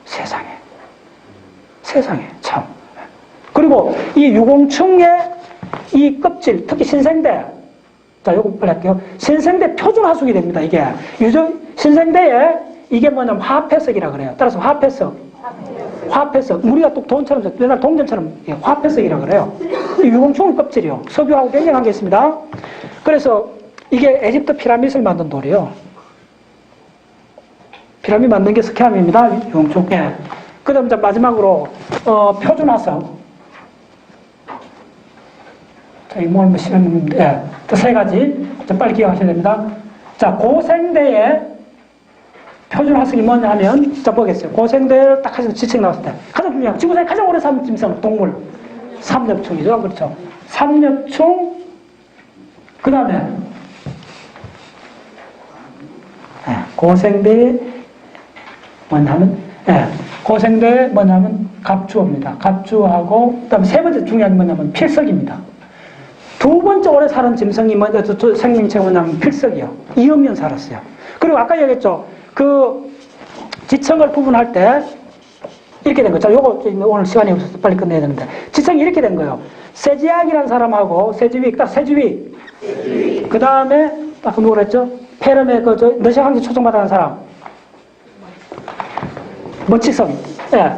세상에. 세상에, 참. 그리고 이 유공충의 이 껍질, 특히 신생대, 자, 요거 빨리 할게요. 신생대 표준 하수기 됩니다, 이게. 신생대에 이게 뭐냐면 화폐석이라 그래요. 따라서 화폐석. 화폐석. 우리가 또 돈처럼, 옛날 동전처럼 화폐석이라 그래요. 이 유공충의 껍질이요. 석유하고 굉장한 게 있습니다. 그래서 이게 에집트 피라미드를 만든 돌이에요. 피라미드 만든 게 석회암입니다. 유공충. 예. 그 다음 마지막으로, 표준 화석. 자, 이 뭐 시간인데, 예. 또 세 가지. 자, 빨리 기억하셔야 됩니다. 자, 고생대의 표준 화석이 뭐냐 하면, 자, 보겠어요. 고생대를 딱 하셔서 지칭 나왔을 때. 가장 중요한, 지구상에 가장 오래 사는 짐승, 동물. 삼엽충이죠. 그렇죠. 삼엽충, 그 다음에, 예. 고생대의 뭐냐면, 예. 고생대의 뭐냐면, 갑주어입니다. 갑주어하고, 그 다음에 세 번째 중요한 게 뭐냐면, 필석입니다. 두 번째 오래 사는 짐승이 먼저 생명체가 뭐냐면 필석이요. 2억 년 살았어요. 그리고 아까 얘기했죠. 그 지층을 구분할 때 이렇게 된 거죠. 요거 오늘 시간이 없어서 빨리 끝내야 되는데 지층이 이렇게 된 거예요. 세지악이라는 사람하고 세지윅, 딱 세지윅. 그 다음에 딱 누구라 했죠? 페름의 그 너시황제 초청받아간 사람. 머치선. 예.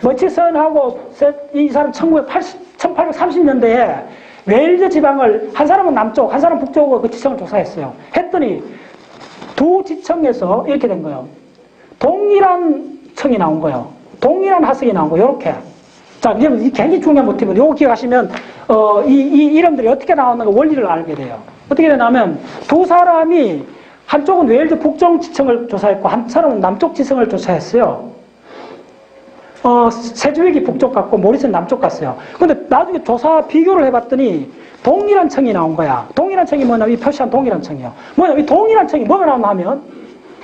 머치선하고 이 사람 1830년대에 웨일즈 지방을 한 사람은 남쪽, 한 사람은 북쪽으로 그 지층을 조사했어요. 했더니 두 지층에서 이렇게 된 거예요. 동일한 층이 나온 거예요. 동일한 하석이 나온 거예요. 이렇게. 자, 이게 굉장히 중요한 모티브는 요거 기억하시면 이 이름들이 어떻게 나왔는가 원리를 알게 돼요. 어떻게 되냐면 두 사람이 한쪽은 웨일즈 북쪽 지층을 조사했고 한 사람은 남쪽 지층을 조사했어요. 세주윅이 북쪽 같고 모리스는 남쪽 갔어요. 근데 나중에 조사 비교를 해봤더니 동일한 층이 나온 거야. 동일한 층이 뭐냐면 이 표시한 동일한 층이요. 뭐냐면 이 동일한 층이 뭐가 나오나 하면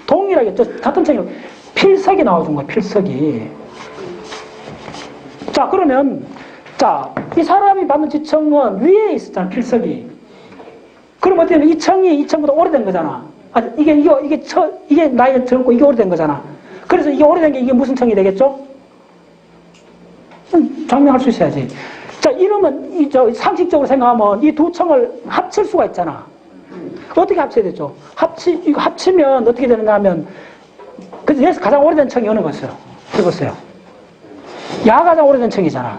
동일하게 같은 층이 필석이 나와준 거야. 필석이. 자, 그러면 자, 이 사람이 받는 지층은 위에 있었잖아. 필석이. 그럼 어떻게 되면 이 층이 이 층보다 오래된 거잖아. 이게 나이가 젊고 이게 오래된 거잖아. 그래서 이게 오래된 게 이게 무슨 층이 되겠죠? 증명할 수 있어야지. 자, 이러면, 상식적으로 생각하면 이 두 층을 합칠 수가 있잖아. 어떻게 합쳐야 되죠? 이거 합치면 어떻게 되느냐 하면, 그래서 여기서 가장 오래된 층이 어느 것이요? 해보세요. 야가 가장 오래된 층이잖아.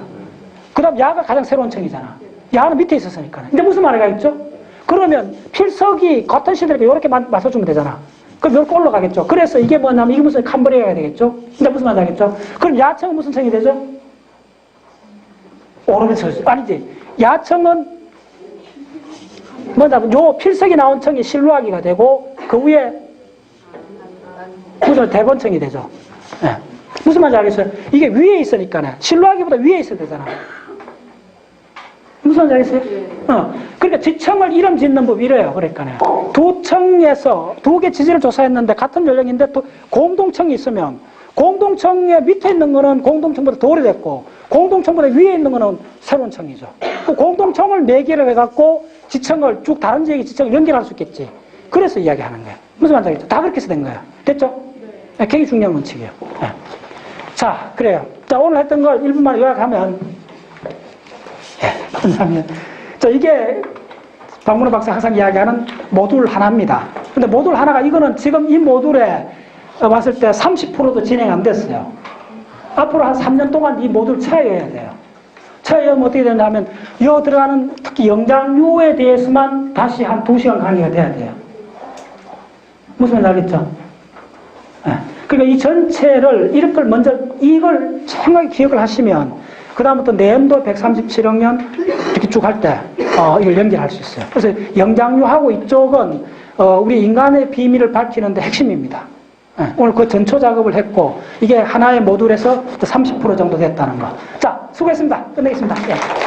그 다음 야가 가장 새로운 층이잖아. 야는 밑에 있었으니까. 근데 무슨 말을 하겠죠? 그러면 필석이 같은 시대니까 이렇게 맞춰주면 되잖아. 그럼 이렇게 올라가겠죠. 그래서 이게 뭐냐면, 이게 무슨 캄브리아가 되겠죠? 근데 무슨 말 하겠죠? 그럼 야층은 무슨 층이 되죠? 오르면서 아니지. 야층은 뭐냐면 요 필석이 나온 층이 실루아기가 되고 그 위에 구조 대본층이 되죠. 네. 무슨 말인지 알겠어요? 이게 위에 있으니까 실루아기보다 위에 있어야 되잖아. 무슨 말인지 알겠어요? 그러니까 지층을 이름 짓는 법이 이래요. 그러니까 두 층에서 두 개 지지를 조사했는데 같은 연령인데 또 공동층이 있으면 공동층의 밑에 있는 거는 공동층보다 더 오래됐고 공동층보다 위에 있는 거는 새로운 층이죠. 그 공동층을 매개를 해갖고 지층을 쭉 다른 지역의 지층을 연결할 수 있겠지. 그래서 이야기하는 거예요. 무슨 말인지 알겠죠? 다 그렇게 해서 된 거예요. 됐죠? 네, 굉장히 중요한 원칙이에요. 네. 자, 그래요. 자, 오늘 했던 걸 1분만 요약하면 자, 이게 박문호 박사 항상 이야기하는 모듈 하나입니다. 근데 모듈 하나가 이거는 지금 이 모듈에 왔을 때 30%도 진행 안 됐어요. 앞으로 한 3년 동안 이 모듈 채워야 돼요. 채우면 어떻게 되냐면 여 들어가는 특히 영장류에 대해서만 다시 한 2시간 강의가 돼야 돼요. 무슨 말인지 알겠죠? 네. 그러니까 이 전체를 이걸 정확히 기억을 하시면 그 다음부터 내연도 137억 년 이렇게 쭉 할 때 이걸 연결할 수 있어요. 그래서 영장류하고 이쪽은 우리 인간의 비밀을 밝히는데 핵심입니다. 예, 오늘 그 전초 작업을 했고, 이게 하나의 모듈에서 30% 정도 됐다는 거. 자, 수고했습니다. 끝내겠습니다. 예.